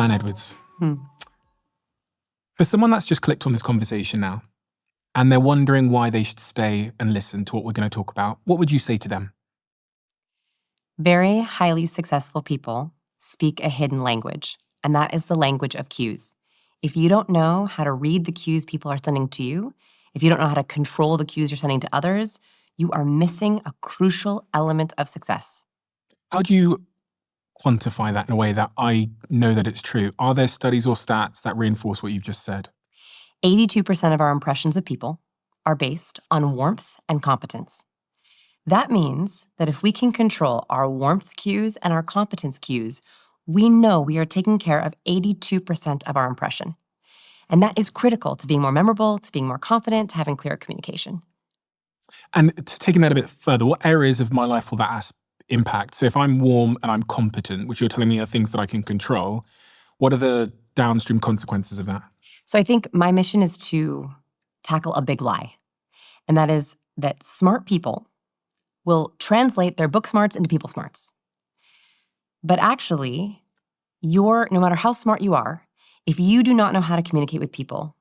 Dan Edwards. Hmm. For someone that's just clicked on this conversation now, and they're wondering why they should stay and listen to what we're going to talk about, what would you say to them? Very highly successful people speak a hidden language, and that is the language of cues. If you don't know how to read the cues people are sending to you, if you don't know how to control the cues you're sending to others, you are missing a crucial element of success. How do you quantify that in a way that I know that it's true? Are there studies or stats that reinforce what you've just said? 82% of our impressions of people are based on warmth and competence. That means that if we can control our warmth cues and our competence cues, we know we are taking care of 82% of our impression. And that is critical to being more memorable, to being more confident, to having clearer communication. And taking that a bit further, what areas of my life will that impact? So if I'm warm and I'm competent, which you're telling me are things that I can control, what are the downstream consequences of that? So I think my mission is to tackle a big lie. And that is that smart people will translate their book smarts into people smarts. But actually, no matter how smart you are, if you do not know how to communicate with people,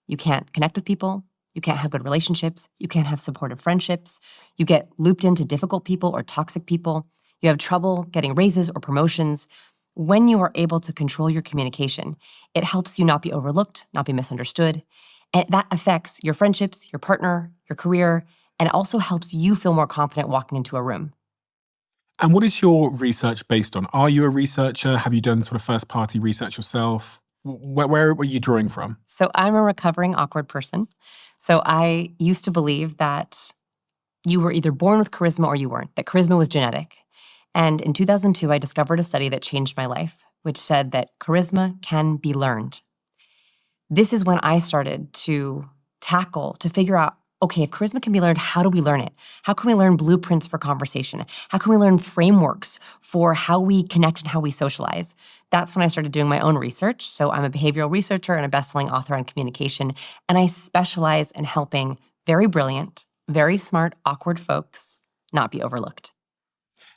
you can't connect with people, you can't have good relationships, you can't have supportive friendships, you get looped into difficult people or toxic people, you have trouble getting raises or promotions. When you are able to control your communication, it helps you not be overlooked, not be misunderstood, and that affects your friendships, your partner, your career, and it also helps you feel more confident walking into a room. And what is your research based on? Are you a researcher? Have you done sort of first-party research yourself? Where were you drawing from? So I'm a recovering awkward person. So I used to believe that you were either born with charisma or you weren't, that charisma was genetic. And in 2002, I discovered a study that changed my life, which said that charisma can be learned. This is when I started to figure out, okay, if charisma can be learned, how do we learn it? How can we learn blueprints for conversation? How can we learn frameworks for how we connect and how we socialize? That's when I started doing my own research. So I'm a behavioral researcher and a best-selling author on communication, and I specialize in helping very brilliant, very smart, awkward folks not be overlooked.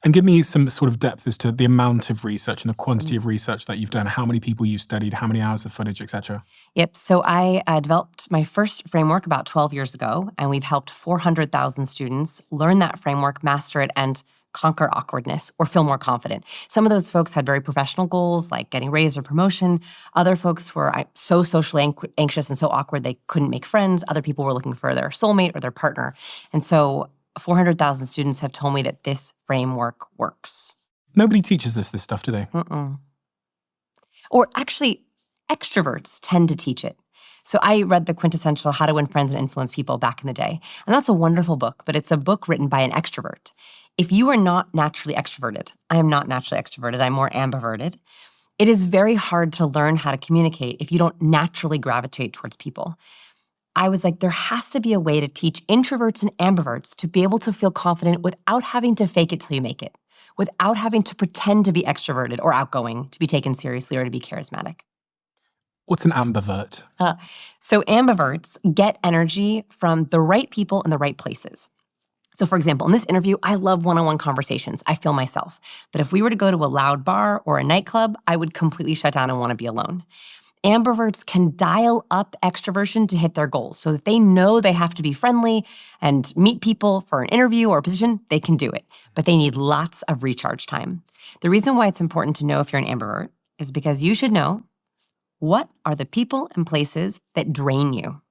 And give me some sort of depth as to the amount of research and the quantity of research that you've done, how many people you've studied, how many hours of footage, etc. Yep. So I developed my first framework about 12 years ago, and we've helped 400,000 students learn that framework, master it, and conquer awkwardness or feel more confident. Some of those folks had very professional goals, like getting raised or promotion. Other folks were so socially anxious and so awkward they couldn't make friends. Other people were looking for their soulmate or their partner. And so 400,000 students have told me that this framework works. Nobody teaches us this stuff, do they? Or actually, extroverts tend to teach it. So I read the quintessential How to Win Friends and Influence People back in the day. And that's a wonderful book, but it's a book written by an extrovert. If you are not naturally extroverted, I am not naturally extroverted, I'm more ambiverted. It is very hard to learn how to communicate if you don't naturally gravitate towards people. I was like, there has to be a way to teach introverts and ambiverts to be able to feel confident without having to fake it till you make it, without having to pretend to be extroverted or outgoing, to be taken seriously or to be charismatic. What's an ambivert? So ambiverts get energy from the right people in the right places. So for example, in this interview, I love one-on-one conversations. I feel myself. But if we were to go to a loud bar or a nightclub, I would completely shut down and want to be alone. Ambiverts can dial up extroversion to hit their goals. So if they know they have to be friendly and meet people for an interview or a position, they can do it. But they need lots of recharge time. The reason why it's important to know if you're an ambivert is because you should know what are the people and places that drain you.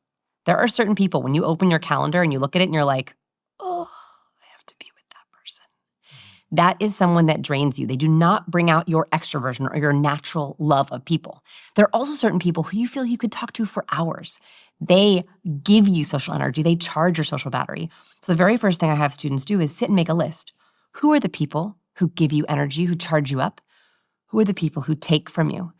There are certain people, when you open your calendar and you look at it and you're like, oh, I have to be with that person. That is someone that drains you. They do not bring out your extroversion or your natural love of people. There are also certain people who you feel you could talk to for hours. They give you social energy. They charge your social battery. So the very first thing I have students do is sit and make a list. Who are the people who give you energy, who charge you up? Who are the people who take from you?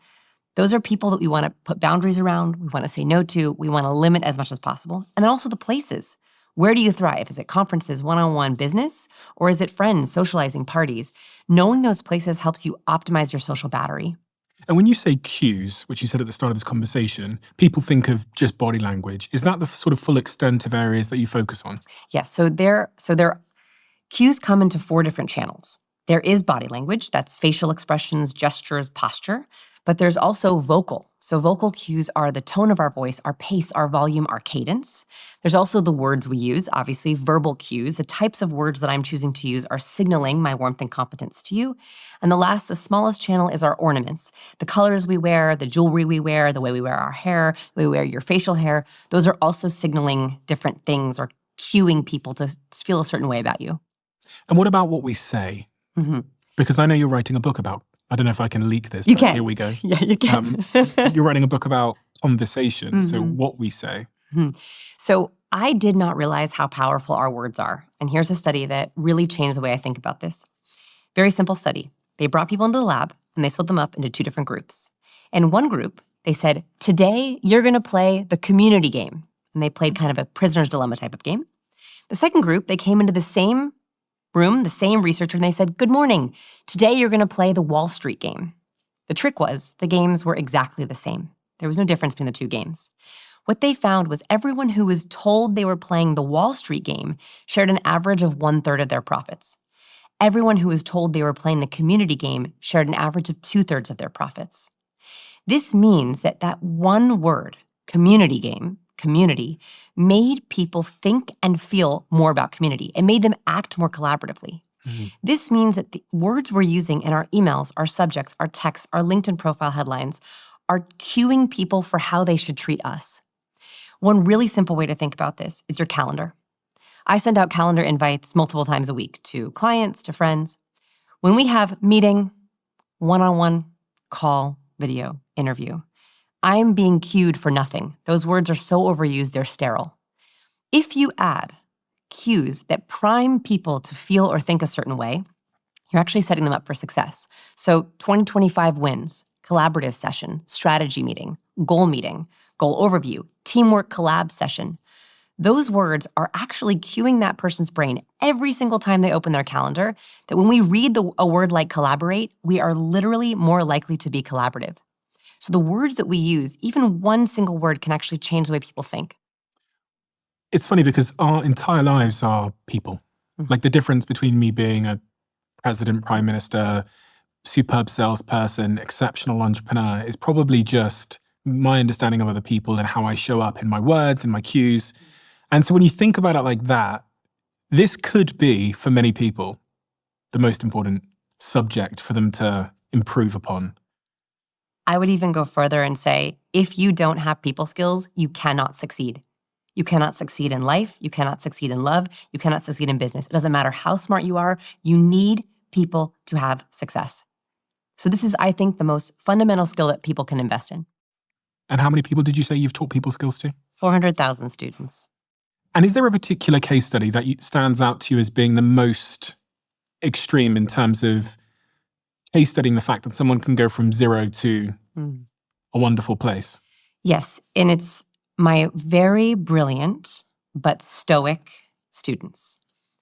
Those are people that we want to put boundaries around, we want to say no to, we want to limit as much as possible. And then also the places. Where do you thrive? Is it conferences, one-on-one business, or is it friends, socializing, parties? Knowing those places helps you optimize your social battery. And when you say cues, which you said at the start of this conversation, people think of just body language. Is that the sort of full extent of areas that you focus on? Yes, so cues come into 4 different channels. There is body language, that's facial expressions, gestures, posture, but there's also vocal. So vocal cues are the tone of our voice, our pace, our volume, our cadence. There's also the words we use, obviously, verbal cues. The types of words that I'm choosing to use are signaling my warmth and competence to you. And the smallest channel is our ornaments. The colors we wear, the jewelry we wear, the way we wear our hair, the way we wear your facial hair, those are also signaling different things or cueing people to feel a certain way about you. And what about what we say? Mm-hmm. Because I know you're writing a book about, I don't know if I can leak this, You but can. here we go. Yeah, you can. You're writing a book about conversation, Mm-hmm. so what we say. Mm-hmm. So I did not realize how powerful our words are. And here's a study that really changed the way I think about this. Very simple study. They brought people into the lab and they split them up into two different groups. In one group, they said, today you're going to play the community game. And they played kind of a prisoner's dilemma type of game. The second group, they came into the same room, the same researcher, and they said, good morning. Today you're going to play the Wall Street game. The trick was the games were exactly the same. There was no difference between the two games. What they found was everyone who was told they were playing the Wall Street game shared an average of 1/3 of their profits. Everyone who was told they were playing the community game shared an average of 2/3 of their profits. This means that one word, community game, community, made people think and feel more about community. It made them act more collaboratively. Mm-hmm. This means that the words we're using in our emails, our subjects, our texts, our LinkedIn profile headlines are cueing people for how they should treat us. One really simple way to think about this is your calendar. I send out calendar invites multiple times a week to clients, to friends. When we have meeting, one-on-one, call, video, interview, I'm being cued for nothing. Those words are so overused, they're sterile. If you add cues that prime people to feel or think a certain way, you're actually setting them up for success. So 2025 wins, collaborative session, strategy meeting, goal overview, teamwork collab session. Those words are actually cueing that person's brain every single time they open their calendar that when we read a word like collaborate, we are literally more likely to be collaborative. So the words that we use, even one single word can actually change the way people think. It's funny because our entire lives are people. Mm-hmm. Like the difference between me being a president, prime minister, superb salesperson, exceptional entrepreneur is probably just my understanding of other people and how I show up in my words and my cues. And so when you think about it like that, this could be, for many people, the most important subject for them to improve upon. I would even go further and say, if you don't have people skills, you cannot succeed. You cannot succeed in life. You cannot succeed in love. You cannot succeed in business. It doesn't matter how smart you are. You need people to have success. So this is, I think, the most fundamental skill that people can invest in. And how many people did you say you've taught people skills to? 400,000 students. And is there a particular case study that stands out to you as being the most extreme in terms of case studying the fact that someone can go from zero to a wonderful place? Yes, and it's my very brilliant but stoic students.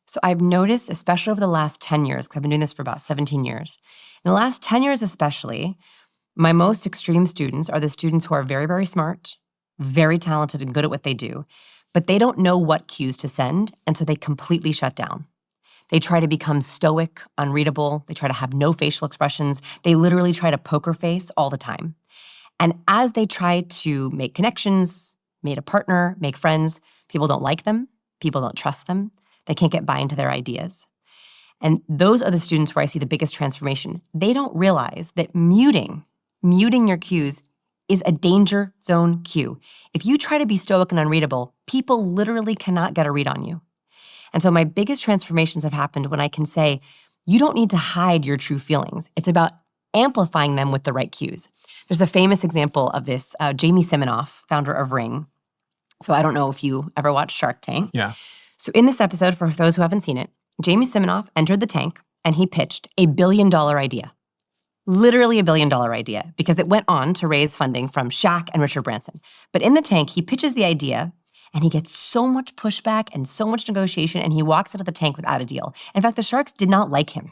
So I've noticed, especially over the last 10 years, because I've been doing this for about 17 years, in the last 10 years especially, my most extreme students are the students who are very, very smart, very talented and good at what they do, but they don't know what cues to send, and so they completely shut down. They try to become stoic, unreadable. They try to have no facial expressions. They literally try to poker face all the time. And as they try to make connections, meet a partner, make friends, people don't like them. People don't trust them. They can't get buy into their ideas. And those are the students where I see the biggest transformation. They don't realize that muting your cues is a danger zone cue. If you try to be stoic and unreadable, people literally cannot get a read on you. And so my biggest transformations have happened when I can say, you don't need to hide your true feelings. It's about amplifying them with the right cues. There's a famous example of this, Jamie Siminoff, founder of Ring. So I don't know if you ever watched Shark Tank. Yeah. So in this episode, for those who haven't seen it, Jamie Siminoff entered the tank and he pitched $1 billion idea. Literally $1 billion idea, because it went on to raise funding from Shaq and Richard Branson. But in the tank, he pitches the idea and he gets so much pushback and so much negotiation, and he walks out of the tank without a deal. In fact, the Sharks did not like him.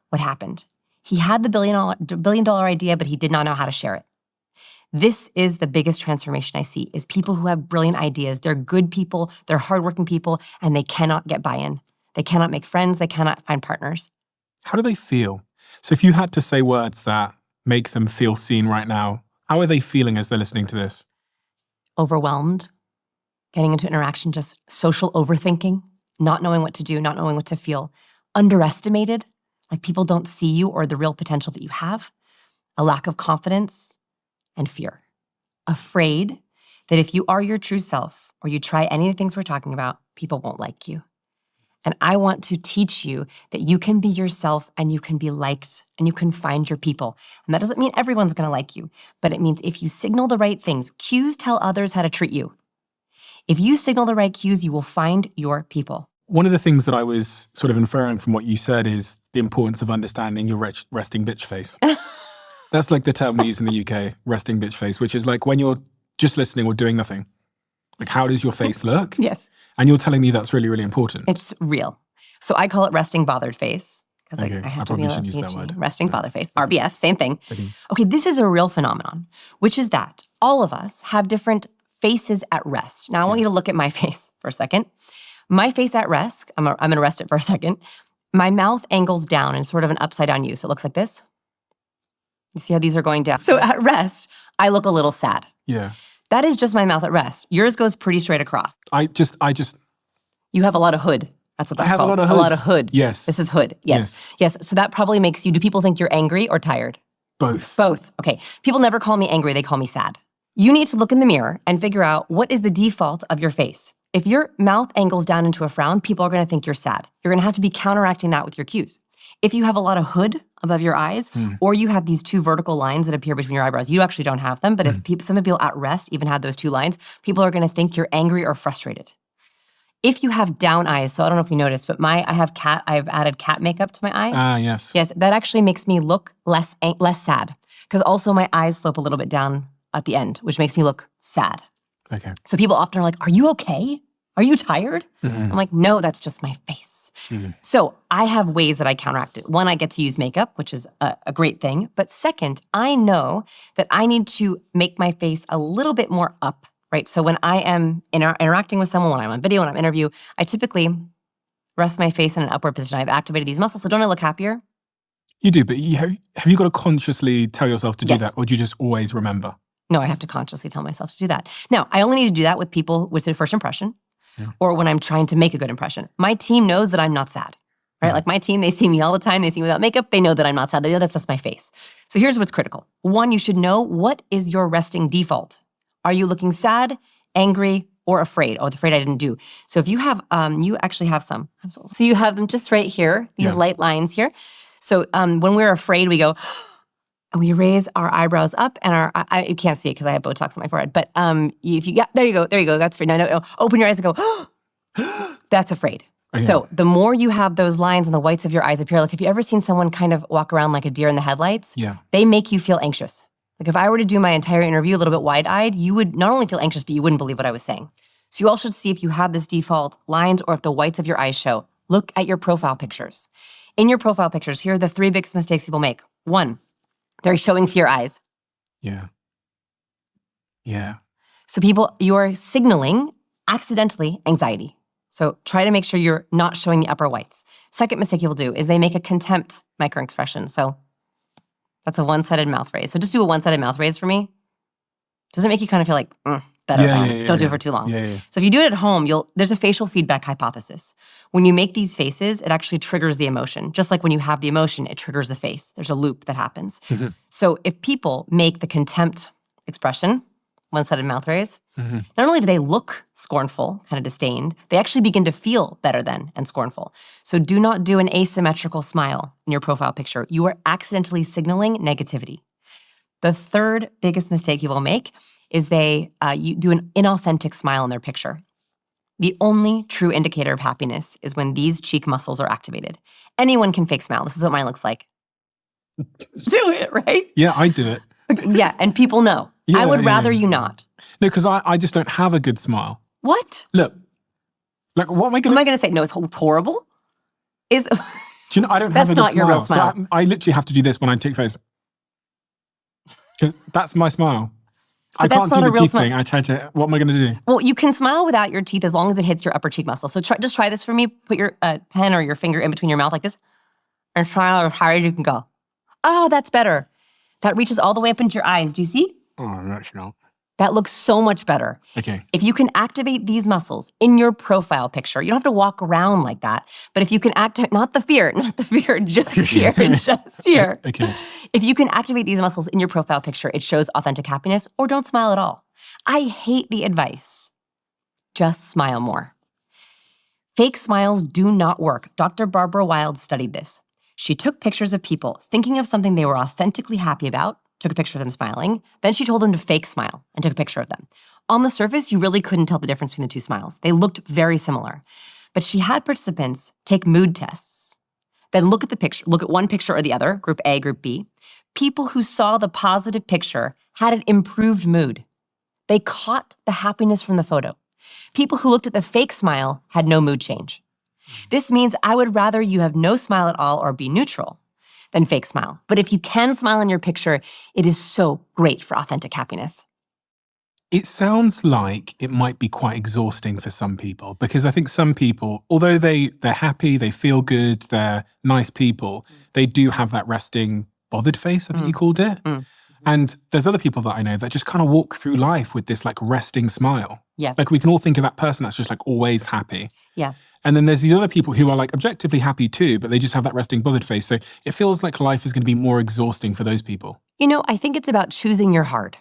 What happened? He had the $1 billion idea, but he did not know how to share it. This is the biggest transformation I see, is people who have brilliant ideas. They're good people, they're hardworking people, and they cannot get buy-in. They cannot make friends, they cannot find partners. How do they feel? So if you had to say words that make them feel seen right now, how are they feeling as they're listening to this? Overwhelmed, getting into interaction, just social overthinking, not knowing what to do, not knowing what to feel, underestimated, like people don't see you or the real potential that you have, a lack of confidence, and fear. Afraid that if you are your true self or you try any of the things we're talking about, people won't like you. And I want to teach you that you can be yourself and you can be liked and you can find your people. And that doesn't mean everyone's going to like you, but it means if you signal the right things, cues tell others how to treat you. If you signal the right cues, you will find your people. One of the things that I was sort of inferring from what you said is the importance of understanding your resting bitch face. That's like the term we use in the UK, resting bitch face, which is like when you're just listening or doing nothing. Like, how does your face look? Yes. And you're telling me that's really, really important. It's real. So I call it resting bothered face. Because Okay, I have I to be probably shouldn't use that word. Resting Yeah. bothered face. RBF, same thing. Okay. Okay, this is a real phenomenon, which is that all of us have different faces at rest. Now, I want you to look at my face for a second. My face at rest, I'm going to rest it for a second. My mouth angles down in sort of an upside down U. So it looks like this. You see how these are going down? So at rest, I look a little sad. Yeah. That is just my mouth at rest. Yours goes pretty straight across. I just. You have a lot of hood. That's what that's I have called. a lot of A hood. lot of hood. Yes. This is hood. Yes. So that probably makes you, do people think you're angry or tired? Both. Both. Okay. People never call me angry. They call me sad. You need to look in the mirror and figure out what is the default of your face. If your mouth angles down into a frown, people are going to think you're sad. You're going to have to be counteracting that with your cues. If you have a lot of hood above your eyes, or you have these two vertical lines that appear between your eyebrows, you actually don't have them, but if some people at rest even have those two lines, people are going to think you're angry or frustrated. If you have down eyes, so I don't know if you noticed, but I've added cat makeup to my eye. Ah, yes. Yes, that actually makes me look less sad, because also my eyes slope a little bit down at the end, which makes me look sad. Okay. So people often are like, are you okay? Are you tired? I'm like, no, that's just my face. So I have ways that I counteract it. One, I get to use makeup, which is a great thing. But second, I know that I need to make my face a little bit more up, right? So when I am interacting with someone, when I'm on video, when I'm interview, I typically rest my face in an upward position. I've activated these muscles, so don't I look happier? You do, but have you got to consciously tell yourself to do Yes. that, or do you just always remember? No, I have to consciously tell myself to do that. Now, I only need to do that with people with their first impression or when I'm trying to make a good impression. My team knows that I'm not sad, right? Like my team, they see me all the time. They see me without makeup. They know that I'm not sad. They know that's just my face. So here's what's critical. One, you should know, what is your resting default? Are you looking sad, angry, or afraid? Oh, afraid I didn't do. So if you have, you actually have some. So you have them just right here, these light lines here. So when we're afraid, we go, and we raise our eyebrows up, and you can't see it because I have Botox on my forehead. But if you there you go, that's afraid. No, open your eyes and go, that's afraid. Okay. So the more you have those lines and the whites of your eyes appear, like have you ever seen someone kind of walk around like a deer in the headlights? Yeah. They make you feel anxious. Like if I were to do my entire interview a little bit wide-eyed, you would not only feel anxious, but you wouldn't believe what I was saying. So you all should see if you have this default lines or if the whites of your eyes show. Look at your profile pictures. In your profile pictures, here are the 3 biggest mistakes people make. 1, they're showing fear eyes. Yeah. Yeah. So you're signaling accidentally anxiety. So try to make sure you're not showing the upper whites. Second mistake people do is they make a contempt microexpression. So that's a one-sided mouth raise. So just do a one-sided mouth raise for me. Does it make you kind of feel like, better than? Don't do it for too long. Yeah. So if you do it at home, there's a facial feedback hypothesis. When you make these faces, it actually triggers the emotion. Just like when you have the emotion, it triggers the face. There's a loop that happens. So if people make the contempt expression, one-sided mouth raise, not only do they look scornful, kind of disdained, they actually begin to feel better than and scornful. So do not do an asymmetrical smile in your profile picture. You are accidentally signaling negativity. The third biggest mistake you will make is you do an inauthentic smile in their picture. The only true indicator of happiness is when these cheek muscles are activated. Anyone can fake smile. This is what mine looks like. Do it, right? Yeah, I do it. Yeah, and people know. I would rather you not. No, because I just don't have a good smile. What? Look, like what am I going to... Am I going to say, no, it's horrible? Do you know, I don't have a good smile. That's not your real smile. So I literally have to do this when I take photos. Because that's my smile. But I can't do the teeth smile. thing. What am I going to do? Well, you can smile without your teeth as long as it hits your upper cheek muscle. So just try this for me. Put your pen or your finger in between your mouth like this. and smile as hard as you can go. Oh, that's better. That reaches all the way up into your eyes. Do you see? Oh, that's not. That looks so much better. Okay. If you can activate these muscles in your profile picture, you don't have to walk around like that. But if you can activate, not the fear, just here, just here. Okay. If you can activate these muscles in your profile picture, it shows authentic happiness, or don't smile at all. I hate the advice. Just smile more. Fake smiles do not work. Dr. Barbara Wild studied this. She took pictures of people thinking of something they were authentically happy about, took a picture of them smiling, then she told them to fake smile and took a picture of them. On the surface, you really couldn't tell the difference between the two smiles. They looked very similar. But she had participants take mood tests, then look at the picture, look at one picture or the other, group A, group B. People who saw the positive picture had an improved mood. They caught the happiness from the photo. People who looked at the fake smile had no mood change. This means I would rather you have no smile at all or be neutral than fake smile. But if you can smile in your picture, it is so great for authentic happiness. It sounds like it might be quite exhausting for some people, because I think some people, although they're happy, they feel good, they're nice people, they do have that resting bothered face, I think you called it. And there's other people that I know that just kind of walk through life with this like resting smile. Yeah. Like we can all think of that person that's just like always happy. Yeah. And then there's these other people who are like objectively happy too, but they just have that resting bothered face. So it feels like life is going to be more exhausting for those people. You know, I think it's about choosing your hard,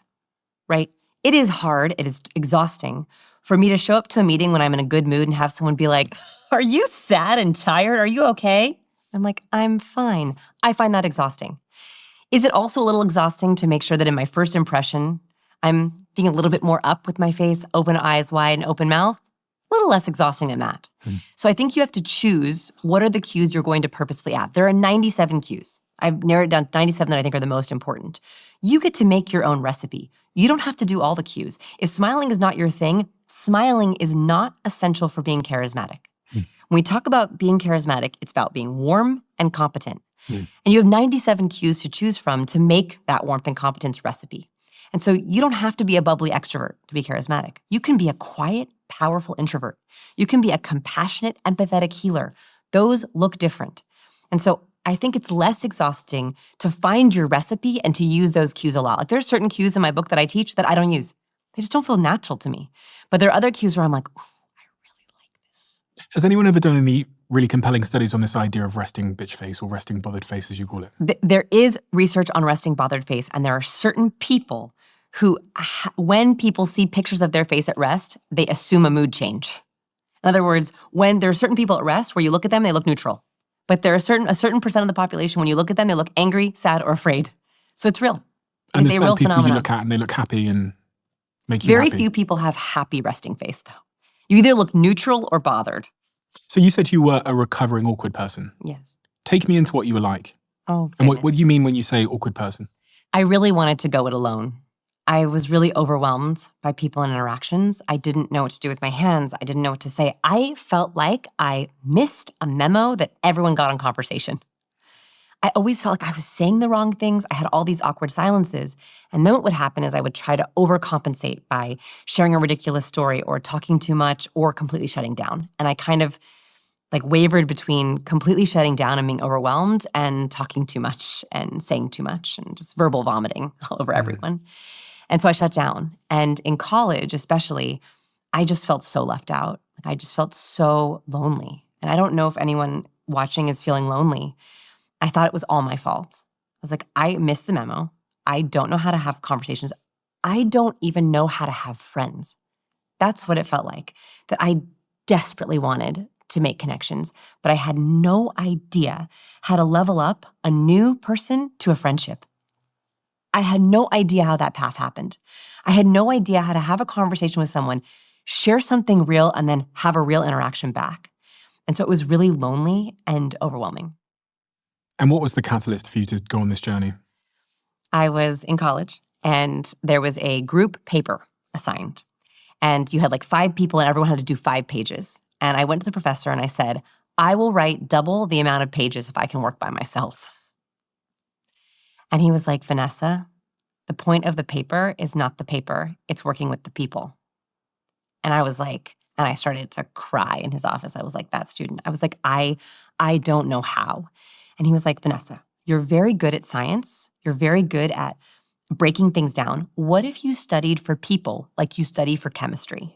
right? It is hard, it is exhausting for me to show up to a meeting when I'm in a good mood and have someone be like, "Are you sad and tired? Are you okay?" I'm like, "I'm fine." I find that exhausting. Is it also a little exhausting to make sure that in my first impression, I'm being a little bit more up with my face, open eyes wide and open mouth? A little less exhausting than that. So I think you have to choose what are the cues you're going to purposefully add. There are 97 cues. I've narrowed down to 97 that I think are the most important. You get to make your own recipe. You don't have to do all the cues. If smiling is not your thing, smiling is not essential for being charismatic. When we talk about being charismatic, it's about being warm and competent. And you have 97 cues to choose from to make that warmth and competence recipe. And so you don't have to be a bubbly extrovert to be charismatic. You can be a quiet, powerful introvert. You can be a compassionate, empathetic healer. Those look different. And so I think it's less exhausting to find your recipe and to use those cues a lot. Like there's certain cues in my book that I teach that I don't use. They just don't feel natural to me. But there are other cues where I'm like, "Ooh, I really like this." Has anyone ever done any really compelling studies on this idea of resting bitch face or resting bothered face, as you call it? There is research on resting bothered face, and there are certain people who, when people see pictures of their face at rest, they assume a mood change. In other words, when there are certain people at rest where you look at them, they look neutral. But there are a certain percent of the population, when you look at them, they look angry, sad, or afraid. So it's real. And It's there's a real some people phenomenon. you look at and they look happy and make you Very happy. few people have happy resting face, though. You either look neutral or bothered. So you said you were a recovering awkward person. Yes. Take me into what you were like. Oh, And what goodness. do you mean when you say awkward person? I really wanted to go it alone. I was really overwhelmed by people and interactions. I didn't know what to do with my hands. I didn't know what to say. I felt like I missed a memo that everyone got on conversation. I always felt like I was saying the wrong things. I had all these awkward silences. And then what would happen is I would try to overcompensate by sharing a ridiculous story or talking too much or completely shutting down. And I kind of like wavered between completely shutting down and being overwhelmed and talking too much and saying too much and just verbal vomiting all over everyone. And so I shut down. And in college, especially, I just felt so left out. Like I just felt so lonely. And I don't know if anyone watching is feeling lonely. I thought it was all my fault. I was like, I missed the memo. I don't know how to have conversations. I don't even know how to have friends. That's what it felt like, that I desperately wanted to make connections, but I had no idea how to level up a new person to a friendship. I had no idea how that path happened. I had no idea how to have a conversation with someone, share something real, and then have a real interaction back. And so it was really lonely and overwhelming. And what was the catalyst for you to go on this journey? I was in college, and there was a group paper assigned. And you had like 5 people, and everyone had to do 5 pages. And I went to the professor, and I said, I will write double the amount of pages if I can work by myself. And he was like, Vanessa, the point of the paper is not the paper. It's working with the people. And I was like, and I started to cry in his office. I was like, that student. I was like, I don't know how. And he was like, Vanessa, you're very good at science. You're very good at breaking things down. What if you studied for people like you study for chemistry?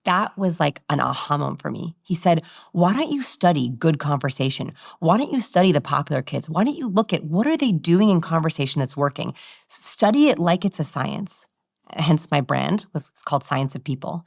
That was like an aha moment for me. He said, why don't you study good conversation? Why don't you study the popular kids? Why don't you look at what are they doing in conversation that's working? Study it like it's a science. Hence my brand was called Science of People.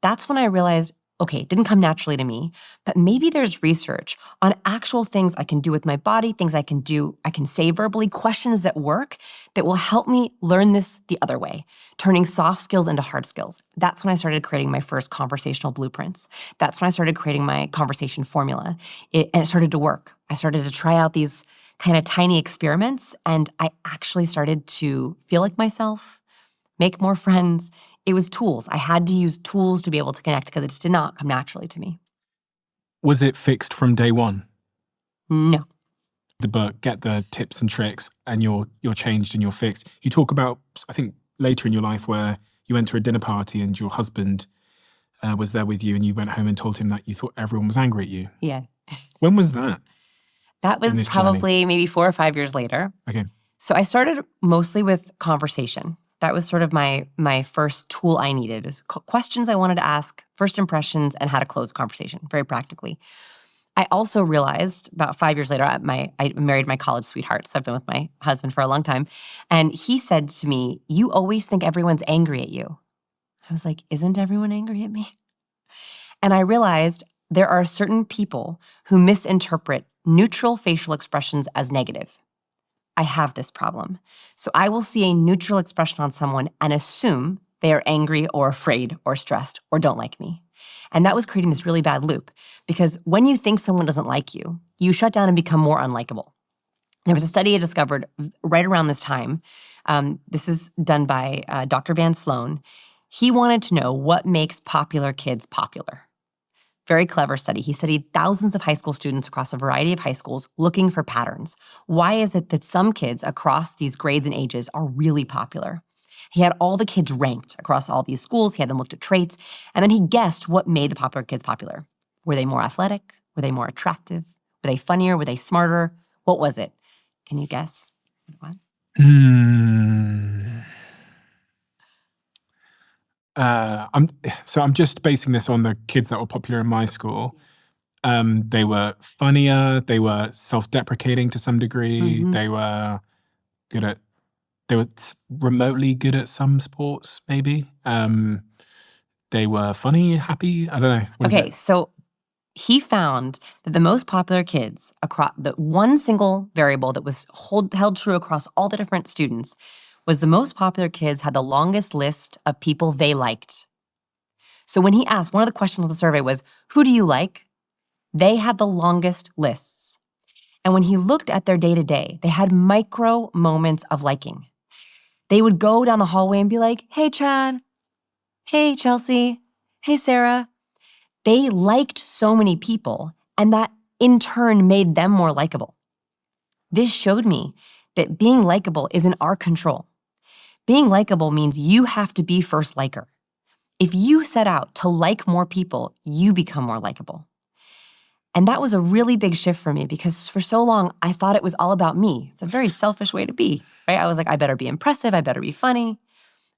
That's when I realized, okay, it didn't come naturally to me, but maybe there's research on actual things I can do with my body, things I can do, I can say verbally, questions that work that will help me learn this the other way, turning soft skills into hard skills. That's when I started creating my first conversational blueprints. That's when I started creating my conversation formula. And it started to work. I started to try out these kind of tiny experiments, and I actually started to feel like myself, make more friends. It was tools. I had to use tools to be able to connect because it just did not come naturally to me. Was it fixed from day one? No. The book, get the tips and tricks, and you're changed and you're fixed. You talk about, I think, later in your life where you went to a dinner party and your husband was there with you and you went home and told him that you thought everyone was angry at you. Yeah. When was that? That was probably maybe 4 or 5 years later. Okay. So I started mostly with conversation. That was sort of my first tool I needed, is questions I wanted to ask, first impressions, and how to close a conversation, very practically. I also realized about 5 years later, I married my college sweetheart, so I've been with my husband for a long time, and he said to me, you always think everyone's angry at you. I was like, isn't everyone angry at me? And I realized there are certain people who misinterpret neutral facial expressions as negative. I have this problem. So I will see a neutral expression on someone and assume they are angry or afraid or stressed or don't like me. And that was creating this really bad loop, because when you think someone doesn't like you, you shut down and become more unlikable. There was a study I discovered right around this time. This is done by Dr. Van Sloan. He wanted to know what makes popular kids popular. Very clever study. He studied thousands of high school students across a variety of high schools looking for patterns. Why is it that some kids across these grades and ages are really popular? He had all the kids ranked across all these schools. He had them looked at traits, and then he guessed what made the popular kids popular. Were they more athletic? Were they more attractive? Were they funnier? Were they smarter? What was it? Can you guess what it was? I'm just basing this on the kids that were popular in my school. They were funnier. They were self-deprecating to some degree. Mhm. They were remotely good at some sports, maybe. They were funny, happy. I don't know. What is Okay, it? so he found that the most popular kids across the one single variable that was held true across all the different students was the most popular kids had the longest list of people they liked. So when he asked, one of the questions of the survey was, who do you like? They had the longest lists. And when he looked at their day-to-day, they had micro moments of liking. They would go down the hallway and be like, hey, Chad. Hey, Chelsea. Hey, Sarah. They liked so many people, and that in turn made them more likable. This showed me that being likable is in our control. Being likable means you have to be first liker. If you set out to like more people, you become more likable. And that was a really big shift for me, because for so long, I thought it was all about me. It's a very selfish way to be, right? I was like, I better be impressive, I better be funny.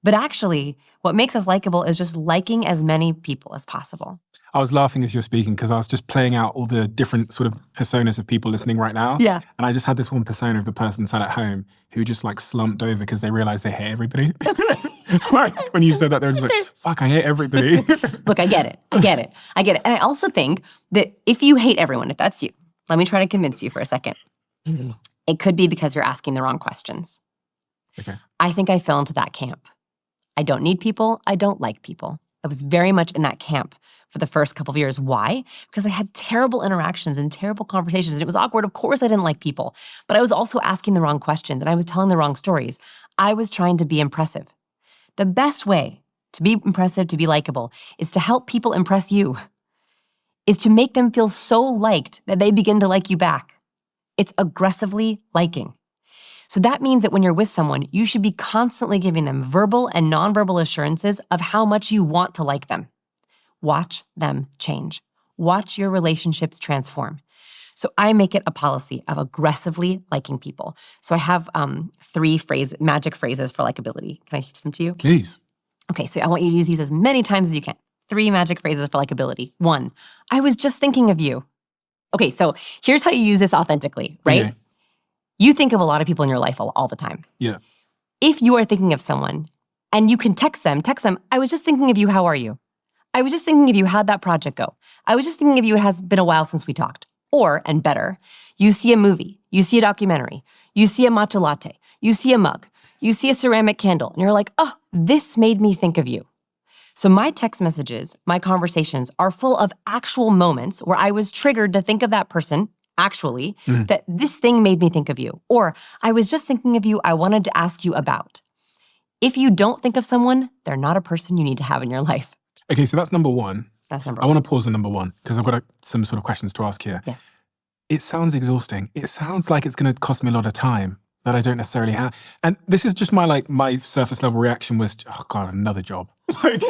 But actually, what makes us likable is just liking as many people as possible. I was laughing as you're speaking because I was just playing out all the different sort of personas of people listening right now. Yeah. And I just had this one persona of the person sat at home who just like slumped over because they realized they hate everybody. Like when you said that, they were just like, fuck, I hate everybody. Look, I get it. And I also think that if you hate everyone, if that's you, let me try to convince you for a second. It could be because you're asking the wrong questions. Okay. I think I fell into that camp. I don't need people. I don't like people. I was very much in that camp for the first couple of years. Why? Because I had terrible interactions and terrible conversations, and it was awkward. Of course I didn't like people, but I was also asking the wrong questions, and I was telling the wrong stories. I was trying to be impressive. The best way to be impressive, to be likable, is to help people impress you, is to make them feel so liked that they begin to like you back. It's aggressively liking. So that means that when you're with someone, you should be constantly giving them verbal and nonverbal assurances of how much you want to like them. Watch them change. Watch your relationships transform. So I make it a policy of aggressively liking people. So I have 3 magic phrases for likability. Can I teach them to you? Please. Okay, so I want you to use these as many times as you can. 3 magic phrases for likability. 1, I was just thinking of you. Okay, so here's how you use this authentically, right? Okay. You think of a lot of people in your life all the time. Yeah. If you are thinking of someone and you can text them, I was just thinking of you, how are you? I was just thinking of you, how'd that project go? I was just thinking of you, it has been a while since we talked. Or, and better, you see a movie, you see a documentary, you see a matcha latte, you see a mug, you see a ceramic candle, and you're like, oh, this made me think of you. So my text messages, my conversations are full of actual moments where I was triggered to think of that person, actually, that this thing made me think of you. Or I was just thinking of you, I wanted to ask you about. If you don't think of someone, they're not a person you need to have in your life. Okay, so that's number 1. That's number I 1. want to pause on number 1 because I've got some sort of questions to ask here. Yes. It sounds exhausting. It sounds like it's going to cost me a lot of time that I don't necessarily have. And this is just my surface level reaction was, oh God, another job. Like, do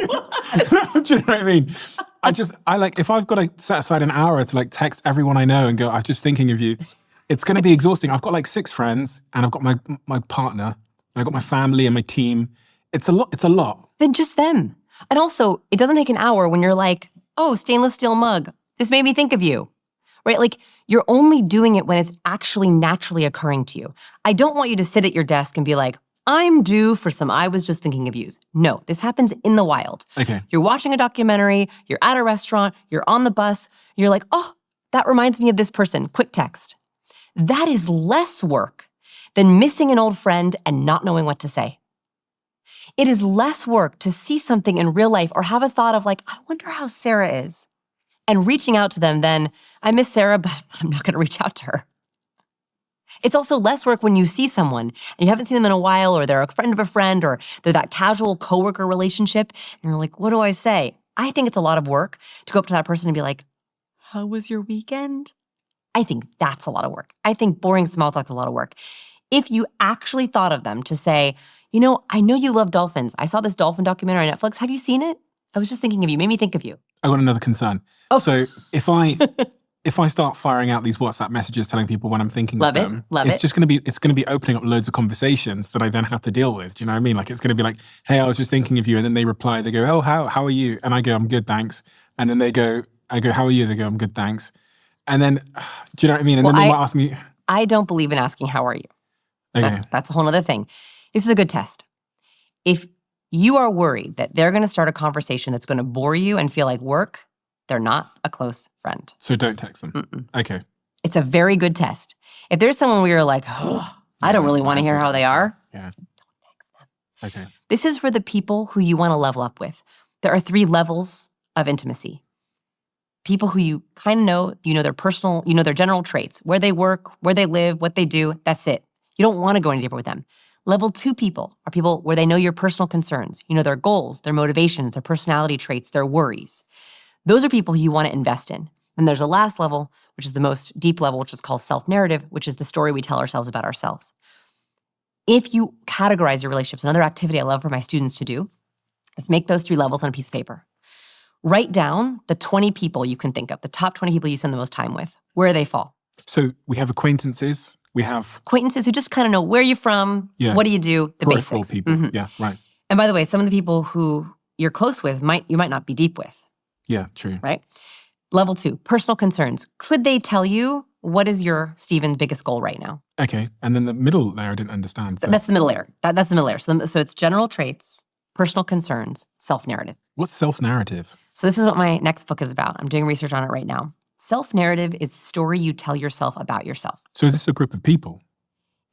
you know what I mean? If I've got to set aside an hour to text everyone I know and go, I'm just thinking of you, it's going to be exhausting. I've got 6 friends and I've got my partner, and I've got my family and my team. It's a lot. Then just them. And also, it doesn't take an hour when you're like, oh, stainless steel mug. This made me think of you, right? You're only doing it when it's actually naturally occurring to you. I don't want you to sit at your desk and be like, I'm due for some I was just thinking of yous. No, this happens in the wild. Okay. You're watching a documentary, you're at a restaurant, you're on the bus, you're like, oh, that reminds me of this person, quick text. That is less work than missing an old friend and not knowing what to say. It is less work to see something in real life or have a thought of I wonder how Sarah is, and reaching out to them than, I miss Sarah, but I'm not going to reach out to her. It's also less work when you see someone and you haven't seen them in a while, or they're a friend of a friend, or they're that casual coworker relationship, and you're like, what do I say? I think it's a lot of work to go up to that person and be like, how was your weekend? I think that's a lot of work. I think boring small talk is a lot of work. If you actually thought of them to say, I know you love dolphins. I saw this dolphin documentary on Netflix. Have you seen it? I was just thinking of you. Made me think of you. I got another concern. Oh. So if I start firing out these WhatsApp messages telling people when I'm thinking of them, it's just going to be opening up loads of conversations that I then have to deal with. Do you know what I mean? It's going to be like, hey, I was just thinking of you. And then they reply, they go, oh, how are you? And I go, I'm good, thanks. And then I go, how are you? They go, I'm good, thanks. And then, do you know what I mean? And then they might ask me. I don't believe in asking, how are you? Okay. That's a whole other thing. This is a good test. If you are worried that they're going to start a conversation that's going to bore you and feel like work, they're not a close friend. So don't text them. Okay. It's a very good test. If there's someone where you're like, oh, I don't really want to hear how they are, don't text them. Okay. This is for the people who you want to level up with. There are 3 levels of intimacy. People who you kind of know, their personal, their general traits, where they work, where they live, what they do, that's it. You don't want to go any deeper with them. Level 2 people are people where they know your personal concerns, their goals, their motivations, their personality traits, their worries. Those are people who you want to invest in. And there's a last level, which is the most deep level, which is called self-narrative, which is the story we tell ourselves about ourselves. If you categorize your relationships, another activity I love for my students to do is make those 3 levels on a piece of paper. Write down the 20 people you can think of, the top 20 people you spend the most time with, where they fall. So we have acquaintances. We have acquaintances who just kind of know where you're from, what do you do, the basics. Peripheral people. Yeah, right. And by the way, some of the people who you're close with you might not be deep with. Yeah, true. Right? Level 2, personal concerns. Could they tell you what is your, Stephen, biggest goal right now? Okay. And then the middle layer I didn't understand. That's the middle layer. That's the middle layer. So it's general traits, personal concerns, self-narrative. What's self-narrative? So this is what my next book is about. I'm doing research on it right now. Self-narrative is the story you tell yourself about yourself. So is this a group of people?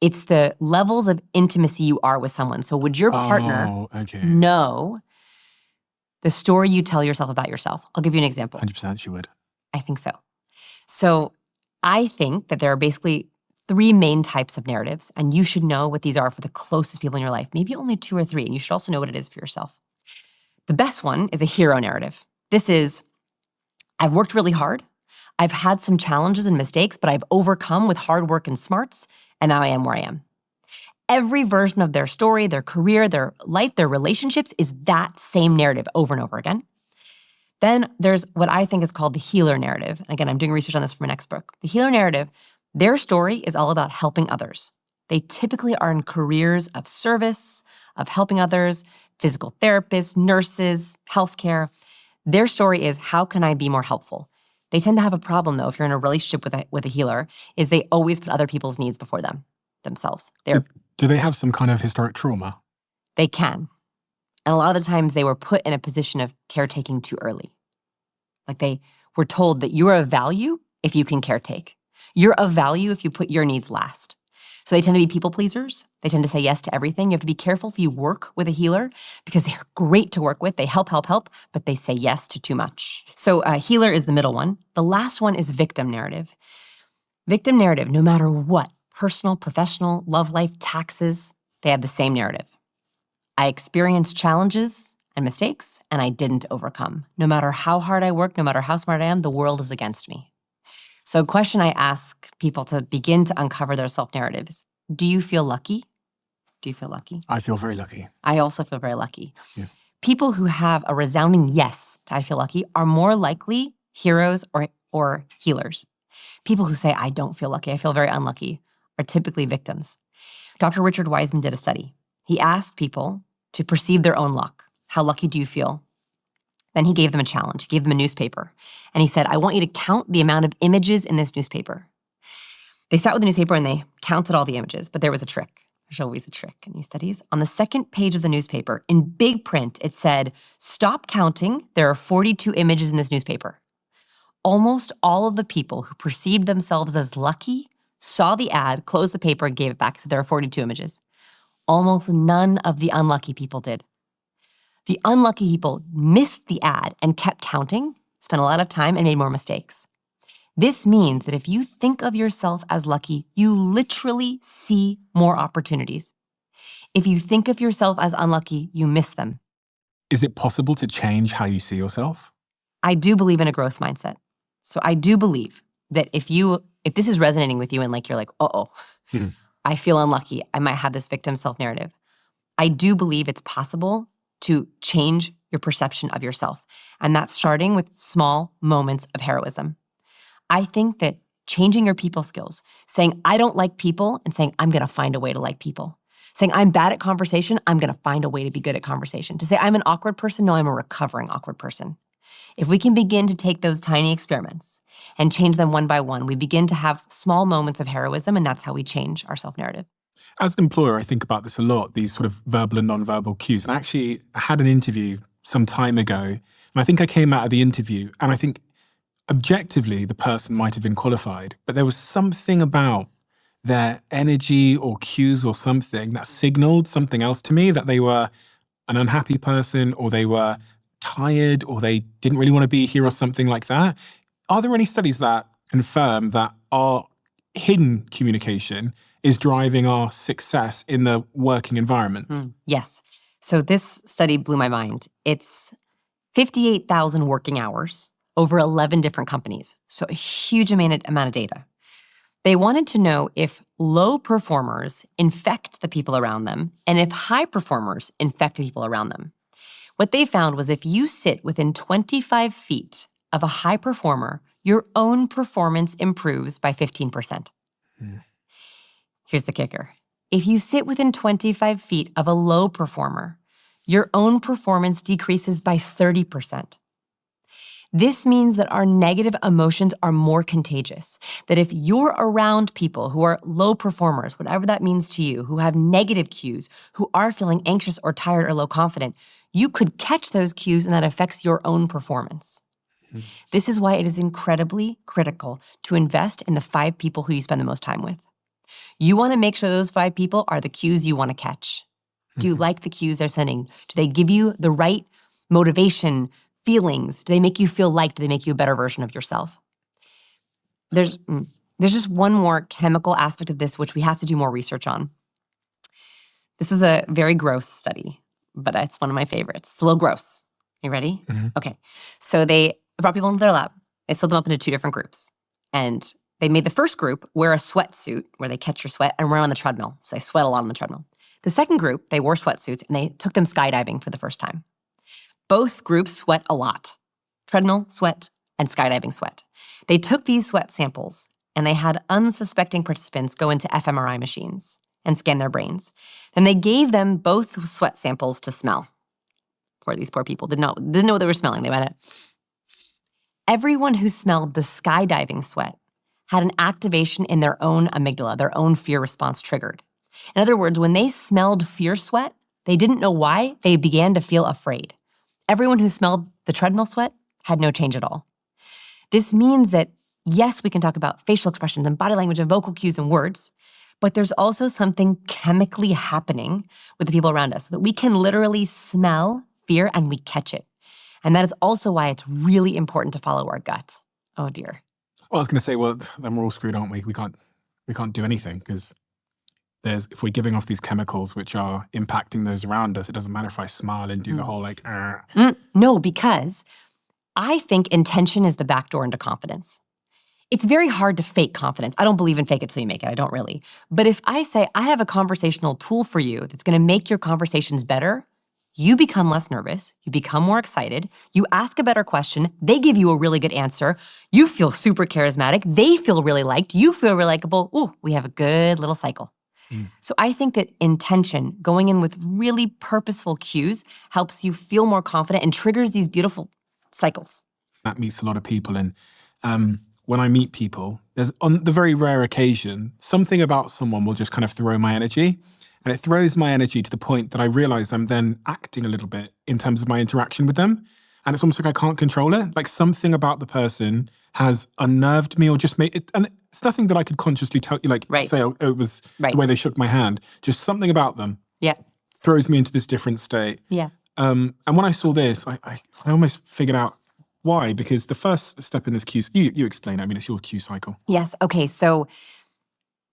It's the levels of intimacy you are with someone. So would your partner know the story you tell yourself about yourself? I'll give you an example. 100% she would. I think so. So I think that there are basically 3 main types of narratives, and you should know what these are for the closest people in your life. Maybe only 2 or 3, and you should also know what it is for yourself. The best one is a hero narrative. This is, I've worked really hard. I've had some challenges and mistakes, but I've overcome with hard work and smarts, and now I am where I am. Every version of their story, their career, their life, their relationships is that same narrative over and over again. Then there's what I think is called the healer narrative. And again, I'm doing research on this for my next book. The healer narrative, their story is all about helping others. They typically are in careers of service, of helping others, physical therapists, nurses, healthcare. Their story is, how can I be more helpful? They tend to have a problem, though, if you're in a relationship with a healer, is they always put other people's needs before themselves. Do they have some kind of historic trauma? They can. And a lot of the times they were put in a position of caretaking too early. Like they were told that you're of value if you can caretake. You're of value if you put your needs last. So they tend to be people pleasers. They tend to say yes to everything. You have to be careful if you work with a healer because they're great to work with. They help, but they say yes to too much. So healer is the middle one. The last one is victim narrative. Victim narrative, no matter what, personal, professional, love life, taxes, they have the same narrative. I experienced challenges and mistakes, and I didn't overcome. No matter how hard I work, no matter how smart I am, the world is against me. So a question I ask people to begin to uncover their self-narratives, do you feel lucky? Do you feel lucky? I feel very lucky. I also feel very lucky. Yeah. People who have a resounding yes to I feel lucky are more likely heroes or healers. People who say, I don't feel lucky, I feel very unlucky, are typically victims. Dr. Richard Wiseman did a study. He asked people to perceive their own luck. How lucky do you feel? Then he gave them a challenge. He gave them a newspaper. And he said, I want you to count the amount of images in this newspaper. They sat with the newspaper and they counted all the images, but there was a trick. There's always a trick in these studies. On the second page of the newspaper, in big print, it said, stop counting. There are 42 images in this newspaper. Almost all of the people who perceived themselves as lucky saw the ad, closed the paper, and gave it back. So there are 42 images. Almost none of the unlucky people did. The unlucky people missed the ad and kept counting, spent a lot of time, and made more mistakes. This means that if you think of yourself as lucky, you literally see more opportunities. If you think of yourself as unlucky, you miss them. Is it possible to change how you see yourself? I do believe in a growth mindset. So I do believe that if this is resonating with you and like you're like, I feel unlucky, I might have this victim self-narrative. I do believe it's possible to change your perception of yourself. And that's starting with small moments of heroism. I think that changing your people skills, saying, I don't like people, and saying, I'm going to find a way to like people. Saying, I'm bad at conversation, I'm going to find a way to be good at conversation. To say, I'm an awkward person, no, I'm a recovering awkward person. If we can begin to take those tiny experiments and change them one by one, we begin to have small moments of heroism, and that's how we change our self-narrative. As an employer, I think about this a lot, these sort of verbal and nonverbal cues. And actually, I had an interview some time ago, and I think I came out of the interview, and I think objectively, the person might have been qualified, but there was something about their energy or cues or something that signaled something else to me, that they were an unhappy person, or they were tired, or they didn't really want to be here, or something like that. Are there any studies that confirm that our hidden communication is driving our success in the working environment? Yes. So this study blew my mind. It's 58,000 working hours over 11 different companies. So a huge amount of data. They wanted to know if low performers infect the people around them and if high performers infect the people around them. What they found was if you sit within 25 feet of a high performer, your own performance improves by 15%. Here's the kicker. If you sit within 25 feet of a low performer, your own performance decreases by 30%. This means that our negative emotions are more contagious. That if you're around people who are low performers, whatever that means to you, who have negative cues, who are feeling anxious or tired or low confident, you could catch those cues and that affects your own performance. This is why it is incredibly critical to invest in the 5 people who you spend the most time with. You want to make sure those 5 people are the cues you want to catch. Do you like the cues they're sending? Do they give you the right motivation, feelings? Do they make you feel liked? Do they make you a better version of yourself? There's just one more chemical aspect of this which we have to do more research on. This was a very gross study, but it's one of my favorites. It's a little gross. You ready? Okay. So they brought people into their lab. They split them up into 2 different groups. And they made the first group wear a sweatsuit where they catch your sweat and run on the treadmill. So they sweat a lot on the treadmill. The second group, they wore sweatsuits and they took them skydiving for the first time. Both groups sweat a lot. treadmill sweat and skydiving sweat. They took these sweat samples and they had unsuspecting participants go into fMRI machines and scan their brains. Then they gave them both sweat samples to smell. These poor people didn't know what they were smelling. They went at everyone who smelled the skydiving sweat had an activation in their own amygdala, their own fear response triggered. In other words, when they smelled fear sweat, they didn't know why, they began to feel afraid. Everyone who smelled the treadmill sweat had no change at all. This means that, yes, we can talk about facial expressions and body language and vocal cues and words, but there's also something chemically happening with the people around us so that we can literally smell fear and we catch it. And that is also why it's really important to follow our gut. Oh dear. Well, I was going to say, well, then we're all screwed, aren't we? We can't do anything because if we're giving off these chemicals which are impacting those around us, it doesn't matter if I smile and do the whole like, No, because I think intention is the back door into confidence. It's very hard to fake confidence. I don't believe in fake it till you make it. I don't really. But if I say, I have a conversational tool for you that's going to make your conversations better, you become less nervous, you become more excited, you ask a better question, they give you a really good answer, you feel super charismatic, they feel really liked, you feel really likable. Ooh, we have a good little cycle. So I think that intention, going in with really purposeful cues, helps you feel more confident and triggers these beautiful cycles. That meets a lot of people. And when I meet people, there's on the very rare occasion, something about someone will just kind of throw my energy. And it throws my energy to the point that I realize I'm then acting a little bit in terms of my interaction with them. And it's almost like I can't control it. Like something about the person has unnerved me or just made it. And it's nothing that I could consciously tell you, like say, oh, it was the way they shook my hand. Just something about them throws me into this different state. Yeah. And when I saw this, I almost figured out why. Because the first step in this cue, you explain it. I mean, it's your cue cycle. Yes. Okay. So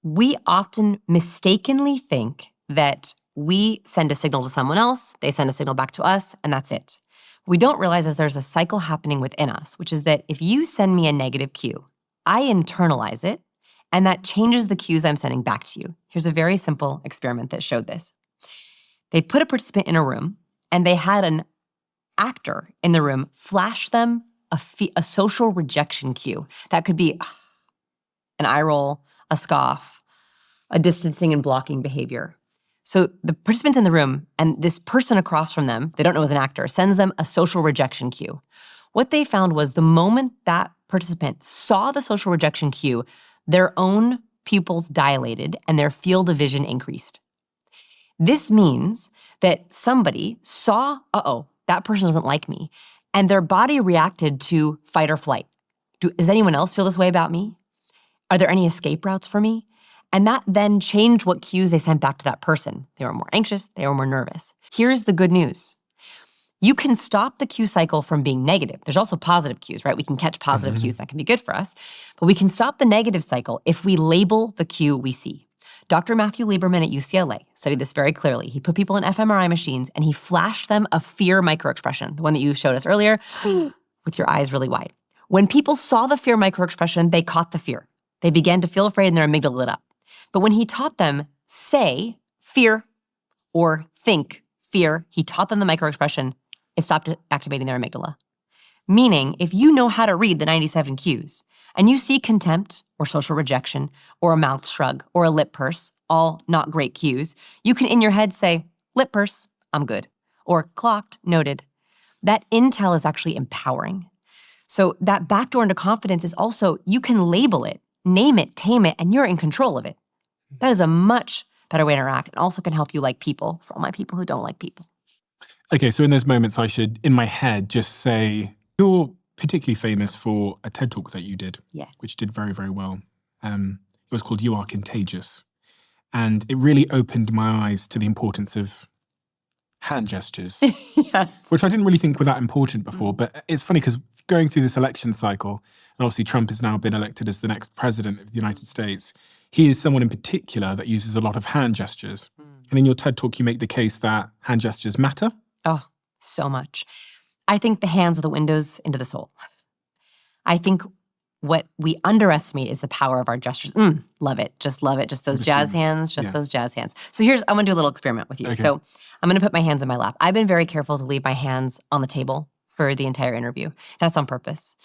we often mistakenly think that we send a signal to someone else, they send a signal back to us, and that's it. We don't realize that there's a cycle happening within us, which is that if you send me a negative cue, I internalize it, and that changes the cues I'm sending back to you. Here's a very simple experiment that showed this. They put a participant in a room, and they had an actor in the room flash them a social rejection cue. That could be an eye roll, a scoff, a distancing and blocking behavior. So the participants in the room and this person across from them, they don't know as an actor, sends them a social rejection cue. What they found was the moment that participant saw the social rejection cue, their own pupils dilated and their field of vision increased. This means that somebody saw, that person doesn't like me, and their body reacted to fight or flight. Does anyone else feel this way about me? Are there any escape routes for me? And that then changed what cues they sent back to that person. They were more anxious, they were more nervous. Here's the good news. You can stop the cue cycle from being negative. There's also positive cues, right? We can catch positive cues, that can be good for us. But we can stop the negative cycle if we label the cue we see. Dr. Matthew Lieberman at UCLA studied this very clearly. He put people in fMRI machines and he flashed them a fear microexpression, the one that you showed us earlier, with your eyes really wide. When people saw the fear microexpression, they caught the fear. They began to feel afraid and their amygdala lit up. But when he taught them say fear or think fear, he taught them the microexpression, it stopped activating their amygdala. Meaning, if you know how to read the 97 cues and you see contempt or social rejection or a mouth shrug or a lip purse, all not great cues, you can in your head say, lip purse, I'm good, or clocked, noted. That intel is actually empowering. So that backdoor into confidence is also, you can label it, name it, tame it, and you're in control of it. That is a much better way to interact and also can help you like people for all my people who don't like people. Okay, so in those moments, I should, in my head, just say, you're particularly famous for a TED Talk that you did, which did very, very well. It was called You Are Contagious. And it really opened my eyes to the importance of hand gestures. Yes. Which I didn't really think were that important before. But it's funny because going through this election cycle, and obviously Trump has now been elected as the next president of the United States, he is someone in particular that uses a lot of hand gestures. And in your TED Talk, you make the case that hand gestures matter. Oh, so much. I think the hands are the windows into the soul. I think what we underestimate is the power of our gestures. Love it. Just love it. Just those jazz hands, those jazz hands. So I'm going to do a little experiment with you. Okay. So I'm going to put my hands in my lap. I've been very careful to leave my hands on the table for the entire interview. That's on purpose.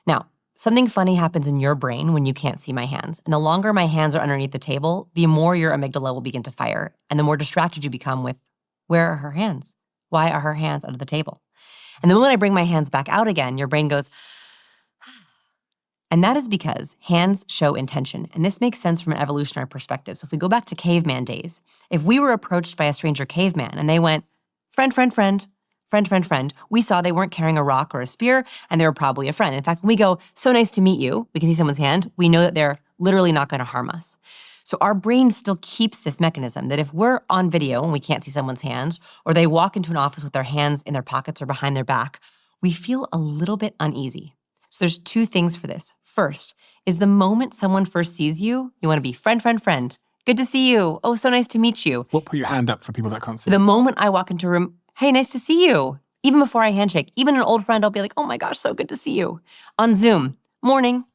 Now, something funny happens in your brain when you can't see my hands. And the longer my hands are underneath the table, the more your amygdala will begin to fire. And the more distracted you become with, where are her hands? Why are her hands under the table? And the moment I bring my hands back out again, your brain goes, and that is because hands show intention. And this makes sense from an evolutionary perspective. So if we go back to caveman days, if we were approached by a stranger caveman and they went, friend, friend, friend, friend, friend, friend, we saw they weren't carrying a rock or a spear, and they were probably a friend. In fact, when we go, so nice to meet you, we can see someone's hand, we know that they're literally not going to harm us. So our brain still keeps this mechanism that if we're on video and we can't see someone's hands, or they walk into an office with their hands in their pockets or behind their back, we feel a little bit uneasy. So there's two things for this. First is the moment someone first sees you, you want to be friend, friend, friend. Good to see you. Oh, so nice to meet you. What, put your hand up for people that can't see? The moment I walk into a room, hey, nice to see you. Even before I handshake, even an old friend, I'll be like, oh my gosh, so good to see you. On Zoom, morning.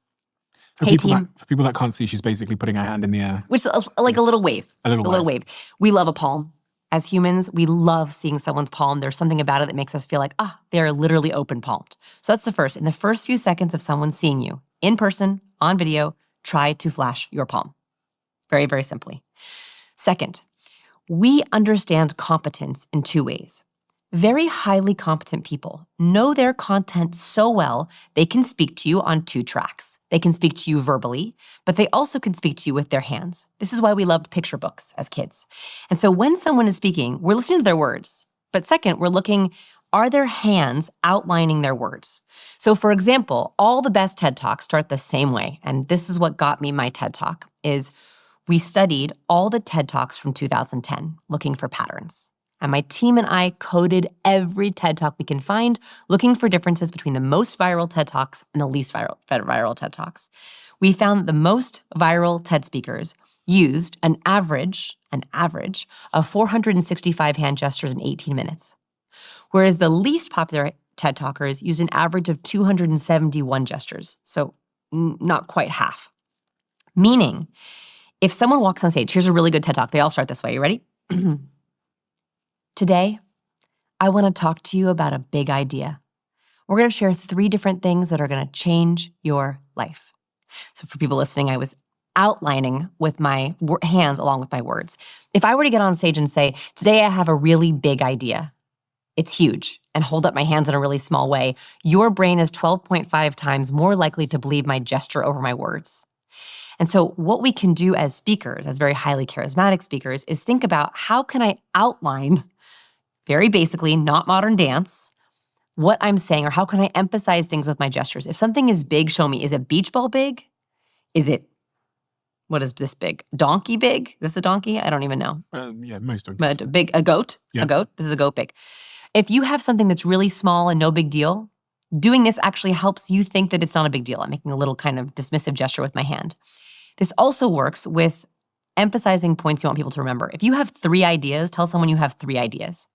Hey, team. For people that can't see, she's basically putting her hand in the air. Which is like a little wave. A little wave. We love a palm. As humans, we love seeing someone's palm. There's something about it that makes us feel like, they're literally open palmed. So that's the first. In the first few seconds of someone seeing you, in person, on video, try to flash your palm. Very, very simply. Second, we understand competence in two ways. Very highly competent people know their content so well, they can speak to you on two tracks. They can speak to you verbally, but they also can speak to you with their hands. This is why we loved picture books as kids. And so when someone is speaking, we're listening to their words. But second, we're looking, are their hands outlining their words? So for example, all the best TED Talks start the same way. And this is what got me my TED Talk, is we studied all the TED Talks from 2010, looking for patterns. And my team and I coded every TED Talk we can find, looking for differences between the most viral TED Talks and the least viral TED Talks. We found that the most viral TED speakers used an average of 465 hand gestures in 18 minutes, whereas the least popular TED Talkers used an average of 271 gestures, so not quite half. Meaning, if someone walks on stage, here's a really good TED Talk. They all start this way. You ready? Today, I want to talk to you about a big idea. We're going to share 3 different things that are going to change your life. So for people listening, I was outlining with my hands along with my words. If I were to get on stage and say, today I have a really big idea, it's huge, and hold up my hands in a really small way, your brain is 12.5 times more likely to believe my gesture over my words. And so what we can do as speakers, as very highly charismatic speakers, is think about how can I outline, very basically, not modern dance, what I'm saying, or how can I emphasize things with my gestures? If something is big, show me. Is it beach ball big? Is it, what is this big? Donkey big? Is this a donkey? I don't even know. Yeah, most donkeys. But a goat? Yeah. A goat? This is a goat big. If you have something that's really small and no big deal, doing this actually helps you think that it's not a big deal. I'm making a little kind of dismissive gesture with my hand. This also works with emphasizing points you want people to remember. If you have 3 ideas, tell someone you have 3 ideas.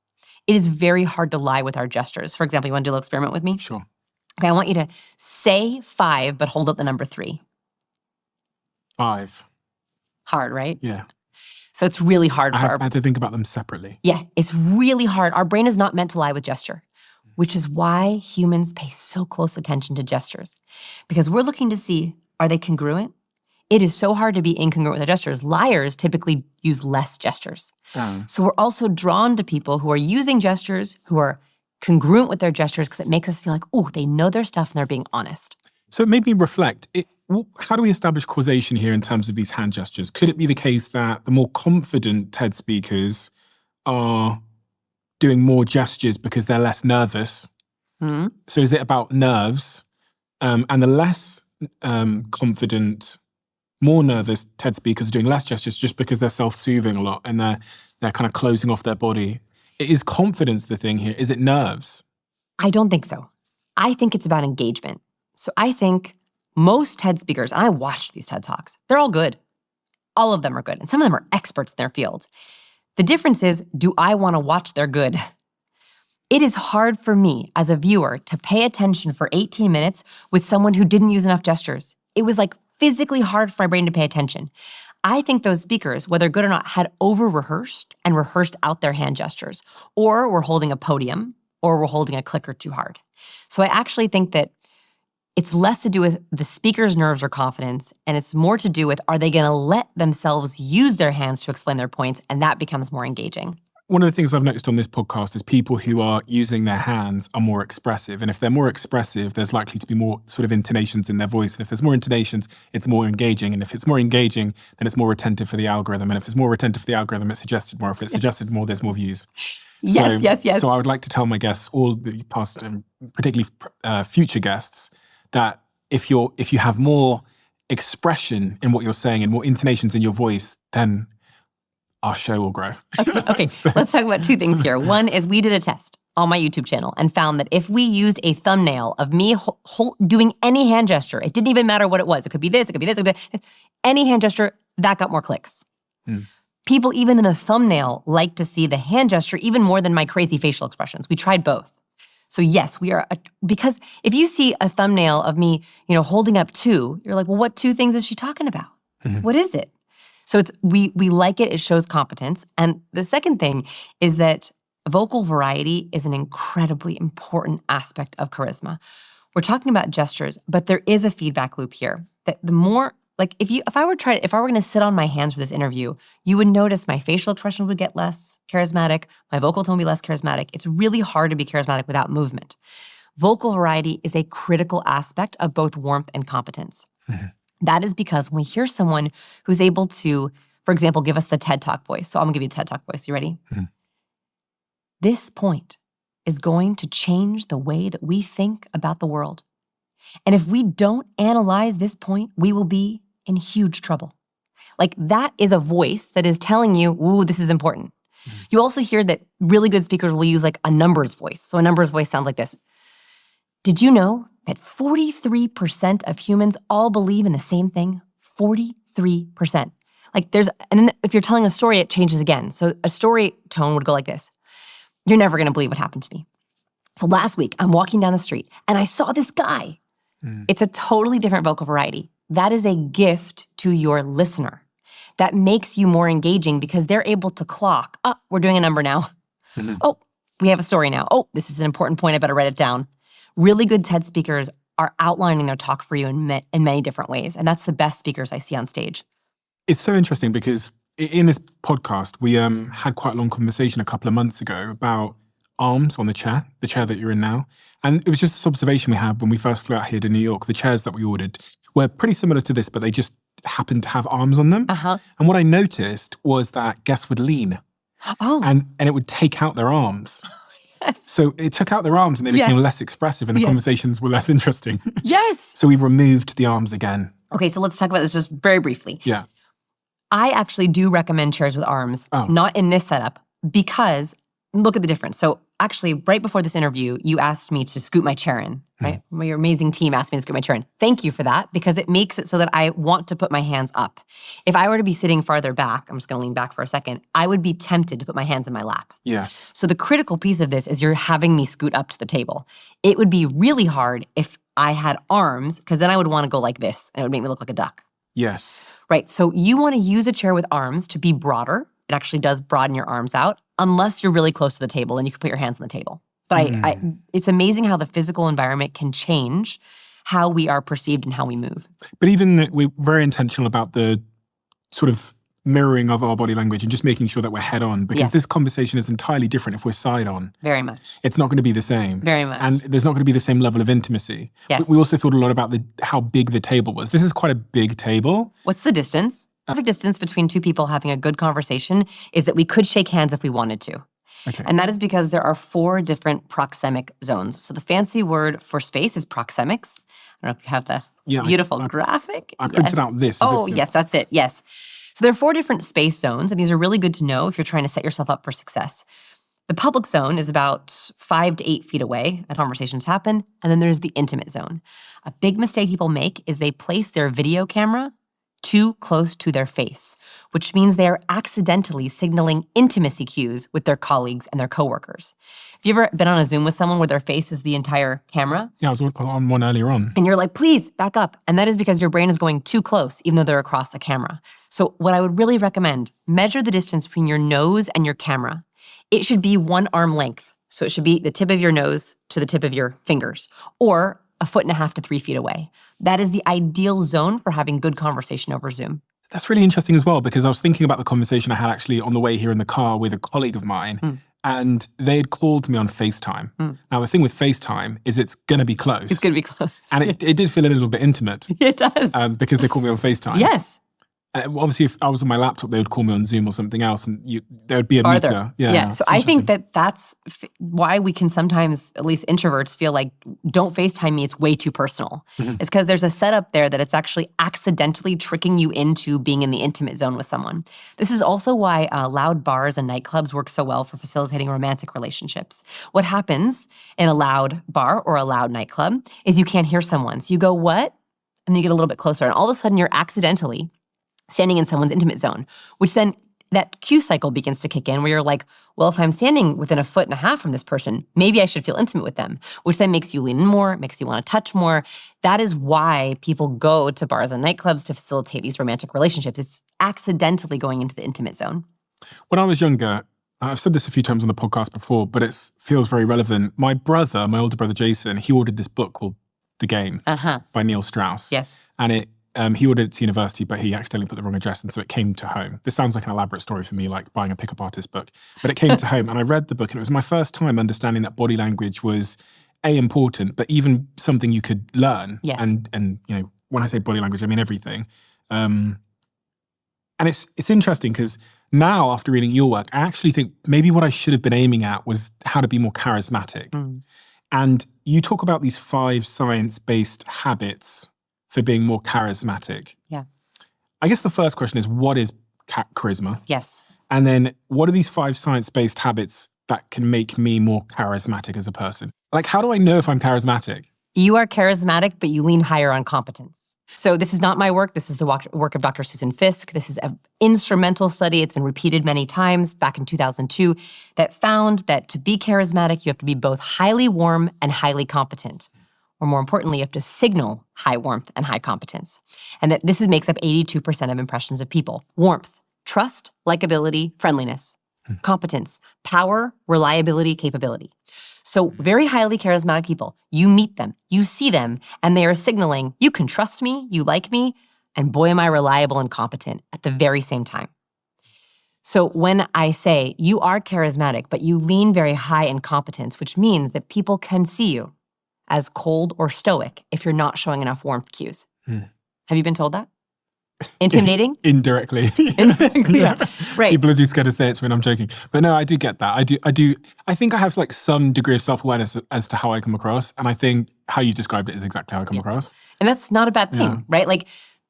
It is very hard to lie with our gestures. For example, you want to do a little experiment with me? Sure. Okay, I want you to say 5, but hold up the number 3. 5. Hard, right? Yeah. So it's really hard for I had to think about them separately. Yeah, it's really hard. Our brain is not meant to lie with gesture, which is why humans pay so close attention to gestures. Because we're looking to see, are they congruent? It is so hard to be incongruent with their gestures. Liars typically use less gestures. So we're also drawn to people who are using gestures, who are congruent with their gestures, because it makes us feel like, oh, they know their stuff and they're being honest. So it made me reflect. How do we establish causation here in terms of these hand gestures? Could it be the case that the more confident TED speakers are doing more gestures because they're less nervous? Mm-hmm. So is it about nerves? And the less confident, more nervous TED speakers are doing less gestures just because they're self-soothing a lot and they're kind of closing off their body. Is confidence the thing here? Is it nerves? I don't think so. I think it's about engagement. So I think most TED speakers, and I watched these TED Talks, they're all good. All of them are good. And some of them are experts in their field. The difference is, do I want to watch their good? It is hard for me as a viewer to pay attention for 18 minutes with someone who didn't use enough gestures. It was like physically hard for my brain to pay attention. I think those speakers, whether good or not, had over-rehearsed and rehearsed out their hand gestures, or were holding a podium, or we're holding a clicker too hard. So I actually think that it's less to do with the speaker's nerves or confidence, and it's more to do with, are they going to let themselves use their hands to explain their points? And that becomes more engaging. One of the things I've noticed on this podcast is people who are using their hands are more expressive. And if they're more expressive, there's likely to be more sort of intonations in their voice. And if there's more intonations, it's more engaging. And if it's more engaging, then it's more retentive for the algorithm. And if it's more retentive for the algorithm, it's suggested more. If it's suggested more, there's more views. Yes. So I would like to tell my guests, all the past and particularly future guests, that if you have more expression in what you're saying and more intonations in your voice, then our show will grow. Okay. Let's talk about two things here. One is we did a test on my YouTube channel and found that if we used a thumbnail of me doing any hand gesture, it didn't even matter what it was. It could be this, it could be this, it could be this. Any hand gesture, that got more clicks. People even in the thumbnail like to see the hand gesture even more than my crazy facial expressions. We tried both. So yes, because if you see a thumbnail of me, holding up two, you're like, well, what two things is she talking about? What is it? So we like it. It shows competence. And the second thing is that vocal variety is an incredibly important aspect of charisma. We're talking about gestures, but there is a feedback loop here. That the more, if I were going to sit on my hands for this interview, you would notice my facial expression would get less charismatic, my vocal tone would be less charismatic. It's really hard to be charismatic without movement. Vocal variety is a critical aspect of both warmth and competence. That is because when we hear someone who's able to, for example, give us the TED Talk voice. So I'm gonna give you the TED Talk voice. You ready? This point is going to change the way that we think about the world. And if we don't analyze this point, we will be in huge trouble. That is a voice that is telling you, ooh, this is important. You also hear that really good speakers will use a numbers voice. So a numbers voice sounds like this. Did you know that 43% of humans all believe in the same thing? 43%. And then if you're telling a story, it changes again. So a story tone would go like this. You're never gonna believe what happened to me. So last week, I'm walking down the street and I saw this guy. It's a totally different vocal variety. That is a gift to your listener. That makes you more engaging because they're able to clock, we're doing a number now. Oh, we have a story now. Oh, this is an important point, I better write it down. Really good TED speakers are outlining their talk for you in many different ways. And that's the best speakers I see on stage. It's so interesting because in this podcast, we had quite a long conversation a couple of months ago about arms on the chair that you're in now. And it was just this observation we had when we first flew out here to New York. The chairs that we ordered were pretty similar to this, but they just happened to have arms on them. And what I noticed was that guests would lean. And it would take out their arms. So it took out their arms and they became less expressive and the conversations were less interesting. So we removed the arms again. Okay, so let's talk about this just very briefly. I actually do recommend chairs with arms, not in this setup, because look at the difference. So actually, right before this interview, you asked me to scoot my chair in, right? Your amazing team asked me to scoot my chair in. Thank you for that, because it makes it so that I want to put my hands up. If I were to be sitting farther back, I'm just gonna lean back for a second, I would be tempted to put my hands in my lap. So the critical piece of this is you're having me scoot up to the table. It would be really hard if I had arms, because then I would wanna go like this, and it would make me look like a duck. Right, so you wanna use a chair with arms to be broader. It actually does broaden your arms out, unless you're really close to the table and you can put your hands on the table. But it's amazing how the physical environment can change how we are perceived and how we move. But even we're very intentional about the sort of mirroring of our body language and just making sure that we're head on, because this conversation is entirely different if we're side on. Very much. It's not going to be the same. Very much. And there's not going to be the same level of intimacy. We also thought a lot about how big the table was. This is quite a big table. What's the distance? Perfect distance between two people having a good conversation is that we could shake hands if we wanted to. And that is because there are 4 different proxemic zones. So the fancy word for space is proxemics. I don't know if you have that beautiful graphic. I printed out this. Yes, that's it. Yes. So there are 4 different space zones, and these are really good to know if you're trying to set yourself up for success. The public zone is about 5 to 8 feet away, and conversations happen. And then there's the intimate zone. A big mistake people make is they place their video camera too close to their face, which means they are accidentally signaling intimacy cues with their colleagues and their coworkers. Have you ever been on a Zoom with someone where their face is the entire camera? Yeah, I was on one earlier on. And you're like, please, back up. And that is because your brain is going too close, even though they're across a camera. So what I would really recommend, measure the distance between your nose and your camera. It should be 1 arm length. So it should be the tip of your nose to the tip of your fingers, or 1.5 to 3 feet away. That is the ideal zone for having good conversation over Zoom. That's really interesting as well, because I was thinking about the conversation I had actually on the way here in the car with a colleague of mine, and they had called me on FaceTime. Now, the thing with FaceTime is it's going to be close. It's going to be close. And it did feel a little bit intimate. It does. Because they called me on FaceTime. Yes. Obviously, if I was on my laptop, they would call me on Zoom or something else, and there would be a Farther. meter. Yeah. So I think that's why we can sometimes, at least introverts, feel like, don't FaceTime me, it's way too personal. It's because there's a setup there that it's actually accidentally tricking you into being in the intimate zone with someone. This is also why loud bars and nightclubs work so well for facilitating romantic relationships. What happens in a loud bar or a loud nightclub is you can't hear someone. So you go, what? And then you get a little bit closer, and all of a sudden you're accidentally standing in someone's intimate zone, which then that cue cycle begins to kick in where you're like, well, if I'm standing within 1.5 feet from this person, maybe I should feel intimate with them, which then makes you lean in more, makes you want to touch more. That is why people go to bars and nightclubs to facilitate these romantic relationships. It's accidentally going into the intimate zone. When I was younger, I've said this a few times on the podcast before, but it feels very relevant. My older brother Jason, he ordered this book called The Game by Neil Strauss. Yes. And he ordered it to university, but he accidentally put the wrong address, and so it came to home. This sounds like an elaborate story for me, like buying a pickup artist book. But it came to home, and I read the book, and it was my first time understanding that body language was, important, but even something you could learn. Yes. And when I say body language, I mean everything. And it's interesting because now, after reading your work, I actually think maybe what I should have been aiming at was how to be more charismatic. And you talk about these 5 science-based habits for being more charismatic. Yeah. I guess the first question is, what is charisma? Yes. And then what are these 5 science-based habits that can make me more charismatic as a person? Like, how do I know if I'm charismatic? You are charismatic, but you lean higher on competence. So this is not my work. This is the work of Dr. Susan Fisk. This is an instrumental study. It's been repeated many times back in 2002 that found that to be charismatic, you have to be both highly warm and highly competent. Or more importantly, you have to signal high warmth and high competence. And that this makes up 82% of impressions of people. Warmth, trust, likability, friendliness. Competence, power, reliability, capability. So very highly charismatic people, you meet them, you see them, and they are signaling, you can trust me, you like me, and boy, am I reliable and competent at the very same time. So when I say you are charismatic, but you lean very high in competence, which means that people can see you as cold or stoic if you're not showing enough warmth cues. Have you been told that? Intimidating? Indirectly. Indirectly, yeah. Right. People are too scared to say it to me, and I'm joking. But no, I do get that. I think I have like some degree of self-awareness as to how I come across. And I think how you described it is exactly how I come across. And that's not a bad thing, right? Like,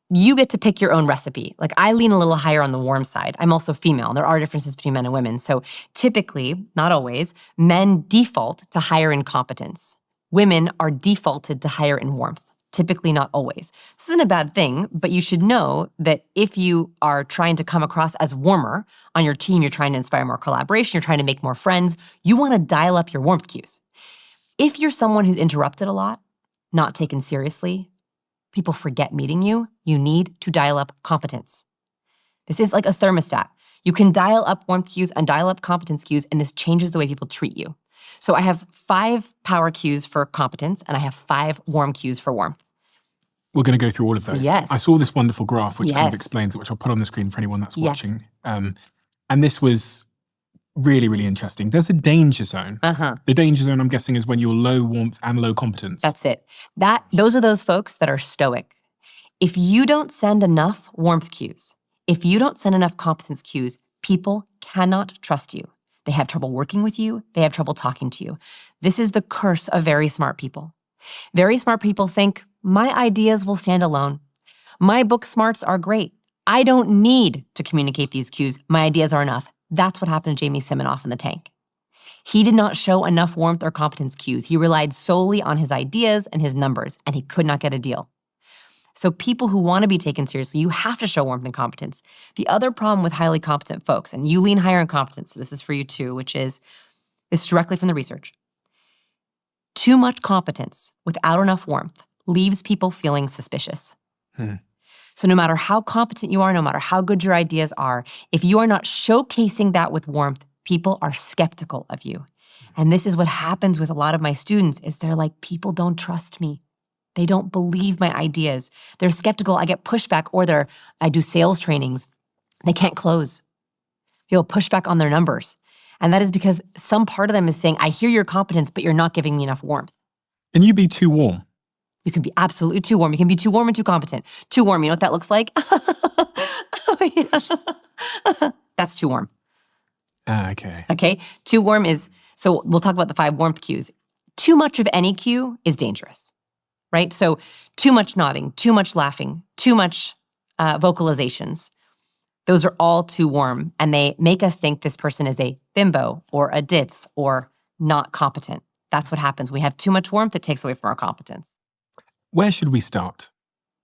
you get to pick your own recipe. Like, I lean a little higher on the warm side. I'm also female. There are differences between men and women. So typically, not always, men default to higher in competence. Women are defaulted to higher in warmth. Typically, not always. This isn't a bad thing, but you should know that if you are trying to come across as warmer on your team, you're trying to inspire more collaboration, you're trying to make more friends, you want to dial up your warmth cues. If you're someone who's interrupted a lot, not taken seriously, people forget meeting you, you need to dial up competence. This is like a thermostat. You can dial up warmth cues and dial up competence cues, and this changes the way people treat you. So I have 5 power cues for competence, and I have 5 warm cues for warmth. We're going to go through all of those. Yes. I saw this wonderful graph which kind of explains it, which I'll put on the screen for anyone that's watching. And this was really, really interesting. There's a danger zone. The danger zone, I'm guessing, is when you're low warmth and low competence. That's it. Those are those folks that are stoic. If you don't send enough warmth cues, if you don't send enough competence cues, people cannot trust you. They have trouble working with you. They have trouble talking to you. This is the curse of very smart people. Very smart people think, my ideas will stand alone. My book smarts are great. I don't need to communicate these cues. My ideas are enough. That's what happened to Jamie Siminoff in the tank. He did not show enough warmth or competence cues. He relied solely on his ideas and his numbers, and he could not get a deal. So people who want to be taken seriously, you have to show warmth and competence. The other problem with highly competent folks, and you lean higher in competence, so this is for you too, which is, it's directly from the research. Too much competence without enough warmth leaves people feeling suspicious. So no matter how competent you are, no matter how good your ideas are, if you are not showcasing that with warmth, people are skeptical of you. And this is what happens with a lot of my students is they're like, people don't trust me. They don't believe my ideas. They're skeptical. I get pushback, or I do sales trainings. They can't close. People push back on their numbers. And that is because some part of them is saying, I hear your competence, but you're not giving me enough warmth. And you be too warm. You can be absolutely too warm. You can be too warm and too competent. Too warm, you know what that looks like? That's too warm. Okay. Okay? Too warm is, so we'll talk about the 5 warmth cues. Too much of any cue is dangerous, right? So too much nodding, too much laughing, too much vocalizations. Those are all too warm, and they make us think this person is a bimbo or a ditz or not competent. That's what happens. We have too much warmth, it takes away from our competence. Where should we start?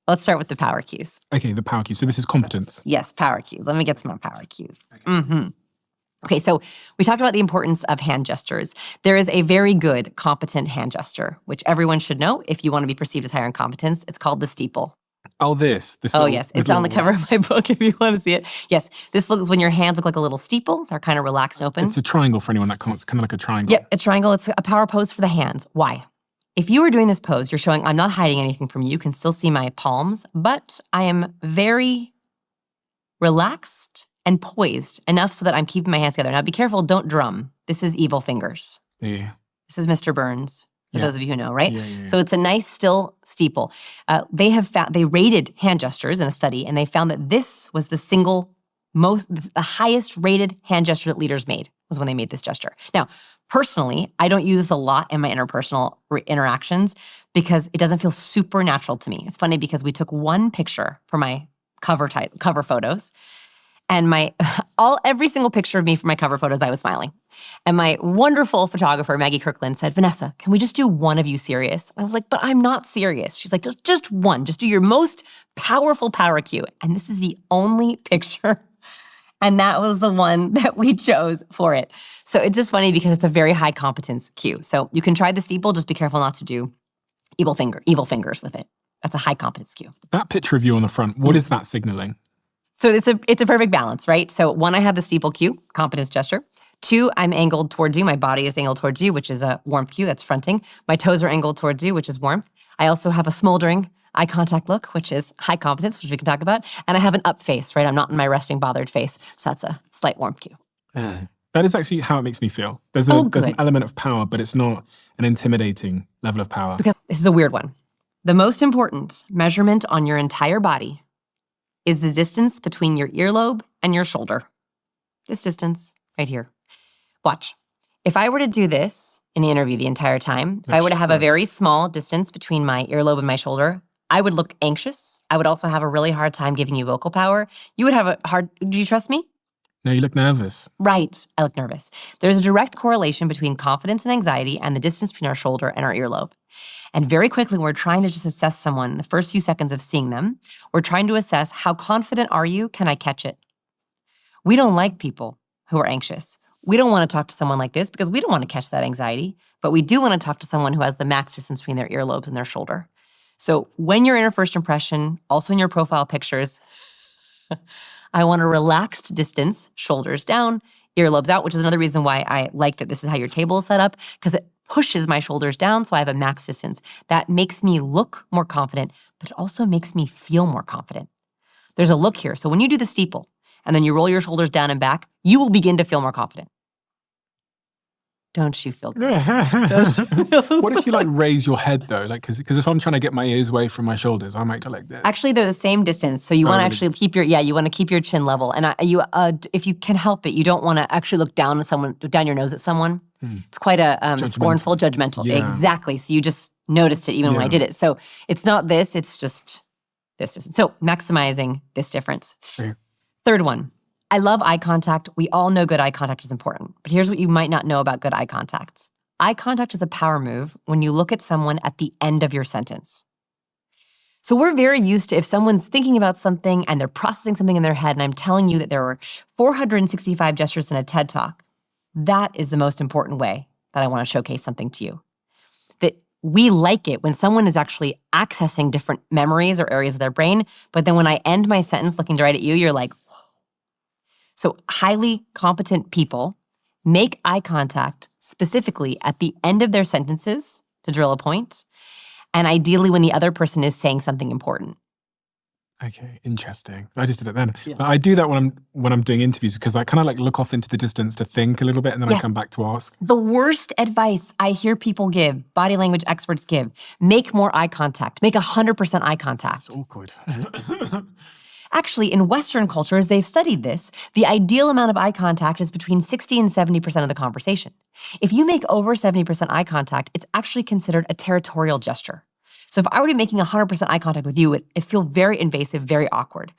Let's start with the power cues. Okay, the power cue. So this is competence. Yes, power cues. Let me get some more power cues. Okay, so we talked about the importance of hand gestures. There is a very good competent hand gesture, which everyone should know if you want to be perceived as higher in competence. It's called the steeple. Oh, this. Oh, yes. It's on the cover of my book if you want to see it. Yes. This looks when your hands look like a little steeple. They're kind of relaxed and open. It's a triangle for anyone that can't. It's kind of like a triangle. Yep, a triangle. It's a power pose for the hands. Why? If you were doing this pose, you're showing I'm not hiding anything from you. You can still see my palms, but I am very relaxed and poised enough so that I'm keeping my hands together. Now, be careful. Don't drum. This is evil fingers. Yeah. This is Mr. Burns. For those of you who know, right? Yeah. So it's a nice still steeple. They rated hand gestures in a study, and they found that this was the highest rated hand gesture that leaders made was when they made this gesture. Now, personally, I don't use this a lot in my interpersonal interactions because it doesn't feel super natural to me. It's funny because we took one picture for my cover photos, and every single picture of me for my cover photos, I was smiling. And my wonderful photographer, Maggie Kirkland, said, Vanessa, can we just do one of you serious? And I was like, but I'm not serious. She's like, just one. Just do your most powerful power cue. And this is the only picture. And that was the one that we chose for it. So it's just funny because it's a very high competence cue. So you can try the steeple. Just be careful not to do evil fingers with it. That's a high competence cue. That picture of you on the front, what is that signaling? So it's a perfect balance, right? So 1, I have the steeple cue, competence gesture. 2, I'm angled towards you. My body is angled towards you, which is a warmth cue. That's fronting. My toes are angled towards you, which is warmth. I also have a smoldering eye contact look, which is high competence, which we can talk about. And I have an up face, right? I'm not in my resting, bothered face. So that's a slight warmth cue. That is actually how it makes me feel. There's an element of power, but it's not an intimidating level of power. Because this is a weird one. The most important measurement on your entire body is the distance between your earlobe and your shoulder. This distance right here. Watch. If I were to do this in the interview the entire time, if I were to have a very small distance between my earlobe and my shoulder, I would look anxious. I would also have a really hard time giving you vocal power. You would have do you trust me? No, you look nervous. Right, I look nervous. There's a direct correlation between confidence and anxiety and the distance between our shoulder and our earlobe. And very quickly, we're trying to just assess someone in the first few seconds of seeing them. We're trying to assess how confident are you? Can I catch it? We don't like people who are anxious. We don't want to talk to someone like this because we don't want to catch that anxiety, but we do want to talk to someone who has the max distance between their earlobes and their shoulder. So when you're in a first impression, also in your profile pictures, I want a relaxed distance, shoulders down, earlobes out, which is another reason why I like that this is how your table is set up, because it pushes my shoulders down so I have a max distance. That makes me look more confident, but it also makes me feel more confident. There's a look here. So when you do the steeple and then you roll your shoulders down and back, you will begin to feel more confident. Don't you feel good? What if you raise your head though? Because if I'm trying to get my ears away from my shoulders, I might go like this. Actually, they're the same distance. So you want to actually keep your chin level. And if you can help it, you don't want to actually look down your nose at someone. It's quite a scornful, judgmental. Yeah. Exactly. So you just noticed it even when I did it. So it's not this, it's just this distance. So maximizing this difference. Okay. Third one. I love eye contact. We all know good eye contact is important. But here's what you might not know about good eye contact. Eye contact is a power move when you look at someone at the end of your sentence. So we're very used to if someone's thinking about something and they're processing something in their head, and I'm telling you that there were 465 gestures in a TED Talk, that is the most important way that I want to showcase something to you. That we like it when someone is actually accessing different memories or areas of their brain, but then when I end my sentence looking right at you, you're like, so highly competent people make eye contact specifically at the end of their sentences to drill a point, and ideally when the other person is saying something important. Okay, interesting. I just did it then. Yeah. But I do that when I'm doing interviews because I kind of like look off into the distance to think a little bit and then I Yes. come back to ask. The worst advice I hear people give, body language experts give, make more eye contact, make 100% eye contact. It's awkward. Actually, in Western cultures, they've studied this. The ideal amount of eye contact is between 60 and 70% of the conversation. If you make over 70% eye contact, it's actually considered a territorial gesture. So if I were to be making 100% eye contact with you, it feel very invasive, very awkward.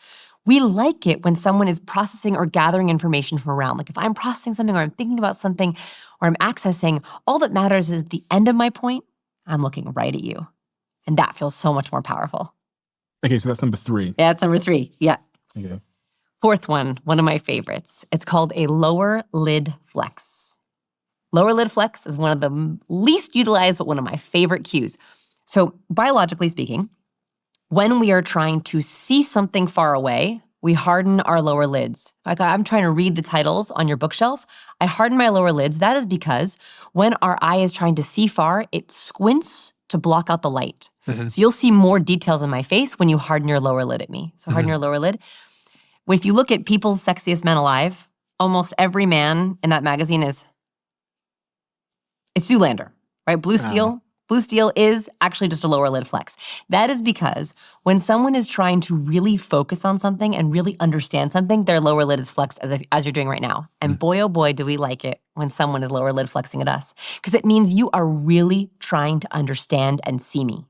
We like it when someone is processing or gathering information from around. Like if I'm processing something or I'm thinking about something or I'm accessing, all that matters is at the end of my point, I'm looking right at you. And that feels so much more powerful. Okay, so that's number 3. Yeah, that's number 3. Yeah. Okay. Fourth one of my favorites. It's called a lower lid flex. Lower lid flex is one of the least utilized, but one of my favorite cues. So biologically speaking, when we are trying to see something far away, we harden our lower lids. Like I'm trying to read the titles on your bookshelf. I harden my lower lids. That is because when our eye is trying to see far, it squints to block out the light. Mm-hmm. So you'll see more details in my face when you harden your lower lid at me. So harden your lower lid. If you look at People's Sexiest Men Alive, almost every man in that magazine it's Zoolander, right? Blue Steel. Blue Steel is actually just a lower lid flex. That is because when someone is trying to really focus on something and really understand something, their lower lid is flexed as you're doing right now. And boy, oh boy, do we like it when someone is lower lid flexing at us. Because it means you are really trying to understand and see me.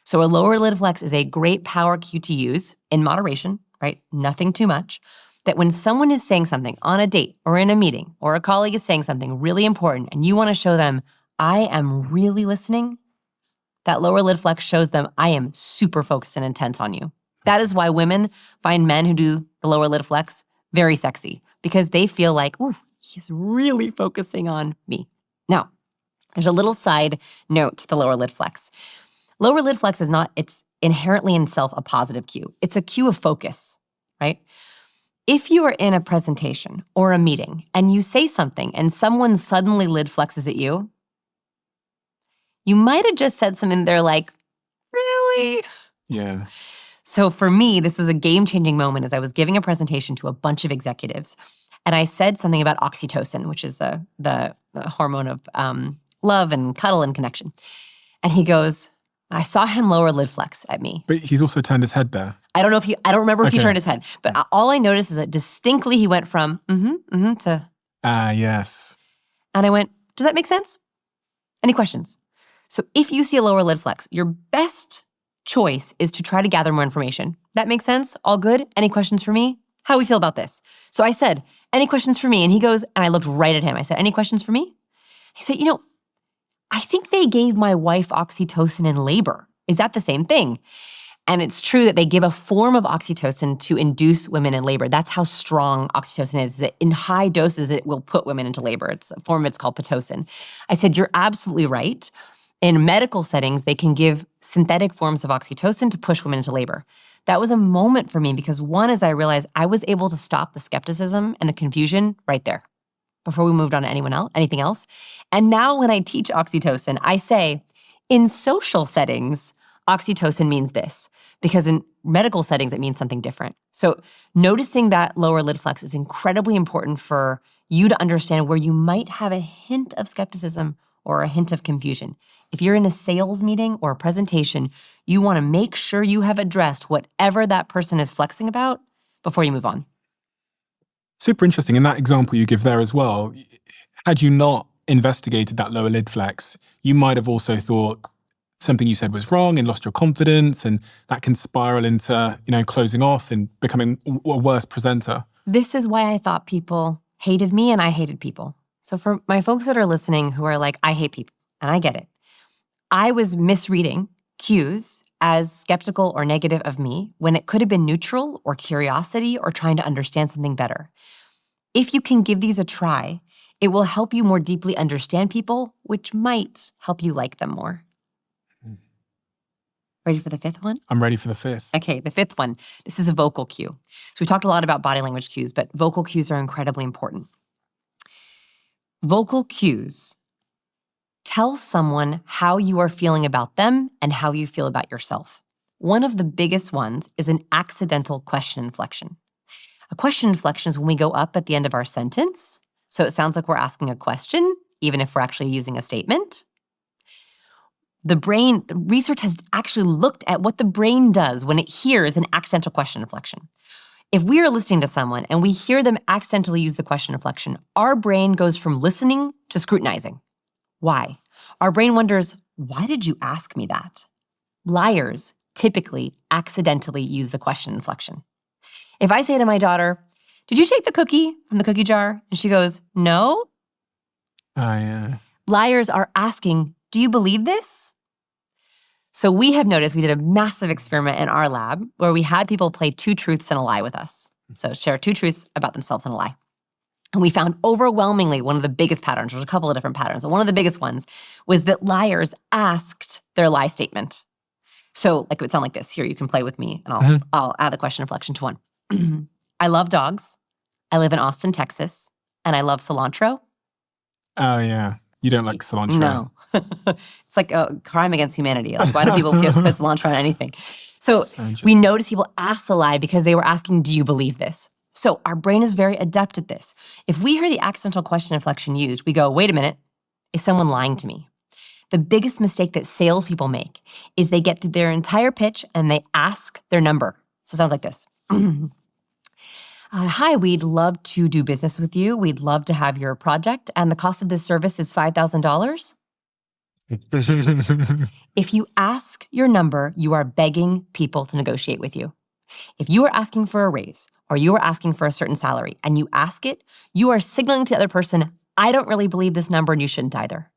So a lower lid flex is a great power cue to use in moderation, right? Nothing too much. That when someone is saying something on a date or in a meeting or a colleague is saying something really important and you want to show them, I am really listening, that lower lid flex shows them I am super focused and intense on you. That is why women find men who do the lower lid flex very sexy because they feel like, ooh, he's really focusing on me. Now, there's a little side note to the lower lid flex. Lower lid flex it's inherently in itself a positive cue. It's a cue of focus, right? If you are in a presentation or a meeting and you say something and someone suddenly lid flexes at you, you might have just said something they're like, really? Yeah. So for me, this was a game-changing moment as I was giving a presentation to a bunch of executives. And I said something about oxytocin, which is the hormone of love and cuddle and connection. And he goes, I saw him lower lid flex at me. But he's also turned his head there. I don't remember if he turned his head. But all I noticed is that distinctly he went from to. Yes. And I went, does that make sense? Any questions? So if you see a lower lid flex, your best choice is to try to gather more information. That makes sense? All good? Any questions for me? How do we feel about this? So I said, any questions for me? And he goes, and I looked right at him. I said, any questions for me? He said, I think they gave my wife oxytocin in labor. Is that the same thing? And it's true that they give a form of oxytocin to induce women in labor. That's how strong oxytocin is, that in high doses, it will put women into labor. It's a form, it's called Pitocin. I said, you're absolutely right. In medical settings, they can give synthetic forms of oxytocin to push women into labor. That was a moment for me because one, as I realized I was able to stop the skepticism and the confusion right there before we moved on to anything else. And now when I teach oxytocin, I say, in social settings, oxytocin means this, because in medical settings, it means something different. So noticing that lower lid flex is incredibly important for you to understand where you might have a hint of skepticism or a hint of confusion. If you're in a sales meeting or a presentation, you want to make sure you have addressed whatever that person is flexing about before you move on. Super interesting. In that example you give there as well, had you not investigated that lower lid flex, you might have also thought something you said was wrong and lost your confidence, and that can spiral into, closing off and becoming a worse presenter. This is why I thought people hated me and I hated people. So for my folks that are listening who are like, I hate people, and I get it, I was misreading cues as skeptical or negative of me when it could have been neutral or curiosity or trying to understand something better. If you can give these a try, it will help you more deeply understand people, which might help you like them more. Ready for the fifth one? I'm ready for the fifth. Okay, the fifth one. This is a vocal cue. So we talked a lot about body language cues, but vocal cues are incredibly important. Vocal cues tell someone how you are feeling about them and how you feel about yourself. One of the biggest ones is an accidental question inflection. A question inflection is when we go up at the end of our sentence, so it sounds like we're asking a question, even if we're actually using a statement. The research has actually looked at what the brain does when it hears an accidental question inflection. If we are listening to someone and we hear them accidentally use the question inflection, our brain goes from listening to scrutinizing. Why? Our brain wonders, why did you ask me that? Liars typically accidentally use the question inflection. If I say to my daughter, did you take the cookie from the cookie jar? And she goes, no. Liars are asking, do you believe this? So we have noticed, we did a massive experiment in our lab where we had people play 2 truths and a lie with us. So share 2 truths about themselves and a lie. And we found overwhelmingly one of the biggest patterns, there's a couple of different patterns, but one of the biggest ones was that liars asked their lie statement. So like it would sound like this. Here, you can play with me and I'll add the question inflection to one. I love dogs. I live in Austin, Texas, and I love cilantro. Oh, yeah. You don't like cilantro. No. It's like a crime against humanity. Like, why do people put cilantro on anything? So we noticed people asked the lie because they were asking, do you believe this? So our brain is very adept at this. If we hear the accidental question inflection used, we go, wait a minute, is someone lying to me? The biggest mistake that salespeople make is they get through their entire pitch and they ask their number. So it sounds like this. Hi, we'd love to do business with you. We'd love to have your project, and the cost of this service is $5,000. If you ask your number, you are begging people to negotiate with you. If you are asking for a raise or you are asking for a certain salary and you ask it, you are signaling to the other person, I don't really believe this number and you shouldn't either.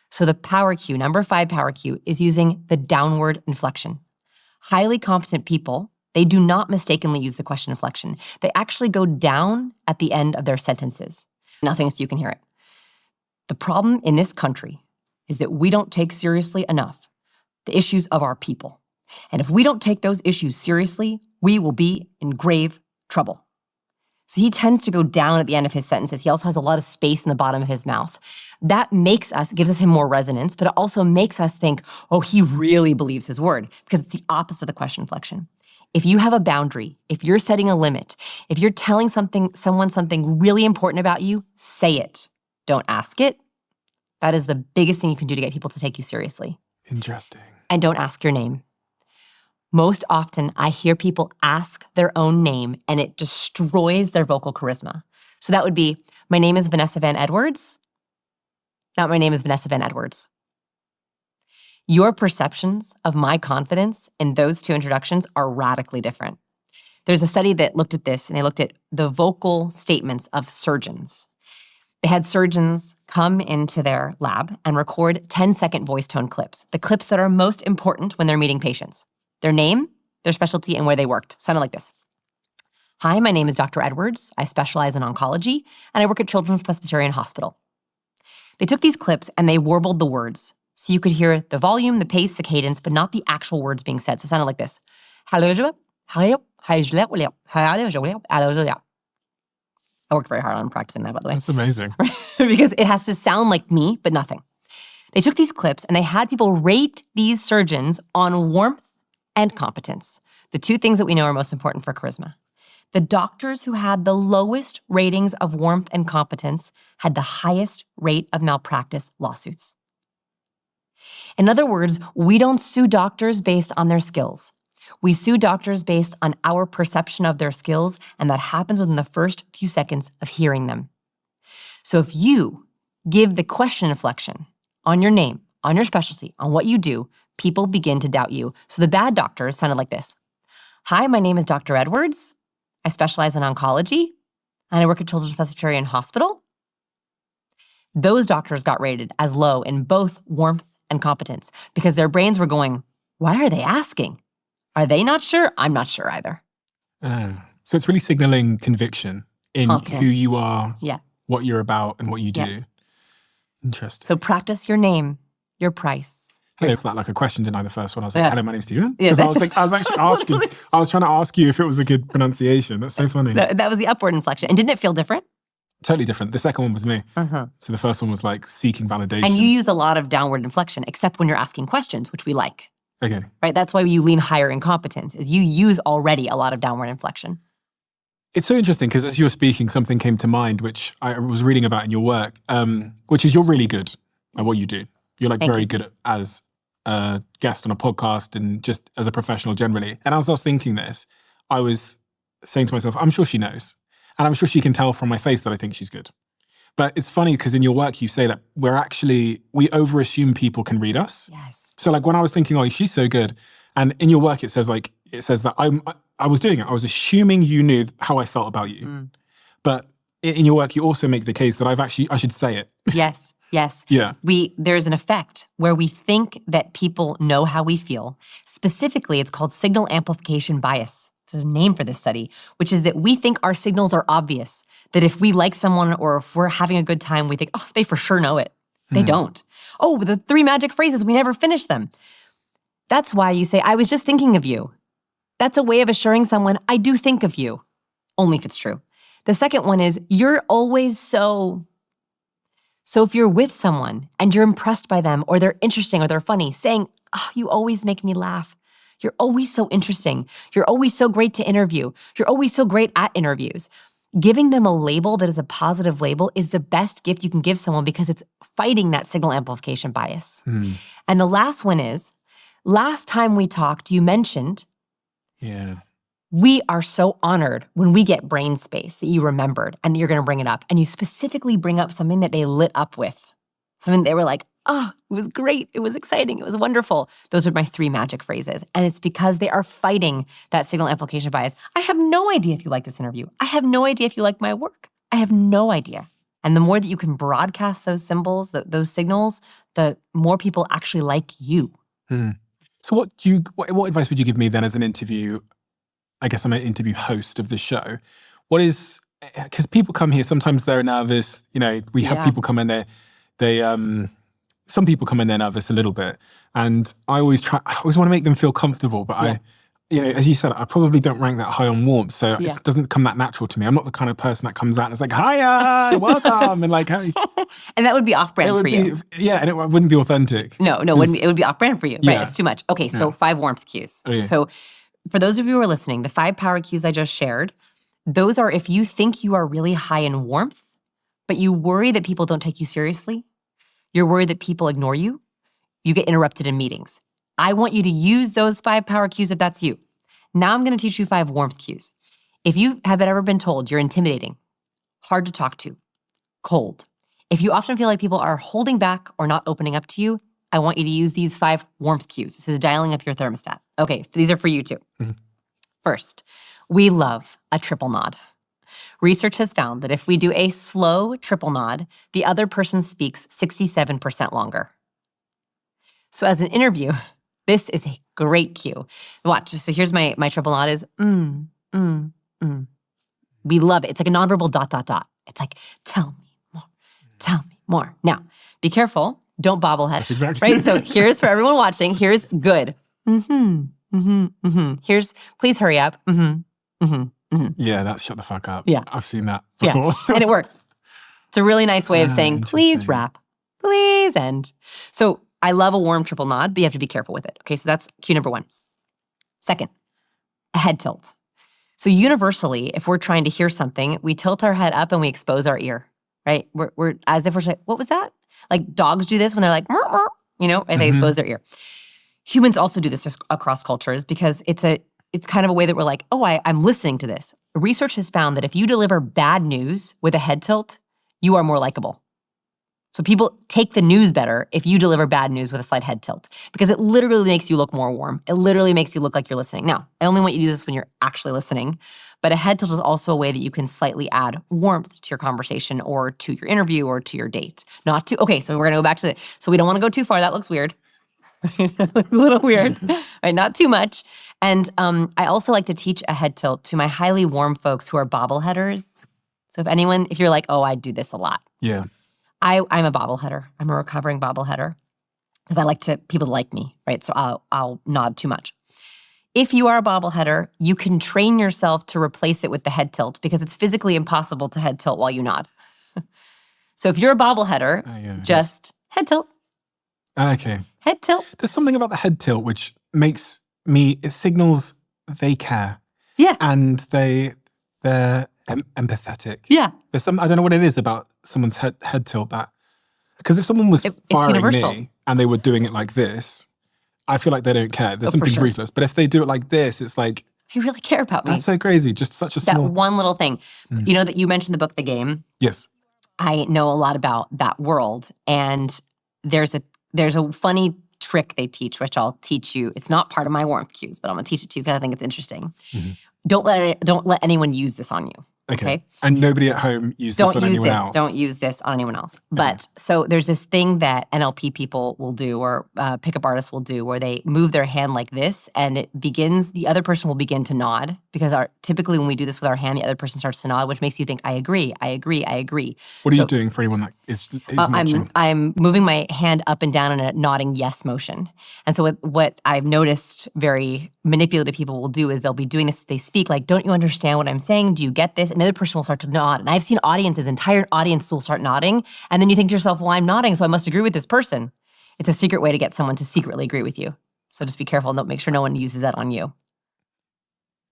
So the power cue, number 5 power cue, is using the downward inflection. Highly competent people, they do not mistakenly use the question inflection. They actually go down at the end of their sentences. Nothing so you can hear it. The problem in this country is that we don't take seriously enough the issues of our people. And if we don't take those issues seriously, we will be in grave trouble. So he tends to go down at the end of his sentences. He also has a lot of space in the bottom of his mouth. That gives us him more resonance, but it also makes us think, oh, he really believes his word, because it's the opposite of the question inflection. If you have a boundary, if you're setting a limit, if you're telling someone something really important about you, say it. Don't ask it. That is the biggest thing you can do to get people to take you seriously. Interesting. And don't ask your name. Most often, I hear people ask their own name and it destroys their vocal charisma. So that would be, my name is Vanessa Van Edwards. Not my name is Vanessa Van Edwards. Your perceptions of my confidence in those 2 introductions are radically different. There's a study that looked at this, and they looked at the vocal statements of surgeons. They had surgeons come into their lab and record 10-second voice tone clips, the clips that are most important when they're meeting patients. Their name, their specialty, and where they worked. Sounded like this. Hi, my name is Dr. Edwards. I specialize in oncology, and I work at Children's Presbyterian Hospital. They took these clips and they warbled the words, so you could hear the volume, the pace, the cadence, but not the actual words being said. So it sounded like this. I worked very hard on practicing that, by the way. That's amazing. Because it has to sound like me, but nothing. They took these clips and they had people rate these surgeons on warmth and competence, the 2 things that we know are most important for charisma. The doctors who had the lowest ratings of warmth and competence had the highest rate of malpractice lawsuits. In other words, we don't sue doctors based on their skills. We sue doctors based on our perception of their skills, and that happens within the first few seconds of hearing them. So if you give the question inflection on your name, on your specialty, on what you do, people begin to doubt you. So the bad doctors sounded like this. Hi, my name is Dr. Edwards. I specialize in oncology, and I work at Children's Presbyterian Hospital. Those doctors got rated as low in both warmth and competence because their brains were going, why are they asking? Are they not sure? I'm not sure either. So it's really signaling conviction in Confidence. Who you are, Yeah. what you're about, and what you do. Yeah. Interesting. So practice your name, your price. It's that like a question, didn't I? The first one, I was like, Yeah. hello, my name's Steven. Yeah. Because I was actually asking, I was trying to ask you if it was a good pronunciation. That's so funny. That was the upward inflection. And didn't it feel different? Totally different. The second one was me. Uh-huh. So the first one was like seeking validation. And you use a lot of downward inflection, except when you're asking questions, which we like, Okay. right? That's why you lean higher in competence, is you use already a lot of downward inflection. It's so interesting because as you were speaking, something came to mind, which I was reading about in your work, which is you're really good at what you do. You're like Thank very you. good as a guest on a podcast and just as a professional generally. And as I was thinking this, I was saying to myself, I'm sure she knows. And I'm sure she can tell from my face that I think she's good. But it's funny because in your work, you say that we overassume people can read us. Yes. So like when I was thinking, oh, she's so good. And in your work, it says that I was doing it. I was assuming you knew how I felt about you. But in your work, you also make the case that I should say it. Yes. Yes. Yeah. There's an effect where we think that people know how we feel. Specifically, it's called signal amplification bias. There's a name for this study, which is that we think our signals are obvious. That if we like someone or if we're having a good time, we think, oh, they for sure know it. They don't. Oh, the 3 magic phrases, we never finish them. That's why you say, I was just thinking of you. That's a way of assuring someone, I do think of you. Only if it's true. The second one is, you're always so if you're with someone and you're impressed by them or they're interesting or they're funny, saying, oh, you always make me laugh. You're always so interesting. You're always so great to interview. You're always so great at interviews. Giving them a label that is a positive label is the best gift you can give someone because it's fighting that signal amplification bias. And the last one is, last time we talked, you mentioned, we are so honored when we get brain space that you remembered and that you're going to bring it up. And you specifically bring up something that they lit up with. Something they were like, oh, it was great. It was exciting. It was wonderful. Those are my 3 magic phrases. And it's because they are fighting that signal amplification bias. I have no idea if you like this interview. I have no idea if you like my work. I have no idea. And the more that you can broadcast those symbols, those signals, the more people actually like you. So what advice would you give me then as an interview? I guess I'm an interview host of the show. Because people come here, sometimes they're nervous. You know, we have people come in there, some people come in there nervous a little bit. And I always want to make them feel comfortable. But as you said, I probably don't rank that high on warmth. So it doesn't come that natural to me. I'm not the kind of person that comes out and is like, hiya, welcome. And like, hey. And that would be off-brand for you. Yeah, and it wouldn't be authentic. No, it would be off-brand for you. Yeah. Right, it's too much. Okay, so 5 warmth cues. Okay. So for those of you who are listening, the 5 power cues I just shared, those are if you think you are really high in warmth, but you worry that people don't take you seriously, you're worried that people ignore you, you get interrupted in meetings. I want you to use those 5 power cues if that's you. Now I'm going to teach you 5 warmth cues. If you have ever been told you're intimidating, hard to talk to, cold, if you often feel like people are holding back or not opening up to you, I want you to use these 5 warmth cues. This is dialing up your thermostat. Okay, these are for you too. First, we love a triple nod. Research has found that if we do a slow triple nod, the other person speaks 67% longer. So as an interview, this is a great cue. Watch, so here's my triple nod is, We love it. It's like a nonverbal ... It's like, tell me more. Now, be careful. Don't bobblehead. That's exactly right? So here's for everyone watching. Here's good. Here's please hurry up. Yeah, that's shut the fuck up. Yeah. I've seen that before. Yeah. And it works. It's a really nice way of saying, please wrap, please end. So I love a warm triple nod, but you have to be careful with it. Okay, so that's cue number 1. Second, a head tilt. So universally, if we're trying to hear something, we tilt our head up and we expose our ear, right? We're as if we're saying, what was that? Like dogs do this when they're like, "Meow, meow," and they expose their ear. Humans also do this across cultures because it's kind of a way that we're like, oh, I'm listening to this. Research has found that if you deliver bad news with a head tilt, you are more likable. So people take the news better if you deliver bad news with a slight head tilt because it literally makes you look more warm. It literally makes you look like you're listening. Now, I only want you to do this when you're actually listening, but a head tilt is also a way that you can slightly add warmth to your conversation or to your interview or to your date. Okay, so we're going to go back to so we don't want to go too far. That looks weird. That looks a little weird, right? Not too much. And I also like to teach a head tilt to my highly warm folks who are bobbleheaders. So if you're like, oh, I do this a lot. Yeah. I'm a bobbleheader. I'm a recovering bobbleheader because I like people to like me, right? So I'll nod too much. If you are a bobbleheader, you can train yourself to replace it with the head tilt because it's physically impossible to head tilt while you nod. So if you're a bobbleheader, just head tilt. Okay. Head tilt. There's something about the head tilt which makes me, it signals they care. Yeah. And they're empathetic. Yeah. There's I don't know what it is about someone's head tilt that, because if someone was firing me and they were doing it like this, I feel like they don't care. There's something ruthless. But if they do it like this, it's like, you really care about me. That's so crazy. Just such a small... That one little thing. You know that you mentioned the book, The Game? Yes. I know a lot about that world. And there's a funny trick they teach, which I'll teach you. It's not part of my warmth cues, but I'm going to teach it to you because I think it's interesting. Don't let anyone use this on you. Okay. And nobody at home use this on anyone else. Don't use this on anyone else. But so there's this thing that NLP people will do, or pickup artists will do, where they move their hand like this, and the other person will begin to nod, because typically when we do this with our hand, the other person starts to nod, which makes you think, I agree, I agree, I agree. What are you doing for anyone that is watching? I'm moving my hand up and down in a nodding yes motion. And so what I've noticed very manipulative people will do is they'll be doing this, they speak like, don't you understand what I'm saying? Do you get this? And the other person will start to nod. And I've seen entire audience will start nodding. And then you think to yourself, well, I'm nodding, so I must agree with this person. It's a secret way to get someone to secretly agree with you. So just be careful and make sure no one uses that on you.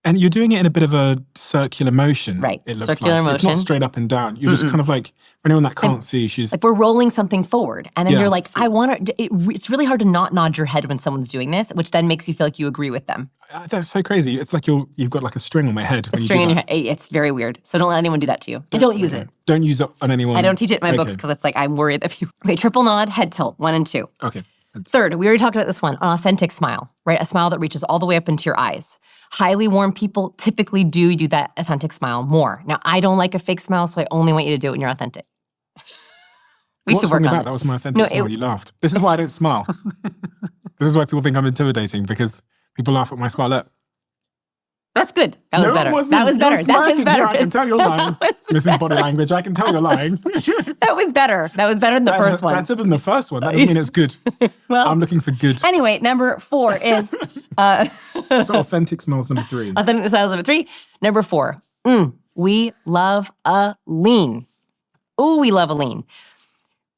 And you're doing it in a bit of a circular motion. Right, it looks circular like. motion. It's not straight up and down. You're just kind of like, for anyone that can't see, she's... Like we're rolling something forward. And then you're like, it's really hard to not nod your head when someone's doing this, which then makes you feel like you agree with them. That's so crazy. It's like you've got like a string on my head. A string on your head. It's very weird. So don't let anyone do that to you. And don't use it. Don't use it on anyone. I don't teach it in my books because it's like, I'm worried that people... Okay, triple nod, head tilt, 1 and 2. Okay. Third, we already talked about this one, an authentic smile, right? A smile that reaches all the way up into your eyes. Highly warm people typically do that authentic smile more. Now, I don't like a fake smile, so I only want you to do it when you're authentic. What's wrong with that? That was my authentic smile. You laughed. This is why I don't smile. This is why people think I'm intimidating, because people laugh at my smile. Look. That's good. That was better. That was better. That was better. I can tell you're lying. Mrs. Body Language, I can tell you're lying. That was better. That was better than the first one. Better than the first one. That doesn't mean it's good. Well, I'm looking for good. Anyway, number 4 is... So authentic smells number 3. Authentic smells number 3. Number 4, we love a lean. Ooh, we love a lean.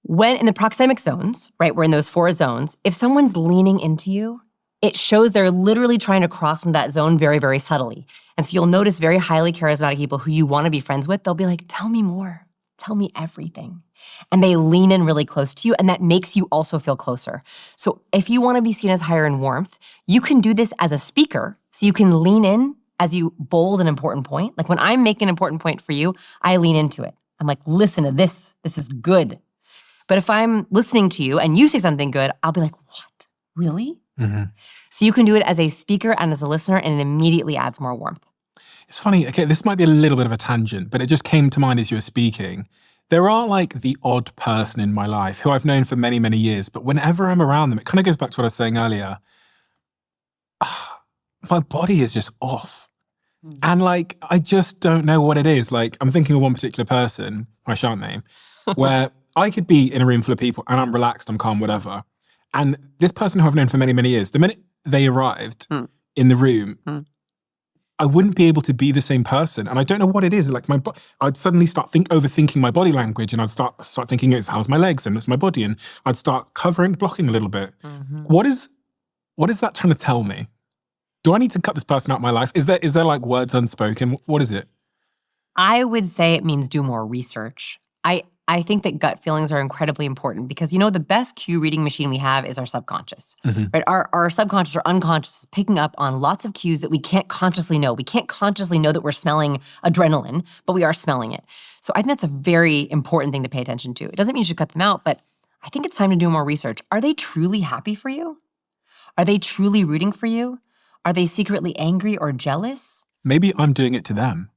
When in the proxemic zones, right, we're in those 4 zones, if someone's leaning into you, it shows they're literally trying to cross into that zone very, very subtly. And so you'll notice very highly charismatic people who you want to be friends with, they'll be like, tell me more. Tell me everything. And they lean in really close to you, and that makes you also feel closer. So if you want to be seen as higher in warmth, you can do this as a speaker. So you can lean in as you bold an important point. Like when I'm making an important point for you, I lean into it. I'm like, listen to this. This is good. But if I'm listening to you and you say something good, I'll be like, what? Really? So you can do it as a speaker and as a listener, and it immediately adds more warmth. It's funny, okay, this might be a little bit of a tangent, but it just came to mind as you were speaking. There are like the odd person in my life who I've known for many, many years, but whenever I'm around them, it kind of goes back to what I was saying earlier. My body is just off. And like, I just don't know what it is. Like, I'm thinking of one particular person, who I shan't name, where I could be in a room full of people and I'm relaxed, I'm calm, whatever. And this person who I've known for many, many years, the minute they arrived in the room, I wouldn't be able to be the same person. And I don't know what it is. Like I'd suddenly start overthinking my body language, and I'd start thinking, it's how's my legs and it's my body, and I'd start blocking a little bit. What is that trying to tell me? Do I need to cut this person out of my life? Is there like words unspoken? What is it? I would say it means do more research. I think that gut feelings are incredibly important because, the best cue reading machine we have is our subconscious, right? Our subconscious or unconscious is picking up on lots of cues that we can't consciously know. We can't consciously know that we're smelling adrenaline, but we are smelling it. So I think that's a very important thing to pay attention to. It doesn't mean you should cut them out, but I think it's time to do more research. Are they truly happy for you? Are they truly rooting for you? Are they secretly angry or jealous? Maybe I'm doing it to them.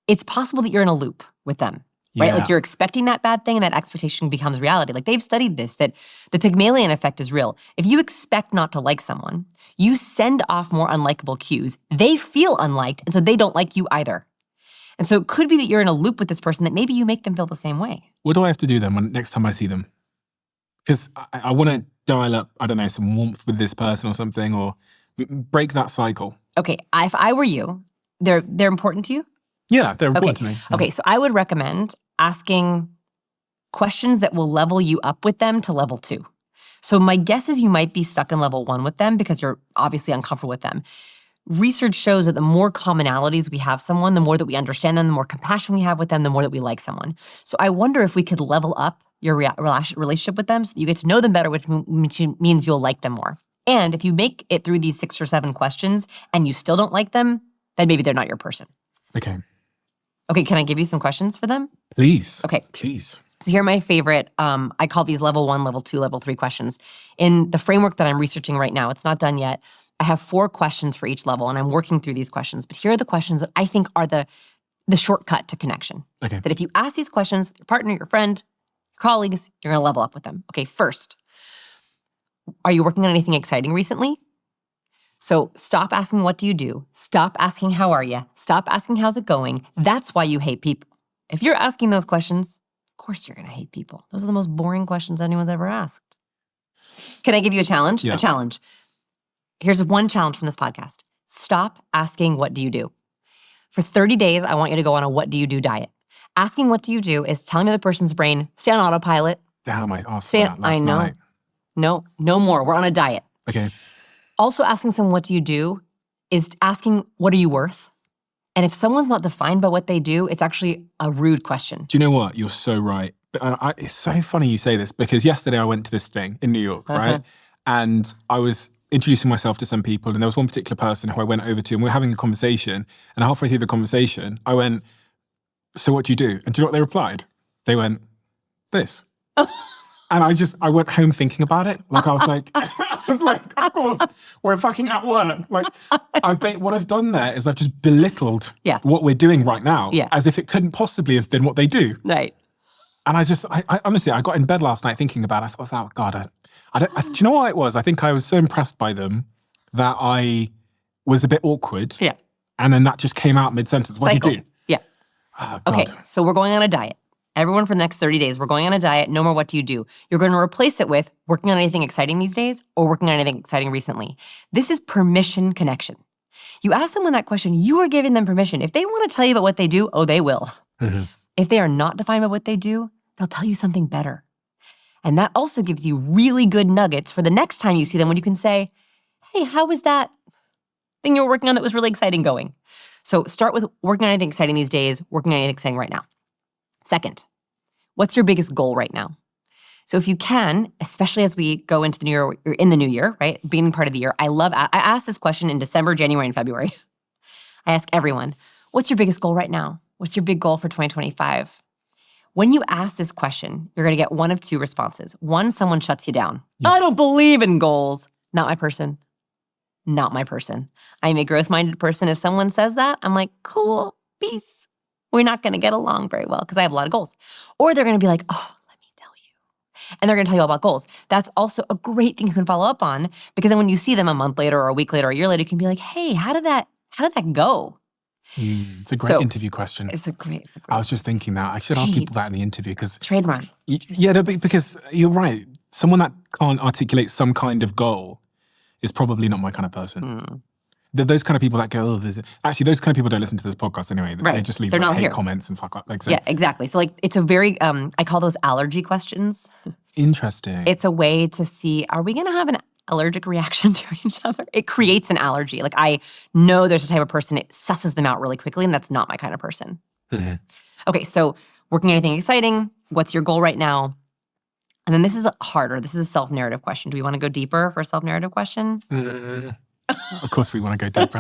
It's possible that you're in a loop with them. Right? Like you're expecting that bad thing and that expectation becomes reality. Like they've studied this, that the Pygmalion effect is real. If you expect not to like someone, you send off more unlikable cues. They feel unliked, and so they don't like you either. And so it could be that you're in a loop with this person that maybe you make them feel the same way. What do I have to do then next time I see them? Because I want to dial up, I don't know, some warmth with this person or something, or break that cycle. Okay, if I were you, they're important to you? Yeah, they're important to me. Okay, so I would recommend asking questions that will level you up with them to level 2. So my guess is you might be stuck in level 1 with them because you're obviously uncomfortable with them. Research shows that the more commonalities we have someone, the more that we understand them, the more compassion we have with them, the more that we like someone. So I wonder if we could level up your relationship with them so that you get to know them better, which means you'll like them more. And if you make it through these 6 or 7 questions and you still don't like them, then maybe they're not your person. Okay. Okay, can I give you some questions for them? Please. Okay. Please. So here are my favorite, I call these level 1, level 2, level 3 questions. In the framework that I'm researching right now, it's not done yet, I have 4 questions for each level, and I'm working through these questions. But here are the questions that I think are the shortcut to connection. Okay. That if you ask these questions with your partner, your friend, your colleagues, you're going to level up with them. Okay, first, are you working on anything exciting recently? So stop asking, what do you do? Stop asking, how are you? Stop asking, how's it going? That's why you hate people. If you're asking those questions, of course you're going to hate people. Those are the most boring questions anyone's ever asked. Can I give you a challenge? Yeah. A challenge. Here's one challenge from this podcast. Stop asking, what do you do? For 30 days, I want you to go on a what do you do diet. Asking what do you do is telling the other person's brain, stay on autopilot. Damn, I asked that last I know. night. No more. We're on a diet. Okay. Also asking someone, what do you do, is asking, what are you worth? And if someone's not defined by what they do, it's actually a rude question. Do you know what? You're so right. But it's so funny you say this because yesterday I went to this thing in New York, right? And I was introducing myself to some people, and there was one particular person who I went over to, and we were having a conversation. And halfway through the conversation, I went, so what do you do? And do you know what they replied? They went, this. And I went home thinking about it. Like I was like, of course, we're fucking at work. Like what I've done there is I've just belittled what we're doing right now as if it couldn't possibly have been what they do. Right. And I honestly, I got in bed last night thinking about it. I thought, oh God, do you know what it was? I think I was so impressed by them that I was a bit awkward. Yeah. And then that just came out mid-sentence. What do you do? Yeah. Oh, God. Okay, so we're going on a diet. Everyone for the next 30 days, we're going on a diet. No more what do you do. You're going to replace it with working on anything exciting these days or working on anything exciting recently. This is permission connection. You ask someone that question, you are giving them permission. If they want to tell you about what they do, oh, they will. Mm-hmm. If they are not defined by what they do, they'll tell you something better. And that also gives you really good nuggets for the next time you see them when you can say, hey, how was that thing you were working on that was really exciting going? So start with working on anything exciting these days, working on anything exciting right now. Second, what's your biggest goal right now? So if you can, especially as we go into the new year, or in the new year, right, beginning part of the year, I ask this question in December, January, and February. I ask everyone, what's your biggest goal right now? What's your big goal for 2025? When you ask this question, you're going to get one of 2 responses. One, someone shuts you down. Yeah. I don't believe in goals. Not my person. Not my person. I'm a growth-minded person. If someone says that, I'm like, cool, peace. We're not going to get along very well because I have a lot of goals. Or they're going to be like, oh, let me tell you. And they're going to tell you all about goals. That's also a great thing you can follow up on because then when you see them a month later or a week later or a year later, you can be like, hey, how did that go? It's a great interview question. It's a great. I was just thinking that. I should ask people that in the interview because... Trademark. Yeah, no, because you're right. Someone that can't articulate some kind of goal is probably not my kind of person. Those kind of people that go, actually, those kind of people don't listen to this podcast anyway. Right. They just leave hate comments and fuck up. Like, so. Yeah, exactly. So like, it's a very, I call those allergy questions. Interesting. It's a way to see, are we going to have an allergic reaction to each other? It creates an allergy. Like I know there's a type of person, it susses them out really quickly, and that's not my kind of person. Mm-hmm. Okay, so working on anything exciting, what's your goal right now? And then this is harder. This is a self-narrative question. Do we want to go deeper for a self-narrative question? Of course we want to go deeper.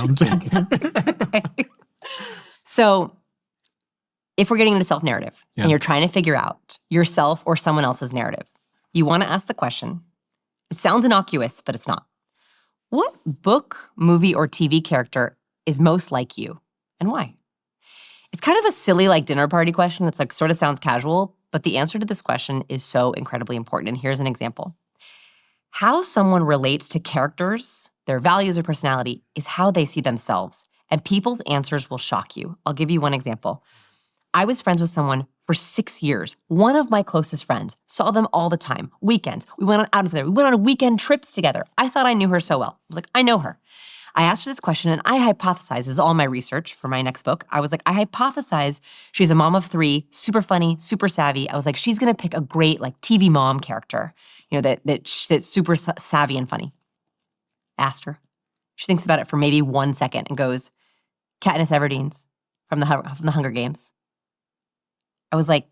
So if we're getting into self-narrative and you're trying to figure out yourself or someone else's narrative, you want to ask the question. It sounds innocuous, but it's not. What book, movie, or TV character is most like you, and why? It's kind of a silly, like, dinner party question. It's like sort of sounds casual, but the answer to this question is so incredibly important. And here's an example. How someone relates to characters, their values or personality, is how they see themselves. And people's answers will shock you. I'll give you one example. I was friends with someone for 6 years. One of my closest friends. Saw them all the time. Weekends. We went on outings together. We went on weekend trips together. I thought I knew her so well. I was like, I know her. I asked her this question and I hypothesized, this is all my research for my next book. I was like, I hypothesized she's a mom of 3, super funny, super savvy. I was like, she's gonna pick a great like TV mom character, that's super savvy and funny. Asked her. She thinks about it for maybe 1 second and goes, Katniss Everdeen's from the Hunger Games. I was like,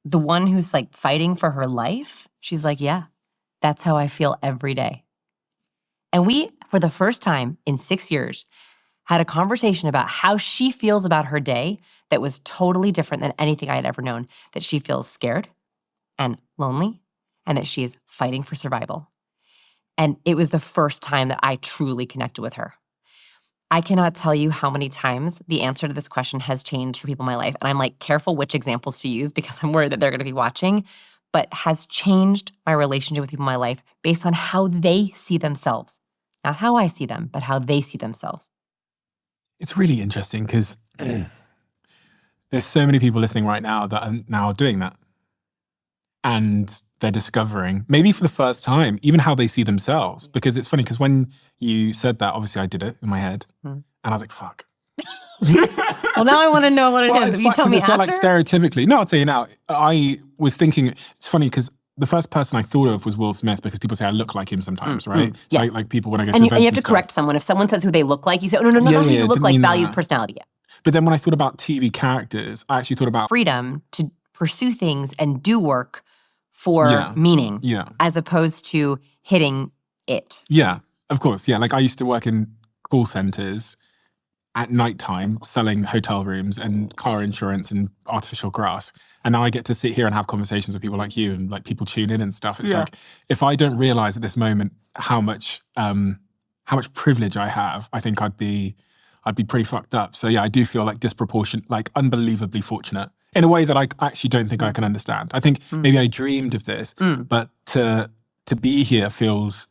the one who's like fighting for her life? She's like, yeah, that's how I feel every day. And we, for the first time in 6 years, had a conversation about how she feels about her day that was totally different than anything I had ever known, that she feels scared and lonely and that she is fighting for survival. And it was the first time that I truly connected with her. I cannot tell you how many times the answer to this question has changed for people in my life. And I'm like careful which examples to use because I'm worried that they're going to be watching, but has changed my relationship with people in my life based on how they see themselves. Not how I see them, but how they see themselves. It's really interesting because there's so many people listening right now that are now doing that. And they're discovering, maybe for the first time, even how they see themselves. Because it's funny, because when you said that, obviously I did it in my head. And I was like, fuck. Well, now I want to know what it is. You tell me it's after? Not like stereotypically. No, I'll tell you now. I was thinking, it's funny because the first person I thought of was Will Smith because people say I look like him sometimes, right? So yes. like people when I go to and events you have to correct someone. If someone says who they look like, you say, oh, no, you look like values, personality. Yeah. But then when I thought about TV characters, I actually thought about freedom to pursue things and do work for meaning as opposed to hitting it. Yeah, of course. Yeah, like I used to work in call centers at nighttime selling hotel rooms and car insurance and artificial grass. And now I get to sit here and have conversations with people like you and like people tune in and stuff. It's like, if I don't realize at this moment how much privilege I have, I think I'd be pretty fucked up. So yeah, I do feel like disproportionate, like unbelievably fortunate in a way that I actually don't think I can understand. I think maybe I dreamed of this, but to be here feels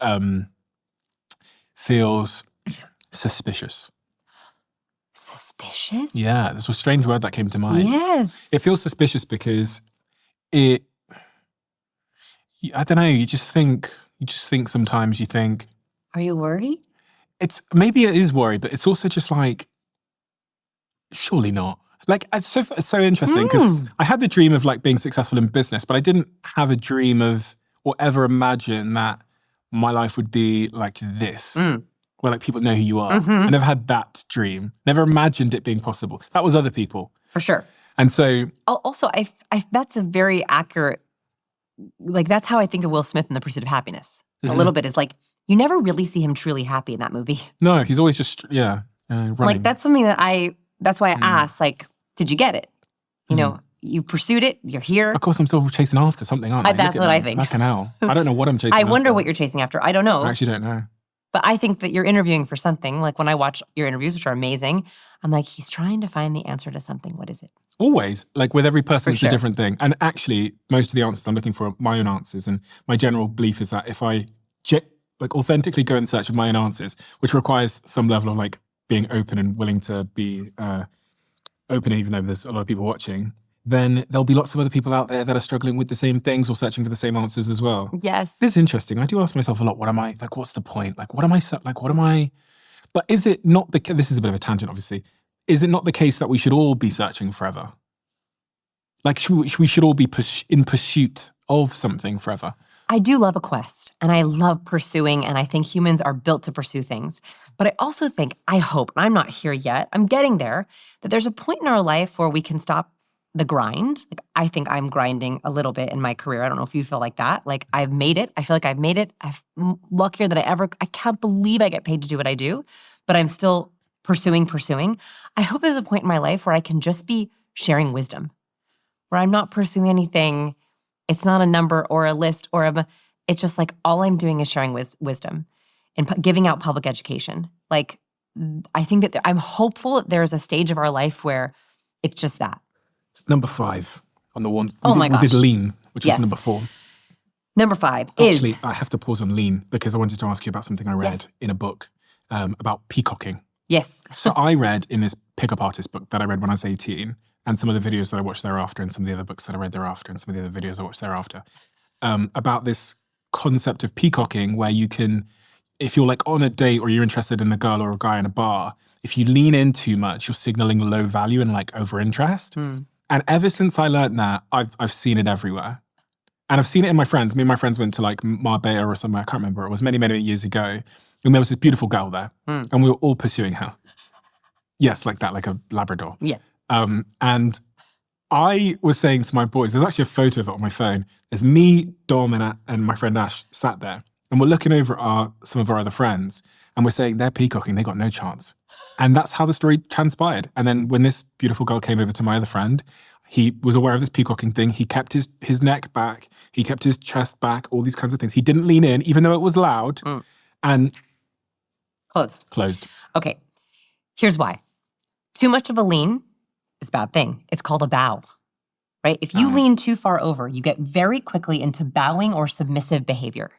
suspicious. Suspicious? Yeah, there's a strange word that came to mind. Yes. It feels suspicious because I don't know, you just think sometimes you think. Are you worried? Maybe it is worry, but it's also just like, surely not. Like, it's so interesting because I had the dream of like being successful in business, but I didn't have a dream of or ever imagine that my life would be like this. Where like people know who you are. I never had that dream. Never imagined it being possible. That was other people. For sure. And so also, I that's a very accurate, like that's how I think of Will Smith in The Pursuit of Happiness. A little bit is like, you never really see him truly happy in that movie. No, he's always just, running. Like that's something that's why I asked, like, did you get it? You know, you pursued it, you're here. Of course I'm still chasing after something, aren't I? That's what I think. Fucking hell. I don't know what I'm chasing after. I wonder what you're chasing after. I don't know. I actually don't know. But I think that you're interviewing for something. Like when I watch your interviews, which are amazing, I'm like, he's trying to find the answer to something. What is it? Always. Like with every person, it's a different thing. And actually, most of the answers I'm looking for are my own answers. And my general belief is that if I authentically go in search of my own answers, which requires some level of like being open and willing to be open, even though there's a lot of people watching, then there'll be lots of other people out there that are struggling with the same things or searching for the same answers as well. Yes. This is interesting. I do ask myself a lot, what am I, like, what's the point? Like, what am I, but is it not this is a bit of a tangent, obviously. Is it not the case that we should all be searching forever? Like, we should all be in pursuit of something forever? I do love a quest, and I love pursuing, and I think humans are built to pursue things. But I also think, I hope, and I'm not here yet, I'm getting there, that there's a point in our life where we can stop the grind. Like, I think I'm grinding a little bit in my career. I don't know if you feel like that. Like, I've made it. I feel like I've made it. I'm luckier than I can't believe I get paid to do what I do, but I'm still pursuing. I hope there's a point in my life where I can just be sharing wisdom, where I'm not pursuing anything. It's not a number or a list it's just like all I'm doing is sharing wisdom and giving out public education. Like, I think that I'm hopeful that there's a stage of our life where it's just that. It's number 5 on the one. My gosh. We did lean, which was number 4. Number 5 is... Actually, I have to pause on lean because I wanted to ask you about something I read in a book about peacocking. Yes. So I read in this pickup artist book that I read when I was 18, and some of the videos that I watched thereafter, and some of the other books that I read thereafter, and some of the other videos I watched thereafter, about this concept of peacocking where you can if you're like on a date or you're interested in a girl or a guy in a bar, if you lean in too much, you're signaling low value and like over interest. And ever since I learned that, I've seen it everywhere. And I've seen it in my friends. Me and my friends went to like Marbella or somewhere, I can't remember. It was many, many years ago. And there was this beautiful girl there. And we were all pursuing her. Yes, like that, like a Labrador. Yeah. And I was saying to my boys, there's actually a photo of it on my phone. There's me, Dom, and my friend Ash sat there. And we're looking over at some of our other friends. And we're saying, they're peacocking, they got no chance. And that's how the story transpired. And then when this beautiful girl came over to my other friend, he was aware of this peacocking thing. He kept his neck back. He kept his chest back, all these kinds of things. He didn't lean in, even though it was loud. And Closed. Okay, here's why. Too much of a lean is a bad thing. It's called a bow, right? If you lean too far over, you get very quickly into bowing or submissive behavior.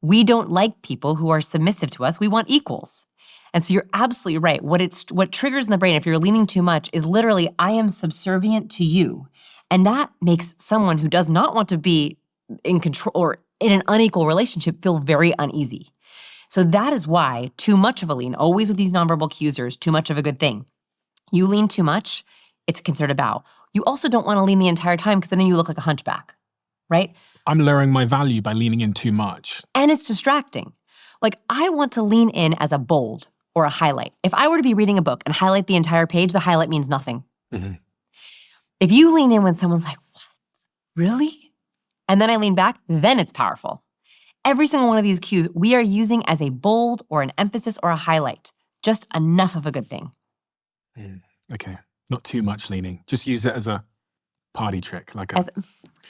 We don't like people who are submissive to us. We want equals. And so you're absolutely right. What triggers in the brain if you're leaning too much is literally, I am subservient to you. And that makes someone who does not want to be in control or in an unequal relationship feel very uneasy. So that is why too much of a lean, always with these nonverbal cues, is too much of a good thing. You lean too much, it's considered a bow. You also don't want to lean the entire time because then you look like a hunchback, right? I'm lowering my value by leaning in too much. And it's distracting. Like, I want to lean in as a bold or a highlight. If I were to be reading a book and highlight the entire page, the highlight means nothing. If you lean in when someone's like, what? Really? And then I lean back, then it's powerful. Every single one of these cues we are using as a bold or an emphasis or a highlight. Just enough of a good thing. Okay, not too much leaning. Just use it as a party trick, like a.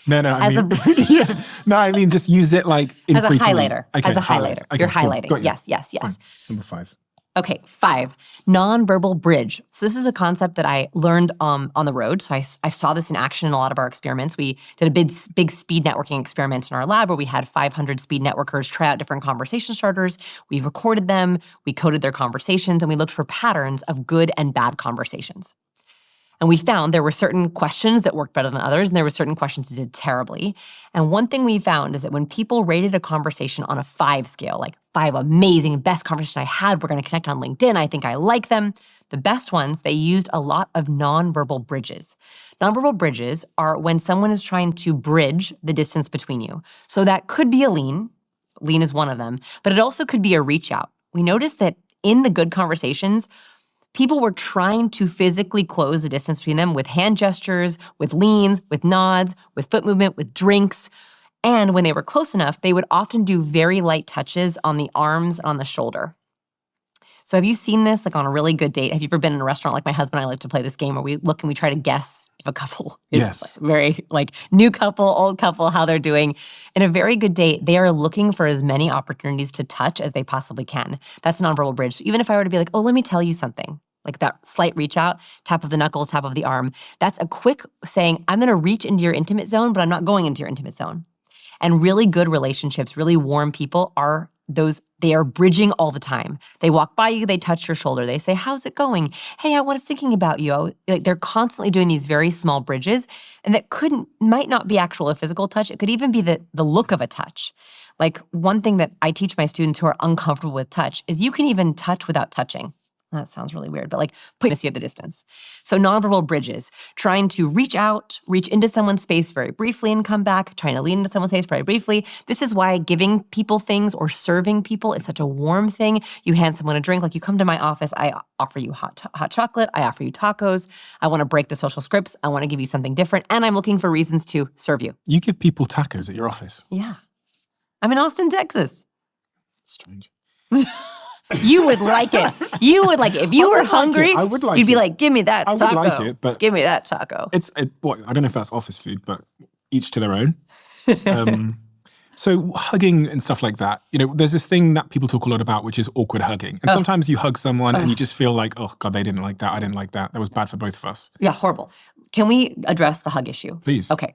I mean, just use it like infrequently. As a highlighter. Okay, as a highlighter. Okay, You're cool. highlighting. Got you. Yes. Fine. Number 5. Okay, 5, nonverbal bridge. So this is a concept that I learned on the road. So I saw this in action in a lot of our experiments. We did a big speed networking experiment in our lab where we had 500 speed networkers try out different conversation starters. We recorded them, we coded their conversations, and we looked for patterns of good and bad conversations. And we found there were certain questions that worked better than others, and there were certain questions that did terribly. And one thing we found is that when people rated a conversation on a 5 scale, like 5 amazing, best conversation I had, we're going to connect on LinkedIn, I think I like them, the best ones, they used a lot of nonverbal bridges. Nonverbal bridges are when someone is trying to bridge the distance between you. So that could be a lean is one of them, but it also could be a reach out. We noticed that in the good conversations, people were trying to physically close the distance between them with hand gestures, with leans, with nods, with foot movement, with drinks. And when they were close enough, they would often do very light touches on the arms and on the shoulder. So have you seen this like on a really good date? Have you ever been in a restaurant like my husband and I like to play this game where we look and we try to guess if a couple is Yes. like very like new couple, old couple, how they're doing. In a very good date, they are looking for as many opportunities to touch as they possibly can. That's a nonverbal bridge. So even if I were to be like, oh, let me tell you something, like that slight reach out, tap of the knuckles, tap of the arm, that's a quick saying, I'm going to reach into your intimate zone, but I'm not going into your intimate zone. And really good relationships, really warm people are those, they are bridging all the time. They walk by you, they touch your shoulder, they say, how's it going? Hey, I was thinking about you. Like they're constantly doing these very small bridges, and that might not be actual a physical touch. It could even be the look of a touch. Like one thing that I teach my students who are uncomfortable with touch is you can even touch without touching. That sounds really weird, but like putting you at the distance. So nonverbal bridges, trying to reach out, reach into someone's space very briefly and come back, trying to lean into someone's space very briefly. This is why giving people things or serving people is such a warm thing. You hand someone a drink, like you come to my office, I offer you hot chocolate, I offer you tacos, I want to break the social scripts, I want to give you something different, and I'm looking for reasons to serve you. You give people tacos at your office? Yeah. I'm in Austin, Texas. Strange. You would like it. You would like it. If you were hungry, I would like you'd be it. like, give me that taco. I would like it, but give me that taco. I don't know if that's office food, but each to their own. So hugging and stuff like that, there's this thing that people talk a lot about, which is awkward hugging. And sometimes you hug someone and you just feel like, oh God, they didn't like that. I didn't like that. That was bad for both of us. Yeah, horrible. Can we address the hug issue? Please. Okay.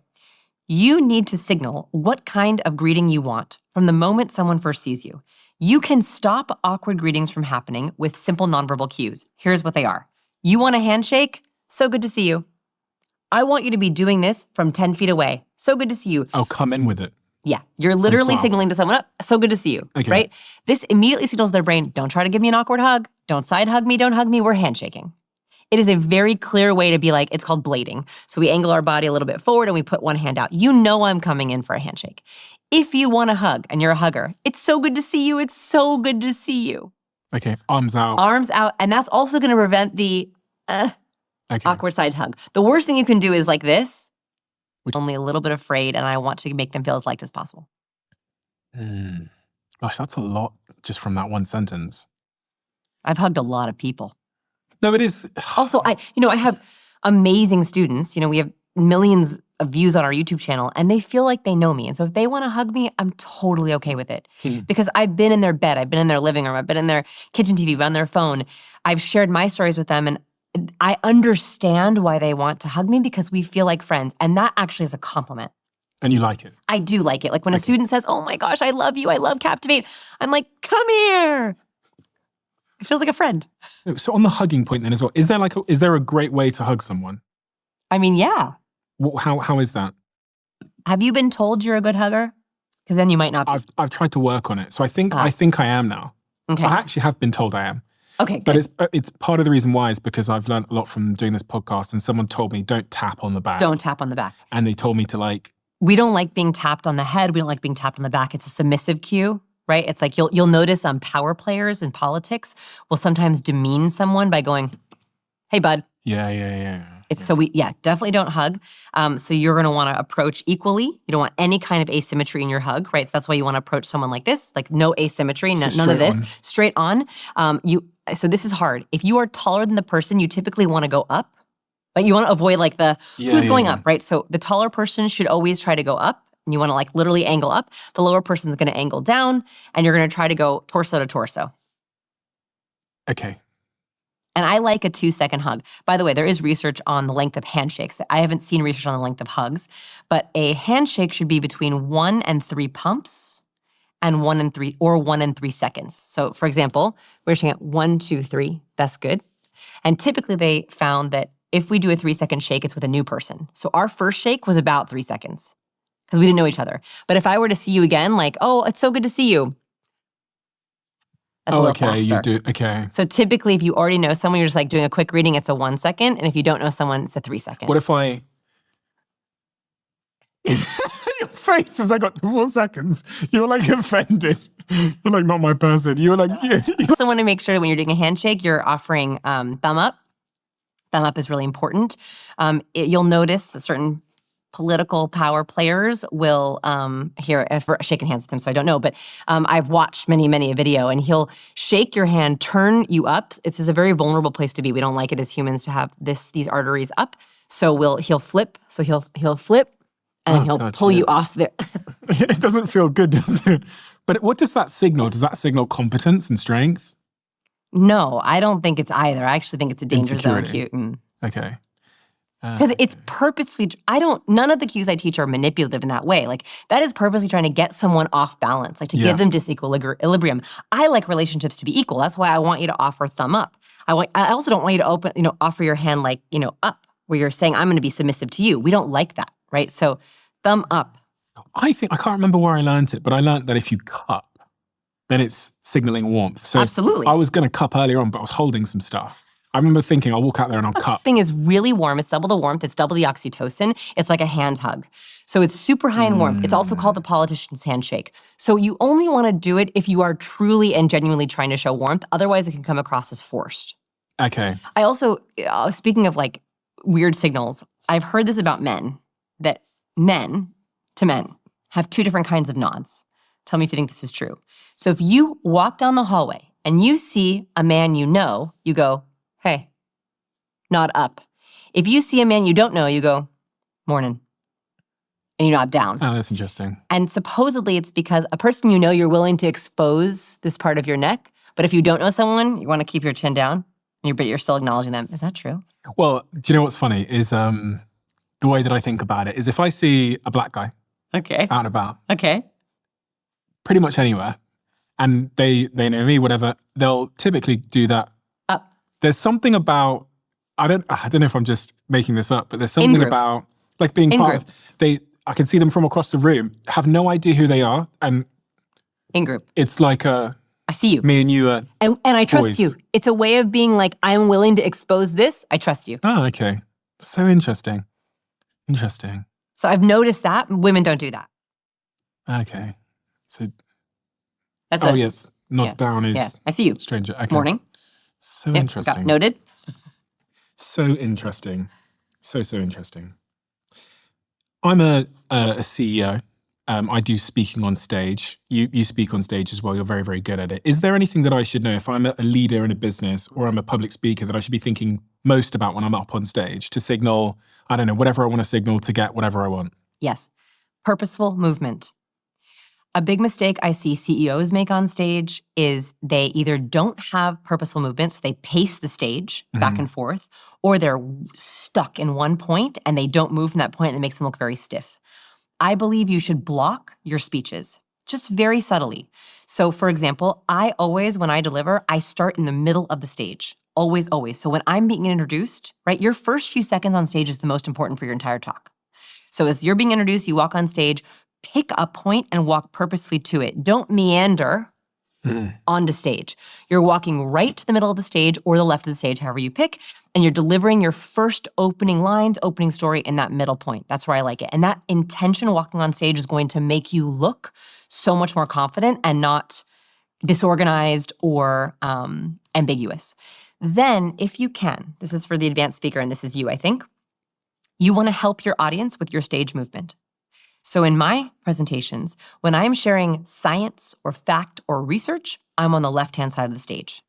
You need to signal what kind of greeting you want from the moment someone first sees you. You can stop awkward greetings from happening with simple nonverbal cues. Here's what they are. You want a handshake? So good to see you. I want you to be doing this from 10 feet away. So good to see you. Oh, come in with it. Yeah, you're literally far. signaling to someone, oh, so good to see you, Okay. right? This immediately signals their brain, don't try to give me an awkward hug. Don't side hug me, don't hug me, we're handshaking. It is a very clear way to be like, it's called blading. So we angle our body a little bit forward and we put one hand out. You know I'm coming in for a handshake. If you want a hug and you're a hugger, it's so good to see you, it's so good to see you. Okay, arms out. Arms out, and that's also gonna prevent the awkward side hug. The worst thing you can do is like this, only a little bit afraid, and I want to make them feel as liked as possible. Gosh, that's a lot just from that one sentence. I've hugged a lot of people. No, it is. Also, I have amazing students. We have millions of views on our YouTube channel, and they feel like they know me. And so if they want to hug me, I'm totally okay with it. Because I've been in their bed, I've been in their living room, I've been in their kitchen TV, on their phone. I've shared my stories with them, and I understand why they want to hug me because we feel like friends. And that actually is a compliment. And you like it? I do like it. Like when a student says, oh my gosh, I love you, I love Captivate. I'm like, come here. It feels like a friend. So on the hugging point then as well, is there a great way to hug someone? I mean, yeah. How is that? Have you been told you're a good hugger? Because then you might not be. I've tried to work on it. So I think I am now. Okay. I actually have been told I am. Okay, good. But it's part of the reason why is because I've learned a lot from doing this podcast, and someone told me don't tap on the back. Don't tap on the back. And they told me to we don't like being tapped on the head. We don't like being tapped on the back. It's a submissive cue, right? It's like you'll notice power players in politics will sometimes demean someone by going, hey, bud. Yeah. So we definitely don't hug. So you're gonna wanna approach equally. You don't want any kind of asymmetry in your hug, right? So that's why you wanna approach someone like this, like no asymmetry, none of this, straight on. So this is hard. If you are taller than the person, you typically wanna go up. But you wanna avoid who's going up, right? So the taller person should always try to go up. And you wanna literally angle up. The lower person's gonna angle down, and you're gonna try to go torso to torso. Okay. And I like a 2-second hug. By the way, there is research on the length of handshakes. I haven't seen research on the length of hugs, but a handshake should be between 1 and 3 pumps and 1 and 3 seconds. So for example, we're saying 1, 2, 3, that's good. And typically they found that if we do a 3-second shake, it's with a new person. So our first shake was about 3 seconds because we didn't know each other. But if I were to see you again, oh, it's so good to see you. That's a little faster. You do, okay. So typically, if you already know someone, you're just doing a quick reading, it's a 1 second. And if you don't know someone, it's a 3 second. What if I... Your face as I got to 4 seconds. You were offended. You're not my person. You were yeah. You also want to make sure that when you're doing a handshake, you're offering thumb up. Thumb up is really important. You'll notice that certain political power players will if we're shaking hands with him, so I don't know, but I've watched many a video, and he'll shake your hand, turn you up. It's a very vulnerable place to be. We don't like it as humans to have these arteries up. So he'll flip. So he'll flip, and then he'll pull you off there. It doesn't feel good, does it? But what does that signal? Does that signal competence and strength? No, I don't think it's either. I actually think it's a danger zone cue. Okay. Because it's purposely, none of the cues I teach are manipulative in that way. That is purposely trying to get someone off balance, to give them disequilibrium. I like relationships to be equal. That's why I want you to offer thumb up. I also don't want you to offer your hand up, where you're saying, I'm gonna be submissive to you. We don't like that, right? So thumb up. I can't remember where I learned it, but I learned that if you cup, then it's signaling warmth. So absolutely. I was gonna cup earlier on, but I was holding some stuff. I remember thinking, I'll walk out there and I'll cup. Cupping is really warm. It's double the warmth. It's double the oxytocin. It's like a hand hug. So it's super high in warmth. It's also called the politician's handshake. So you only want to do it if you are truly and genuinely trying to show warmth. Otherwise, it can come across as forced. Okay. I also, speaking of weird signals, I've heard this about men, that men to men have 2 different kinds of nods. Tell me if you think this is true. So if you walk down the hallway and you see a man you know, you go, hey, nod up. If you see a man you don't know, you go, morning, and you nod down. Oh, that's interesting. And supposedly it's because a person you know, you're willing to expose this part of your neck, but if you don't know someone, you want to keep your chin down, but you're still acknowledging them. Is that true? Well, do you know what's funny is the way that I think about it is if I see a black guy out and about, pretty much anywhere, and they know me, whatever, they'll typically do that. Up. There's something about, I don't know if I'm just making this up, but there's something about being part of, I can see them from across the room, have no idea who they are, and In group. it's like I see you. me and you are And I trust boys. you. It's a way of being like, I'm willing to expose this. I trust you. Oh, okay. So interesting. Interesting. So I've noticed that women don't do that. Okay. So, That's yes, nod yeah. down is Yeah, I see you. stranger. Okay. Morning. So Yep, interesting. got noted. So interesting. So interesting. I'm a CEO. I do speaking on stage. You speak on stage as well. You're very, very good at it. Is there anything that I should know if I'm a leader in a business or I'm a public speaker that I should be thinking most about when I'm up on stage to signal, I don't know, whatever I want to signal to get whatever I want? Yes. Purposeful movement. A big mistake I see CEOs make on stage is they either don't have purposeful movements, so they pace the stage back and forth, or they're stuck in one point and they don't move from that point and it makes them look very stiff. I believe you should block your speeches, just very subtly. So for example, I always, when I deliver, I start in the middle of the stage. Always, always. So when I'm being introduced, right, your first few seconds on stage is the most important for your entire talk. So as you're being introduced, you walk on stage, pick a point and walk purposefully to it. Don't meander onto stage. You're walking right to the middle of the stage or the left of the stage, however you pick, and you're delivering your first opening lines, opening story in that middle point. That's where I like it. And that intention walking on stage is going to make you look so much more confident and not disorganized or ambiguous. Then, if you can, this is for the advanced speaker and this is you, I think, you want to help your audience with your stage movement. So in my presentations, when I'm sharing science or fact or research, I'm on the left-hand side of the stage.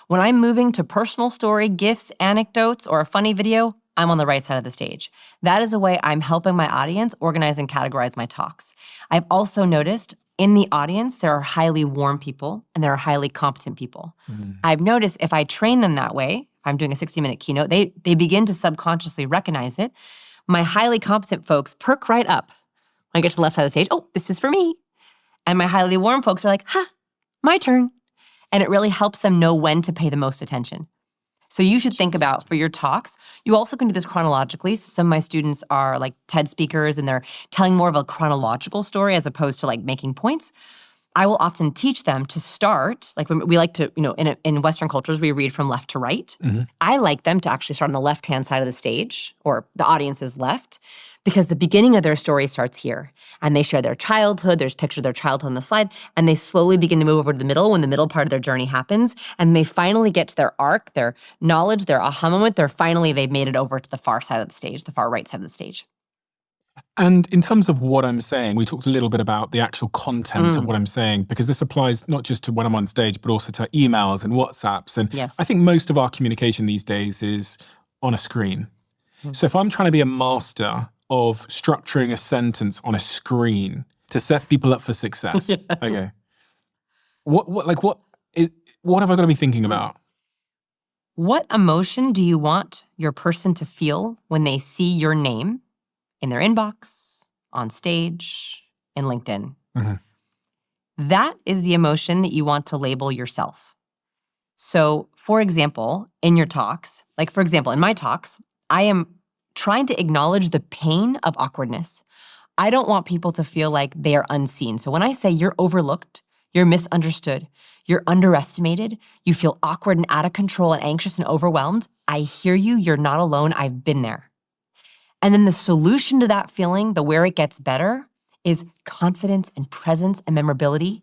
When I'm moving to personal story, gifts, anecdotes, or a funny video, I'm on the right side of the stage. That is a way I'm helping my audience organize and categorize my talks. I've also noticed in the audience, there are highly warm people and there are highly competent people. I've noticed if I train them that way, if I'm doing a 60-minute keynote, they begin to subconsciously recognize it. My highly competent folks perk right up. When I get to the left side of the stage, oh, this is for me. And my highly warm folks are like, my turn. And it really helps them know when to pay the most attention. So you should think about, for your talks, you also can do this chronologically. So some of my students are like TED speakers and they're telling more of a chronological story as opposed to like making points. I will often teach them to start, like when we like to, in Western cultures, we read from left to right. I like them to actually start on the left-hand side of the stage, or the audience's left, because the beginning of their story starts here. And they share their childhood, there's pictures of their childhood on the slide, and they slowly begin to move over to the middle when the middle part of their journey happens, and they finally get to their arc, their knowledge, their aha moment, they've made it over to the far side of the stage, the far right side of the stage. And in terms of what I'm saying, we talked a little bit about the actual content of what I'm saying, because this applies not just to when I'm on stage, but also to emails and WhatsApps. And Yes. I think most of our communication these days is on a screen. So if I'm trying to be a master of structuring a sentence on a screen to set people up for success, okay, what have I got to be thinking about? What emotion do you want your person to feel when they see your name in their inbox, on stage, in LinkedIn? That is the emotion that you want to label yourself. So, for example, in your talks, like for example, in my talks, I am trying to acknowledge the pain of awkwardness. I don't want people to feel like they are unseen. So when I say you're overlooked, you're misunderstood, you're underestimated, you feel awkward and out of control and anxious and overwhelmed, I hear you, you're not alone, I've been there. And then the solution to that feeling, the where it gets better, is confidence and presence and memorability.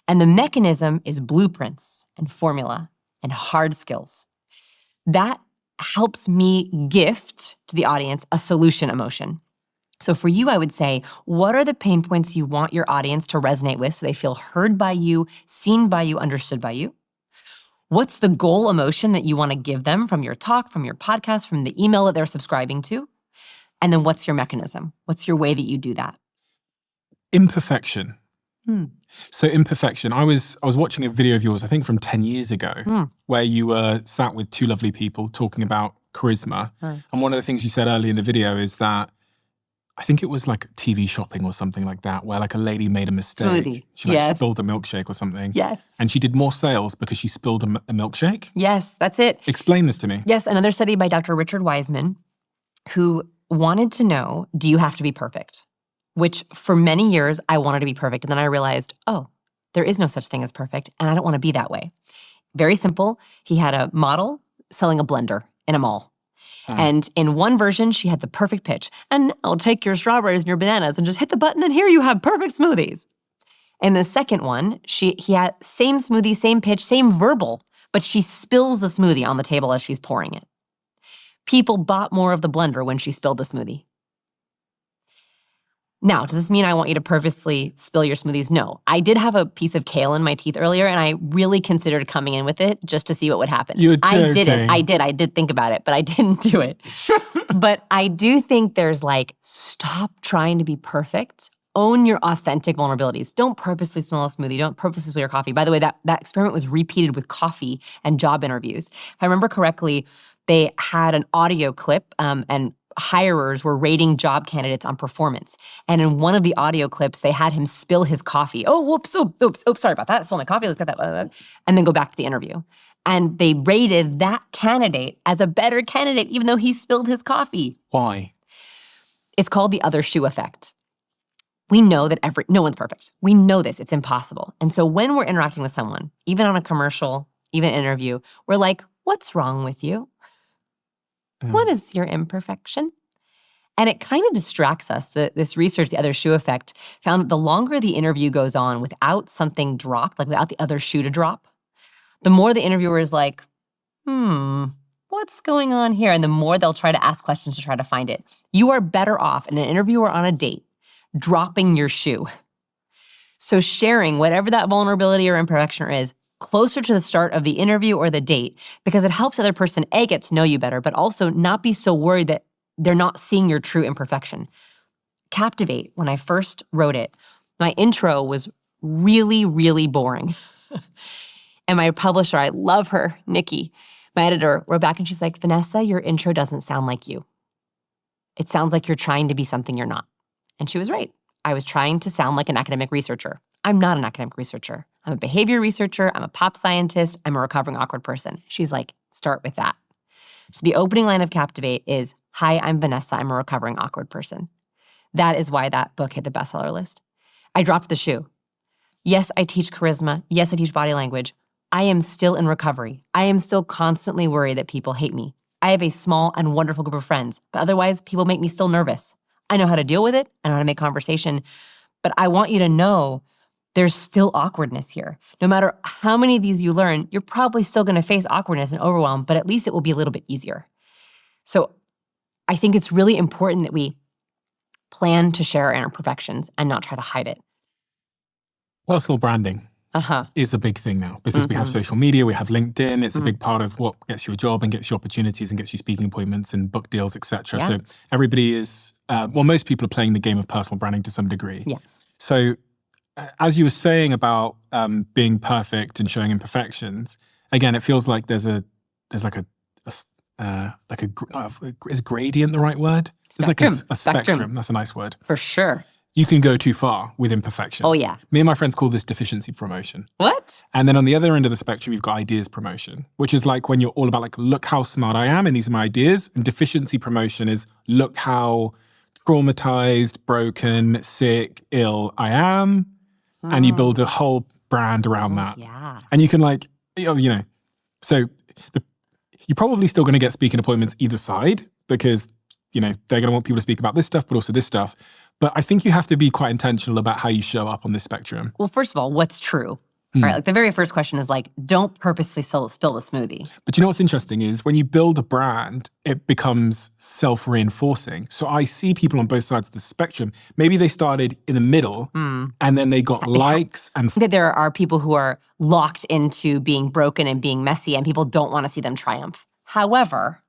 And the mechanism is blueprints and formula and hard skills. That helps me gift to the audience a solution emotion. So for you, I would say, what are the pain points you want your audience to resonate with so they feel heard by you, seen by you, understood by you? What's the goal emotion that you want to give them from your talk, from your podcast, from the email that they're subscribing to? And then what's your mechanism? What's your way that you do that? Imperfection. So imperfection. I was watching a video of yours, I think from 10 years ago, where you were sat with two lovely people talking about charisma. And one of the things you said early in the video is that, I think it was like TV shopping or something like that, where like a lady made a mistake. Smoothie. She like spilled a milkshake or something. Yes. And she did more sales because she spilled a milkshake? Yes, that's it. Explain this to me. Yes, another study by Dr. Richard Wiseman, who wanted to know, do you have to be perfect? which for many years I wanted to be perfect. And then I realized, oh, there is no such thing as perfect, and I don't want to be that way. Very simple. He had a model selling a blender in a mall. And in one version, she had the perfect pitch. And I'll take your strawberries and your bananas and just hit the button, and here you have perfect smoothies. In the second one, he had same smoothie, same pitch, same verbal, but she spills the smoothie on the table as she's pouring it. People bought more of the blender when she spilled the smoothie. Now, does this mean I want you to purposely spill your smoothies? No. I did have a piece of kale in my teeth earlier, and I really considered coming in with it just to see what would happen. You're joking. I didn't. I did think about it, but I didn't do it. But I do think there's stop trying to be perfect. Own your authentic vulnerabilities. Don't purposely smell a smoothie. Don't purposely spill your coffee. By the way, that experiment was repeated with coffee and job interviews. If I remember correctly, they had an audio clip and hirers were rating job candidates on performance. And in one of the audio clips, they had him spill his coffee. Oh, whoops, oops, sorry about that. I spilled my coffee. Let's get that. And then go back to the interview. And they rated that candidate as a better candidate, even though he spilled his coffee. Why? It's called the other shoe effect. We know that no one's perfect. We know this. It's impossible. And so when we're interacting with someone, even on a commercial, even an interview, we're like, what's wrong with you? What is your imperfection? And it kind of distracts us. This research, the other shoe effect, found that the longer the interview goes on without something dropped, without the other shoe to drop, the more the interviewer is like, what's going on here? And the more they'll try to ask questions to try to find it. You are better off in an interview or on a date dropping your shoe. So sharing whatever that vulnerability or imperfection is closer to the start of the interview or the date, because it helps the other person, A, get to know you better, but also not be so worried that they're not seeing your true imperfection. Captivate, when I first wrote it, my intro was really, really boring. And my publisher, I love her, Nikki, my editor, wrote back and she's like, Vanessa, your intro doesn't sound like you. It sounds like you're trying to be something you're not. And she was right. I was trying to sound like an academic researcher. I'm not an academic researcher. I'm a behavior researcher. I'm a pop scientist. I'm a recovering awkward person. She's like, start with that. So the opening line of Captivate is, hi, I'm Vanessa. I'm a recovering awkward person. That is why that book hit the bestseller list. I dropped the shoe. Yes, I teach charisma. Yes, I teach body language. I am still in recovery. I am still constantly worried that people hate me. I have a small and wonderful group of friends, but otherwise people make me still nervous. I know how to deal with it. I know how to make conversation. But I want you to know there's still awkwardness here. No matter how many of these you learn, you're probably still going to face awkwardness and overwhelm, but at least it will be a little bit easier. So I think it's really important that we plan to share our imperfections and not try to hide it. Personal branding is a big thing now because we have social media, we have LinkedIn. It's a big part of what gets you a job and gets you opportunities and gets you speaking appointments and book deals, etc. Yeah. So everybody is, most people are playing the game of personal branding to some degree. Yeah. So as you were saying about being perfect and showing imperfections, again, it feels like is gradient the right word? Spectrum. There's a spectrum. That's a nice word. For sure. You can go too far with imperfection. Oh, yeah. Me and my friends call this deficiency promotion. What? And then on the other end of the spectrum, you've got ideas promotion, which is like when you're all about look how smart I am and these are my ideas. And deficiency promotion is look how traumatized, broken, sick, ill I am. And you build a whole brand around that. Yeah. And you can so you're probably still going to get speaking appointments either side because, they're going to want people to speak about this stuff, but also this stuff. But I think you have to be quite intentional about how you show up on this spectrum. Well, first of all, what's true? Right? The very first question is don't purposely spill the smoothie. But you know what's interesting is when you build a brand, it becomes self-reinforcing. So I see people on both sides of the spectrum. Maybe they started in the middle and then they got likes and... That there are people who are locked into being broken and being messy and people don't want to see them triumph. However,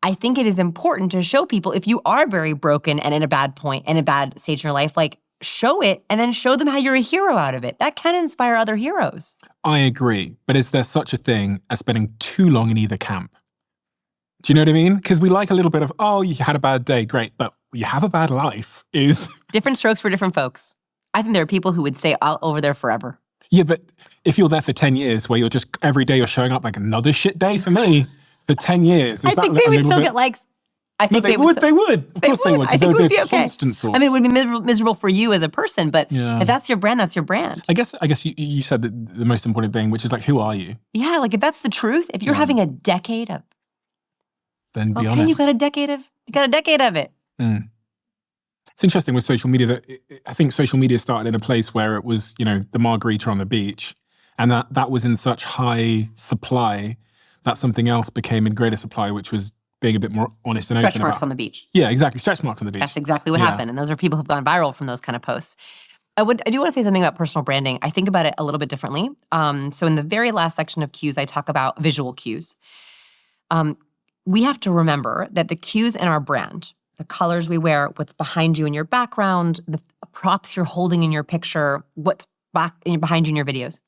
I think it is important to show people if you are very broken and in a bad point, in a bad stage in your life, show it and then show them how you're a hero out of it. That can inspire other heroes. I agree. But is there such a thing as spending too long in either camp? Do you know what I mean? Because we like a little bit of, oh, you had a bad day, great. But you have a bad life is... Different strokes for different folks. I think there are people who would stay over there forever. Yeah, but if you're there for 10 years where you're just, every day you're showing up like another shit day for me, for 10 years. I think they would still get likes. I think they would. They would. Of course they would. I Because think they it would be a okay. constant source. I mean, it would be miserable for you as a person, but Yeah. if that's your brand, that's your brand. I guess you said the most important thing, which is like, who are you? Yeah, like if that's the truth, if you're having a decade of, Then be okay, honest. you got a decade of it. It's interesting with social media that I think social media started in a place where it was, the margarita on the beach, and that was in such high supply that something else became in greater supply, which was being a bit more honest and Stretch open marks about. on the beach. Yeah, exactly. Stretch marks on the beach. That's exactly what happened. And those are people who've gone viral from those kind of posts. I do want to say something about personal branding. I think about it a little bit differently. So in the very last section of cues, I talk about visual cues. We have to remember that the cues in our brand, the colors we wear, what's behind you in your background, the props you're holding in your picture, what's behind you in your videos,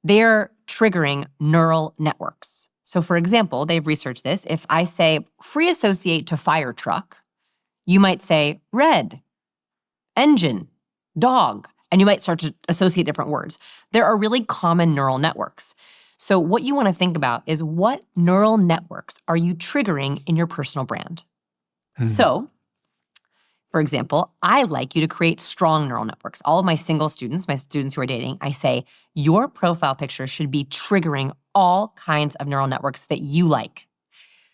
they're triggering neural networks. So for example, they've researched this. If I say free associate to fire truck, you might say red, engine, dog, and you might start to associate different words. There are really common neural networks. So what you want to think about is what neural networks are you triggering in your personal brand? So, for example, I like you to create strong neural networks. All of my single students, my students who are dating, I say, your profile picture should be triggering all kinds of neural networks that you like.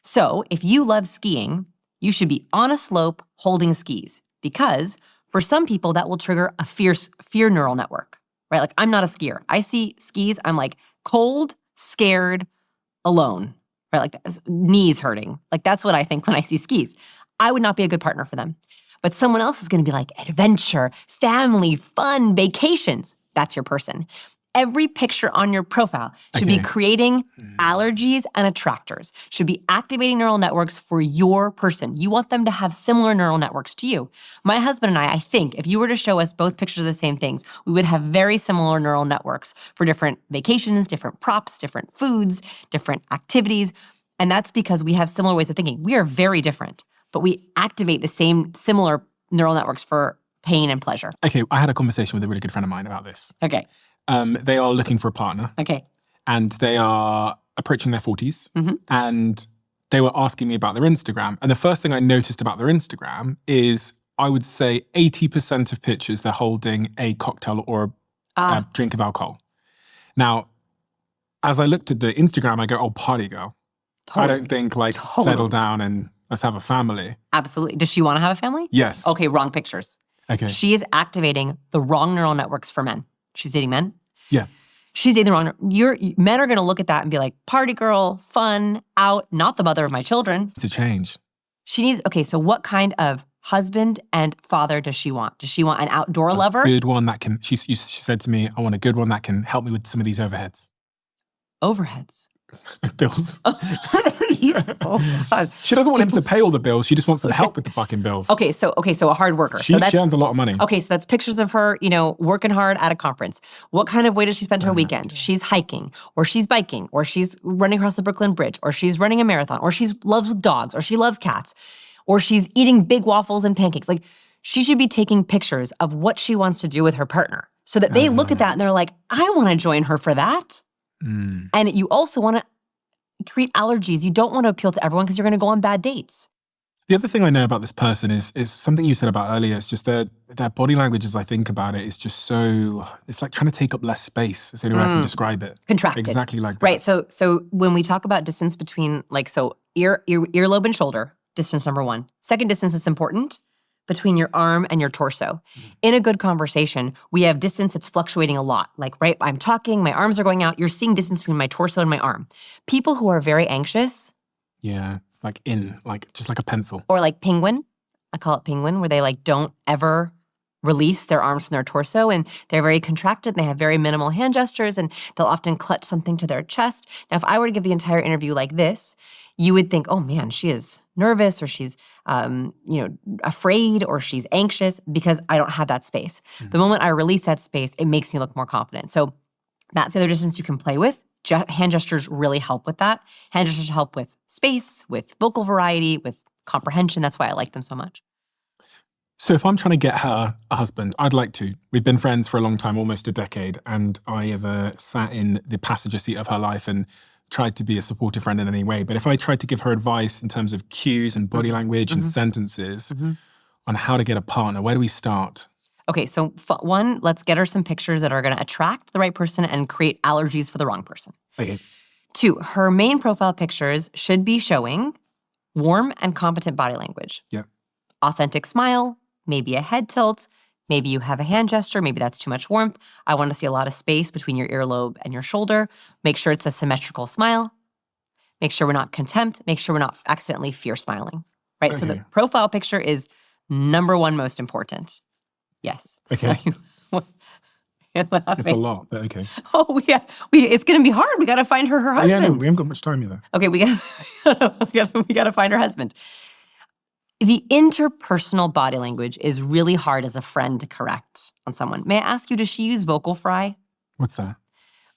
So if you love skiing, you should be on a slope holding skis, because for some people that will trigger a fear neural network, right? Like, I'm not a skier. I see skis, I'm like cold, scared, alone, right? Like knees hurting. Like that's what I think when I see skis. I would not be a good partner for them. But someone else is going to be like adventure, family, fun, vacations. That's your person. Every picture on your profile should be creating allergies and attractors, should be activating neural networks for your person. You want them to have similar neural networks to you. My husband and I think if you were to show us both pictures of the same things, we would have very similar neural networks for different vacations, different props, different foods, different activities. And that's because we have similar ways of thinking. We are very different, but we activate the similar neural networks for pain and pleasure. Okay, I had a conversation with a really good friend of mine about this. Okay. They are looking for a partner. Okay. And they are approaching their 40s. And they were asking me about their Instagram. And the first thing I noticed about their Instagram is, I would say 80% of pictures, they're holding a cocktail or a drink of alcohol. Now, as I looked at the Instagram, I go, oh, party girl. Totally. I don't think settle down and let's have a family. Absolutely. Does she want to have a family? Yes. Okay, wrong pictures. Okay. She is activating the wrong neural networks for men. She's dating men? Yeah. She's dating the wrong. Men are going to look at that and be like, party girl, fun, out, not the mother of my children. To change. She needs, okay, so what kind of husband and father does she want? Does she want an outdoor lover? A good one that can, she said to me, I want a good one that can help me with some of these overheads. Overheads? Bills. Oh, God. She doesn't want him to pay all the bills. She just wants some help with the fucking bills. Okay, so a hard worker. She earns a lot of money. Okay, so that's pictures of her, working hard at a conference. What kind of way does she spend her weekend? She's hiking, or she's biking, or she's running across the Brooklyn Bridge, or she's running a marathon, or she loves dogs, or she loves cats, or she's eating big waffles and pancakes. Like, she should be taking pictures of what she wants to do with her partner, so that they look at that and they're like, I want to join her for that. And you also want to create allergies. You don't want to appeal to everyone because you're going to go on bad dates. The other thing I know about this person is something you said about earlier. It's just their body language, as I think about it, is just so, it's like trying to take up less space. It's the only way I can describe it. Contracted. Exactly like that. Right, so when we talk about distance between, earlobe and shoulder, distance number one. Second distance is important, between your arm and your torso. In a good conversation, we have distance that's fluctuating a lot. Right, I'm talking, my arms are going out, you're seeing distance between my torso and my arm. People who are very anxious. Yeah, just like a pencil. Or like penguin, I call it penguin, where they don't ever release their arms from their torso, and they're very contracted, and they have very minimal hand gestures, and they'll often clutch something to their chest. Now, if I were to give the entire interview like this, you would think, oh man, she is nervous, or she's afraid, or she's anxious, because I don't have that space. The moment I release that space, it makes me look more confident. So that's the other distance you can play with. Hand gestures really help with that. Hand gestures help with space, with vocal variety, with comprehension. That's why I like them so much. So if I'm trying to get her a husband, I'd like to. We've been friends for a long time, almost a decade, and I have sat in the passenger seat of her life and tried to be a supportive friend in any way. But if I tried to give her advice in terms of cues and body language and sentences on how to get a partner, where do we start? Okay, so one, let's get her some pictures that are going to attract the right person and create allergies for the wrong person. Okay. 2, her main profile pictures should be showing warm and competent body language. Yeah. Authentic smile, maybe a head tilt, maybe you have a hand gesture, maybe that's too much warmth. I want to see a lot of space between your earlobe and your shoulder. Make sure it's a symmetrical smile. Make sure we're not contempt. Make sure we're not accidentally fear smiling, right? Okay. So the profile picture is number one most important. Yes. Okay. It's a lot, but okay. Oh, yeah. It's going to be hard. We got to find her husband. Yeah, no, we haven't got much time either. Okay, we got to find her husband. The interpersonal body language is really hard as a friend to correct on someone. May I ask you, does she use vocal fry? What's that?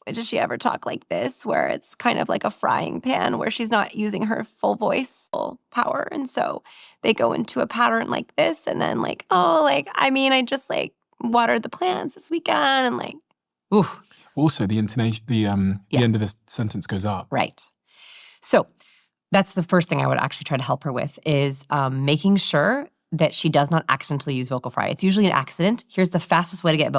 Does she ever talk like this, where it's kind of like a frying pan, where she's not using her full voice, full power? And so they go into a pattern like this, and then I just watered the plants this weekend, and ooh. Also, the intonation, the end of this sentence goes up. Right. So that's the first thing I would actually try to help her with is making sure that she does not accidentally use vocal fry. It's usually an accident. Here's the fastest way to get rid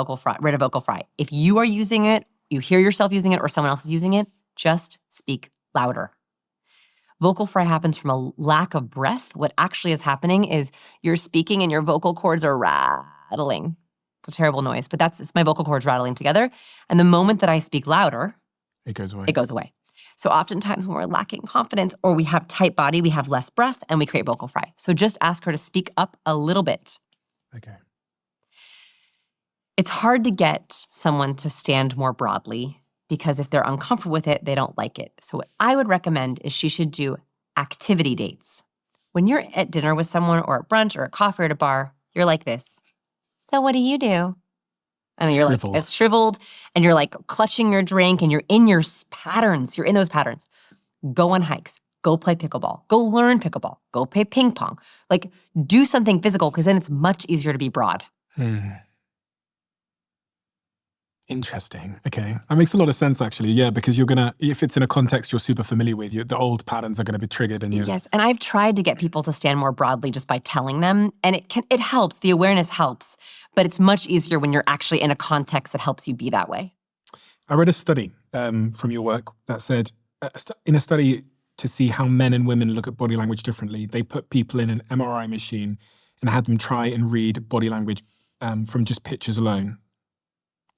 of vocal fry. If you are using it, you hear yourself using it, or someone else is using it, just speak louder. Vocal fry happens from a lack of breath. What actually is happening is you're speaking and your vocal cords are rattling. It's a terrible noise, but it's my vocal cords rattling together. And the moment that I speak louder, it goes away. It goes away. So oftentimes when we're lacking confidence or we have tight body, we have less breath and we create vocal fry. So just ask her to speak up a little bit. Okay. It's hard to get someone to stand more broadly because if they're uncomfortable with it, they don't like it. So what I would recommend is she should do activity dates. When you're at dinner with someone or at brunch or at coffee or at a bar, you're like this. So what do you do? And you're Shriveled. it's shriveled and you're clutching your drink and you're in your patterns. You're in those patterns. Go on hikes. Go play pickleball. Go learn pickleball. Go play ping pong. Do something physical because then it's much easier to be broad. Interesting. Okay. That makes a lot of sense, actually. Yeah, because if it's in a context you're super familiar with, the old patterns are going to be triggered. Yes, and I've tried to get people to stand more broadly just by telling them, and it helps. The awareness helps, but it's much easier when you're actually in a context that helps you be that way. I read a study from your work that said, in a study to see how men and women look at body language differently, they put people in an MRI machine and had them try and read body language from just pictures alone.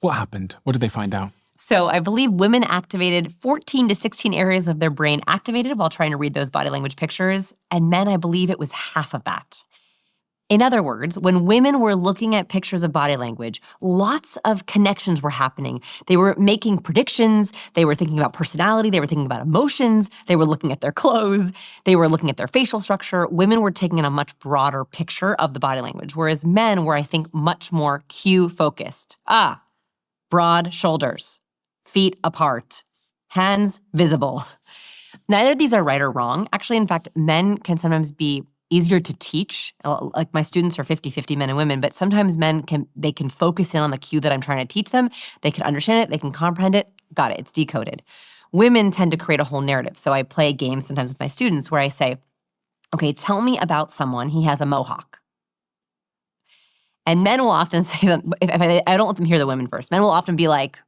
What happened? What did they find out? So I believe women activated 14 to 16 areas of their brain activated while trying to read those body language pictures. And men, I believe it was half of that. In other words, when women were looking at pictures of body language, lots of connections were happening. They were making predictions. They were thinking about personality. They were thinking about emotions. They were looking at their clothes. They were looking at their facial structure. Women were taking in a much broader picture of the body language, whereas men were, I think, much more cue-focused. Broad shoulders, feet apart, hands visible. Neither of these are right or wrong. Actually, in fact, men can sometimes be easier to teach. My students are 50-50 men and women, but sometimes men can focus in on the cue that I'm trying to teach them. They can understand it, they can comprehend it. Got it, it's decoded. Women tend to create a whole narrative. So I play games sometimes with my students where I say, okay, tell me about someone, he has a mohawk. And men will often say that, I don't let them hear the women first. Men will often be like,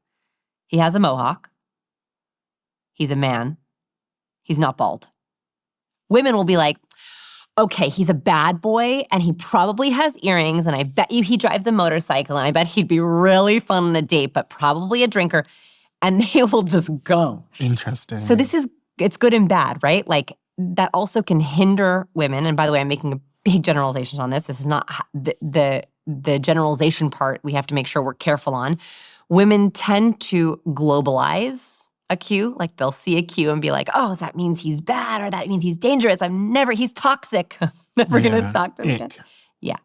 he has a mohawk. He's a man. He's not bald. Women will be like, okay, he's a bad boy and he probably has earrings and I bet you he drives a motorcycle and I bet he'd be really fun on a date, but probably a drinker. And they will just go. Interesting. So it's good and bad, right? That also can hinder women. And by the way, I'm making big generalizations on this. This is not the generalization part we have to make sure we're careful on. Women tend to globalize a cue. They'll see a cue and be like, oh, that means he's bad or that means he's dangerous. He's toxic. I'm never going to talk to him again. Yeah.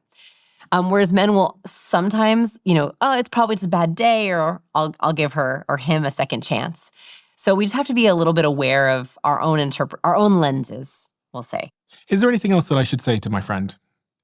Whereas men will sometimes, oh, it's probably just a bad day or I'll give her or him a second chance. So we just have to be a little bit aware of our own lenses, we'll say. Is there anything else that I should say to my friend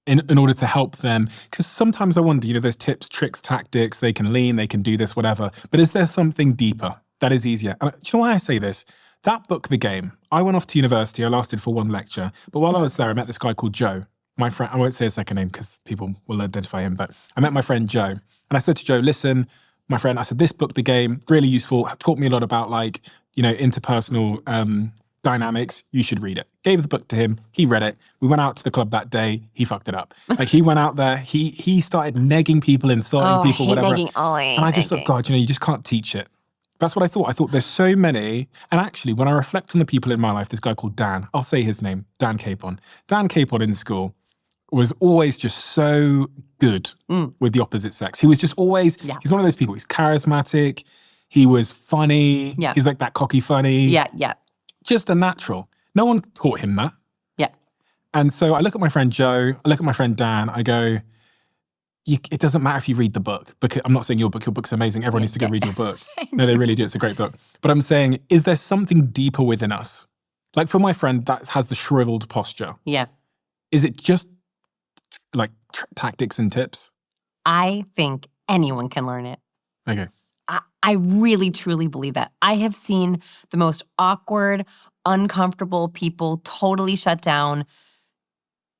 in order to help them? Because sometimes I wonder, there's tips, tricks, tactics, they can lean, they can do this, whatever. But is there something deeper that is easier? And do you know why I say this? That book, The Game, I went off to university. I lasted for one lecture. But while I was there, I met this guy called Joe. My friend, I won't say his second name because people will identify him, but I met my friend Joe. And I said to Joe, listen, my friend, I said, this book, The Game, really useful, taught me a lot about interpersonal dynamics. You should read it. Gave the book to him. He read it. We went out to the club that day. He fucked it up. Like he went out there. He started negging people, insulting people, whatever. Negging. Oh, I hate and I just negging. thought, God, you just can't teach it. That's what I thought. I thought there's so many. And actually, when I reflect on the people in my life, this guy called Dan, I'll say his name, Dan Capon. Dan Capon in school was always just so good with the opposite sex. He was just always, he's one of those people. He's charismatic. He was funny. Yeah. He's like that cocky funny. Yeah. Just a natural. No one taught him that. Yeah. And so I look at my friend Joe, I look at my friend Dan, I go, it doesn't matter if you read the book, because I'm not saying your book's amazing. Everyone needs to go read your book. No, they really do. It's a great book. But I'm saying, is there something deeper within us? Like for my friend that has the shriveled posture. Yeah. Is it just like tactics and tips? I think anyone can learn it. Okay. I really, truly believe that. I have seen the most awkward, uncomfortable people totally shut down,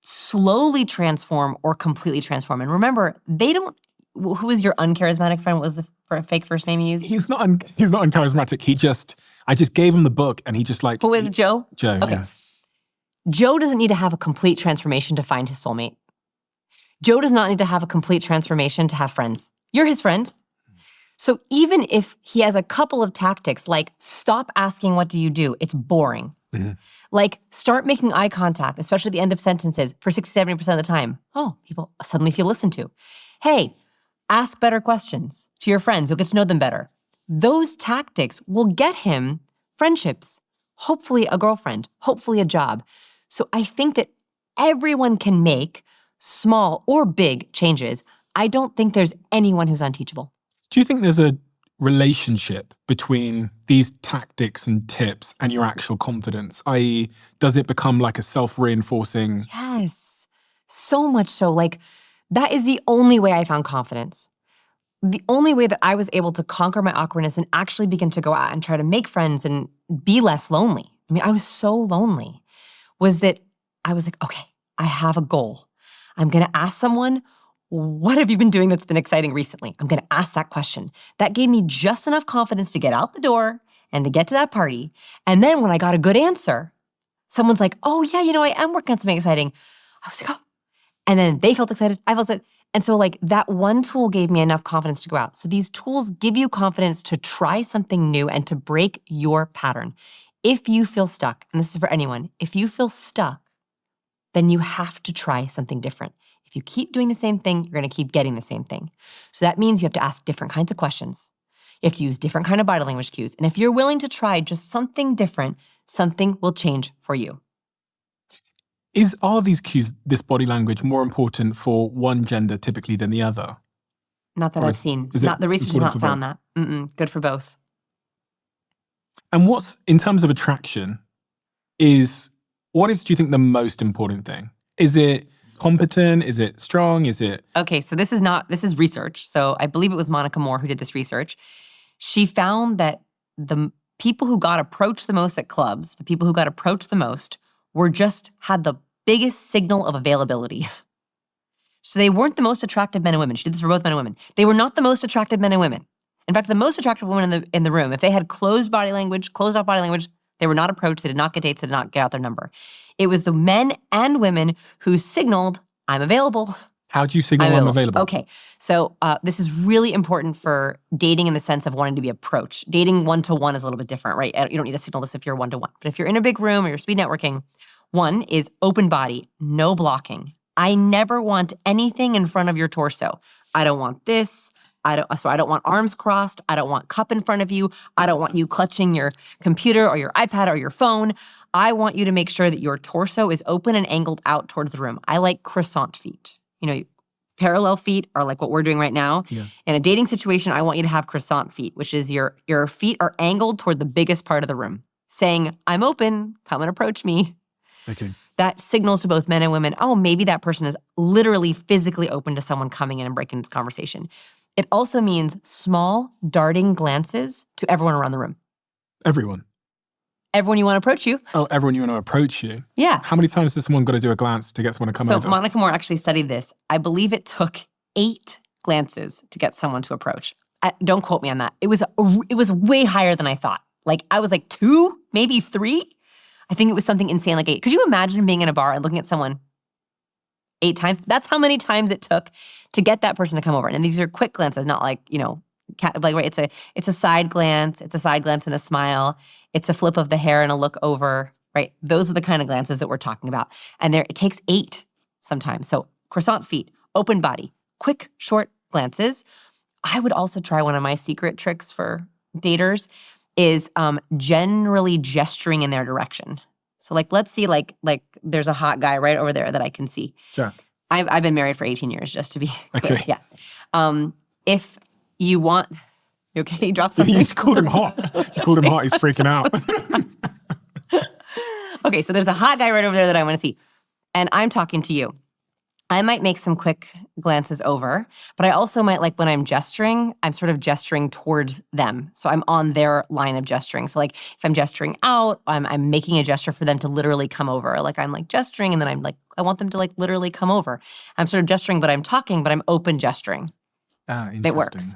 slowly transform or completely transform. And remember, they don't, who is your uncharismatic friend? What was the fake first name you used? He's not uncharismatic. I just gave him the book and he just like. Who is Joe? Joe, Okay. yeah. Joe doesn't need to have a complete transformation to find his soulmate. Joe does not need to have a complete transformation to have friends. You're his friend. So even if he has a couple of tactics, like stop asking, what do you do? It's boring. Mm-hmm. Like start making eye contact, especially at the end of sentences for 60, 70% of the time. Oh, people suddenly feel listened to. Hey, ask better questions to your friends. You'll get to know them better. Those tactics will get him friendships, hopefully a girlfriend, hopefully a job. So I think that everyone can make small or big changes. I don't think there's anyone who's unteachable. Do you think there's a relationship between these tactics and tips and your actual confidence? I.e., does it become like a self-reinforcing? Yes, so much so. Like, that is the only way I found confidence. The only way that I was able to conquer my awkwardness and actually begin to go out and try to make friends and be less lonely. I mean, I was so lonely, was that I was like, okay, I have a goal. I'm going to ask someone, what have you been doing that's been exciting recently? I'm going to ask that question. That gave me just enough confidence to get out the door and to get to that party. And then when I got a good answer, someone's like, oh yeah, I am working on something exciting. I was like, oh. And then they felt excited, I felt excited. And so like that one tool gave me enough confidence to go out. So these tools give you confidence to try something new and to break your pattern. If you feel stuck, and this is for anyone, if you feel stuck, then you have to try something different. If you keep doing the same thing, you're going to keep getting the same thing. So that means you have to ask different kinds of questions. You have to use different kind of body language cues. And if you're willing to try just something different, something will change for you. Are these cues, this body language, more important for one gender typically than the other? Not that I've seen. The research has not found that. Good for both. And in terms of attraction, what is, do you think, the most important thing? Is it competent? Is it strong? Is it? Okay, so this is research. So I believe it was Monica Moore who did this research. She found that the people who got approached the most at clubs, the people who got approached the most, had the biggest signal of availability. So they weren't the most attractive men and women. She did this for both men and women. They were not the most attractive men and women. In fact, the most attractive women in the room, if they had closed off body language, they were not approached, they did not get dates, they did not get out their number. It was the men and women who signaled, I'm available. How do you signal I'm available? Okay, so this is really important for dating in the sense of wanting to be approached. Dating one-to-one is a little bit different, right? You don't need to signal this if you're one-to-one. But if you're in a big room or you're speed networking, one is open body, no blocking. I never want anything in front of your torso. I don't want this. I don't want arms crossed. I don't want cup in front of you. I don't want you clutching your computer or your iPad or your phone. I want you to make sure that your torso is open and angled out towards the room. I like croissant feet. Parallel feet are like what we're doing right now. Yeah. In a dating situation, I want you to have croissant feet, which is your feet are angled toward the biggest part of the room, saying, I'm open, come and approach me. Okay. That signals to both men and women, oh, maybe that person is literally physically open to someone coming in and breaking this conversation. It also means small, darting glances to everyone around the room. Everyone. everyone you want to approach you. Oh, everyone you want to approach you? Yeah. How many times does someone got to do a glance to get someone to come over? So Monica Moore actually studied this. I believe it took 8 glances to get someone to approach. Don't quote me on that. It was way higher than I thought. Like, I was like 2, maybe 3. I think it was something insane like 8. Could you imagine being in a bar and looking at someone 8 times? That's how many times it took to get that person to come over. And these are quick glances, not like, right? It's a side glance. It's a side glance and a smile. It's a flip of the hair and a look over, right? Those are the kind of glances that we're talking about. And it takes 8 sometimes. So croissant feet, open body, quick, short glances. I would also try one of my secret tricks for daters is generally gesturing in their direction. So let's see, there's a hot guy right over there that I can see. Sure. I've been married for 18 years, just to be clear. Okay. Yeah. If you want, okay, he dropped something. You just called him hot. You called him hot. He's freaking out. Okay, so there's a hot guy right over there that I want to see. And I'm talking to you. I might make some quick glances over, but I also might, when I'm gesturing, I'm sort of gesturing towards them. So I'm on their line of gesturing. So if I'm gesturing out, I'm making a gesture for them to literally come over. I'm gesturing and then I want them to literally come over. I'm sort of gesturing, but I'm talking, but I'm open gesturing. Interesting. It works.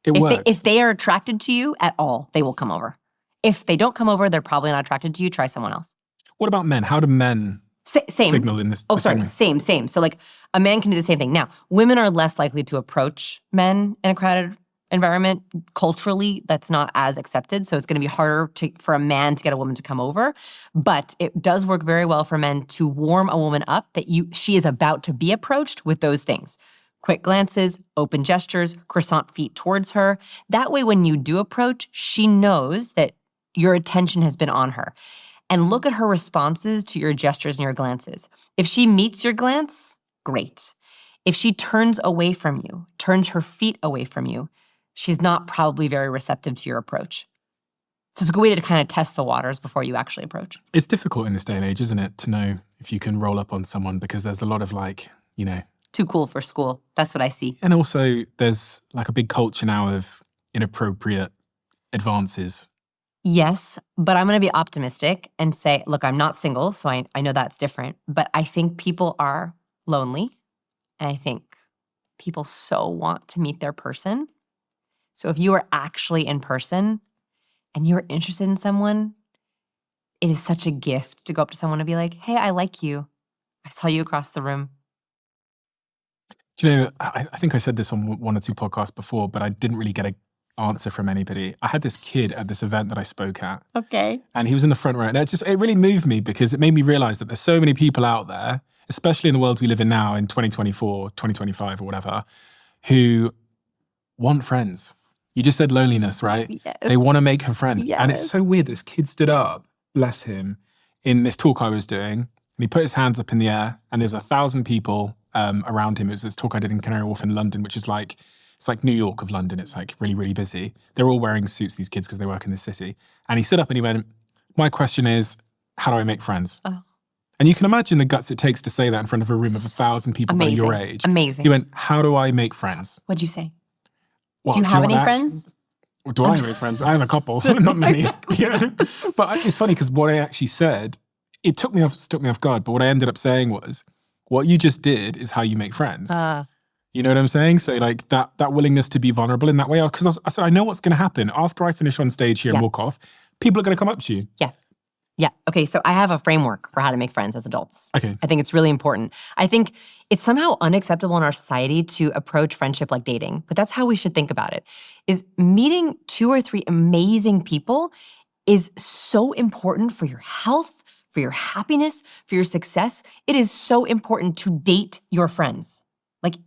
It works. If they are attracted to you at all, they will come over. If they don't come over, they're probably not attracted to you. Try someone else. What about men? How do men same. signal in this? Oh, sorry. Same. So a man can do the same thing. Now, women are less likely to approach men in a crowded environment. Culturally, that's not as accepted. So it's going to be harder for a man to get a woman to come over. But it does work very well for men to warm a woman up that she is about to be approached with those things. Quick glances, open gestures, croissant feet towards her. That way, when you do approach, she knows that your attention has been on her. And look at her responses to your gestures and your glances. If she meets your glance, great. If she turns away from you, turns her feet away from you, she's not probably very receptive to your approach. So it's a good way to kind of test the waters before you actually approach. It's difficult in this day and age, isn't it, to know if you can roll up on someone because there's a lot of too cool for school. That's what I see. And also there's a big culture now of inappropriate advances. Yes, but I'm going to be optimistic and say, look, I'm not single, so I know that's different. But I think people are lonely, and I think people so want to meet their person. So if you are actually in person and you're interested in someone, it is such a gift to go up to someone and be like, hey, I like you. I saw you across the room. Do you know, I think I said this on 1 or 2 podcasts before, but I didn't really get an answer from anybody. I had this kid at this event that I spoke at. Okay. And he was in the front row. And it really moved me because it made me realize that there's so many people out there, especially in the world we live in now in 2024, 2025 or whatever, who want friends. You just said loneliness, right? Yes. They want to make a friend. Yes. And it's so weird. This kid stood up, bless him, in this talk I was doing. And he put his hands up in the air and there's 1,000 people around him. It was this talk I did in Canary Wharf in London, which is it's like New York of London. It's really, really busy. They're all wearing suits, these kids, because they work in this city. And he stood up and he went, my question is, how do I make friends? Oh. And you can imagine the guts it takes to say that in front of a room of 1,000 people that are your age. Amazing. He went, how do I make friends? What'd you say? Well, do you have any friends? Do I make friends? I have a couple, not many. Yeah. But it's funny because what I actually said, it took me off guard. But what I ended up saying was, what you just did is how you make friends. You know what I'm saying? So that willingness to be vulnerable in that way. Because I said, I know what's going to happen. After I finish on stage here and walk off, people are going to come up to you. Yeah. Okay, so I have a framework for how to make friends as adults. Okay. I think it's really important. I think it's somehow unacceptable in our society to approach friendship like dating, but that's how we should think about it, is meeting 2 or 3 amazing people is so important for your health, for your happiness, for your success. It is so important to date your friends.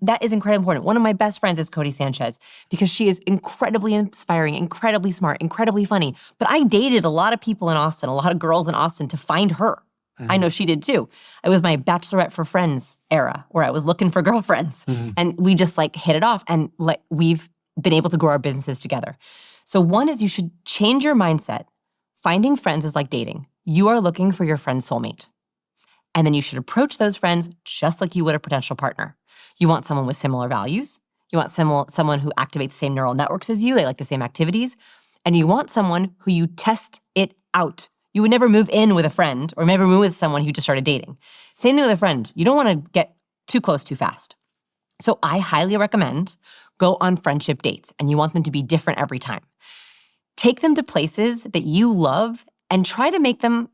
That is incredibly important. One of my best friends is Cody Sanchez because she is incredibly inspiring, incredibly smart, incredibly funny. But I dated a lot of people in Austin, a lot of girls in Austin to find her. Mm-hmm. I know she did too. It was my Bachelorette for Friends era where I was looking for girlfriends. Mm-hmm. And we just hit it off and we've been able to grow our businesses together. So one is you should change your mindset. Finding friends is like dating. You are looking for your friend's soulmate. And then you should approach those friends just like you would a potential partner. You want someone with similar values. You want someone who activates the same neural networks as you. They like the same activities. And you want someone who you test it out. You would never move in with a friend or never move with someone who just started dating. Same thing with a friend. You don't want to get too close too fast. So I highly recommend go on friendship dates, and you want them to be different every time. Take them to places that you love and try to make them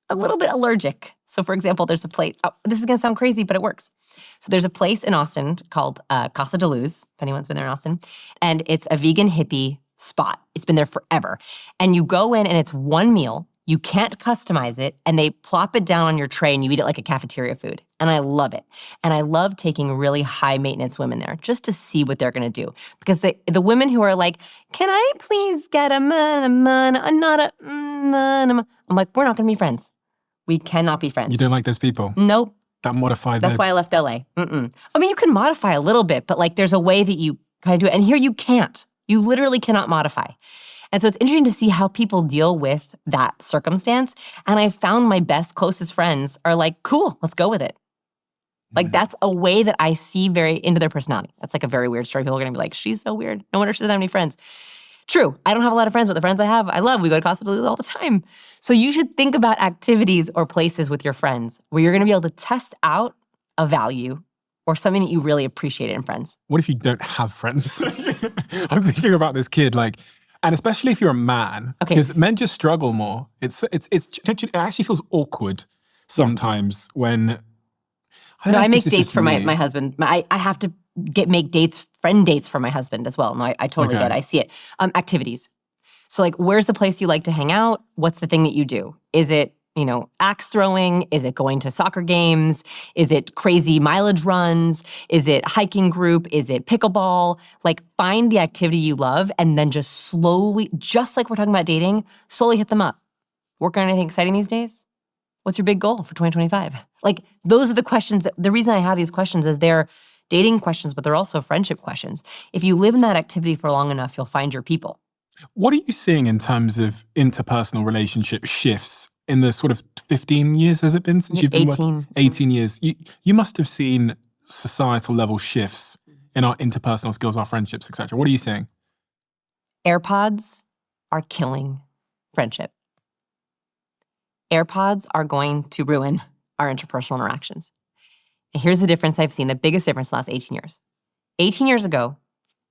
a little bit allergic. So for example, there's a place, this is gonna sound crazy, but it works. So there's a place in Austin called Casa de Luz, if anyone's been there in Austin, and it's a vegan hippie spot. It's been there forever. And you go in and it's one meal, you can't customize it, and they plop it down on your tray and you eat it like a cafeteria food. And I love it. And I love taking really high maintenance women there just to see what they're gonna do. Because the women who are like, can I please get a not a, I'm like, we're not gonna be friends. We cannot be friends. You don't like those people? Nope. That modify That's why I left LA. I mean, you can modify a little bit, but like there's a way that you kind of do it. And here you can't. You literally cannot modify. And so it's interesting to see how people deal with that circumstance. And I found my best, closest friends are like, cool, let's go with it. Like that's a way that I see very into their personality. That's like a very weird story. People are gonna be like, she's so weird. No wonder she doesn't have any friends. True, I don't have a lot of friends, but the friends I love. We go to Casa de Luz all the time. So you should think about activities or places with your friends where you're gonna be able to test out a value or something that you really appreciate in friends. What if you don't have friends? I'm thinking about this kid, like, and especially if you're a man, because men just struggle more. It actually feels awkward sometimes when. I make dates for my husband. I have to make friend dates for my husband as well. No, I totally get it. I see it. Activities. So like, where's the place you like to hang out? What's the thing that you do? Is it, axe throwing? Is it going to soccer games? Is it crazy mileage runs? Is it hiking group? Is it pickleball? Like find the activity you love and then just slowly, just like we're talking about dating, slowly hit them up. Working on anything exciting these days? What's your big goal for 2025? Like those are the questions the reason I have these questions is they're dating questions, but they're also friendship questions. If you live in that activity for long enough, you'll find your people. What are you seeing in terms of interpersonal relationship shifts in the sort of 15 years, has it been since you've been 18. 18 years? You must have seen societal level shifts in our interpersonal skills, our friendships, etc. What are you seeing? AirPods are killing friendship. AirPods are going to ruin our interpersonal interactions. And here's the difference I've seen, the biggest difference in the last 18 years. 18 years ago,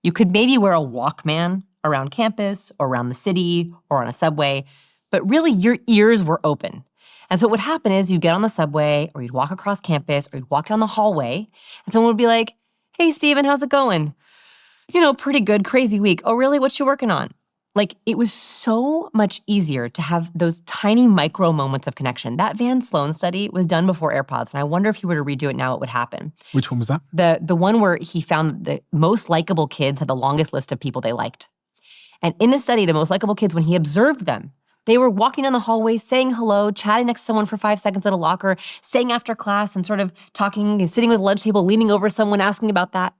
you could maybe wear a Walkman around campus or around the city or on a subway, but really your ears were open. And so what would happen is you'd get on the subway or you'd walk across campus or you'd walk down the hallway and someone would be like, hey, Steven, how's it going? Pretty good, crazy week. Oh, really? What you working on? Like, it was so much easier to have those tiny micro moments of connection. That Van Sloan study was done before AirPods, and I wonder if he were to redo it now, what would happen. Which one was that? The one where he found the most likable kids had the longest list of people they liked. And in the study, the most likable kids, when he observed them, they were walking down the hallway, saying hello, chatting next to someone for 5 seconds at a locker, staying after class and sort of talking, sitting at the lunch table, leaning over someone, asking about that.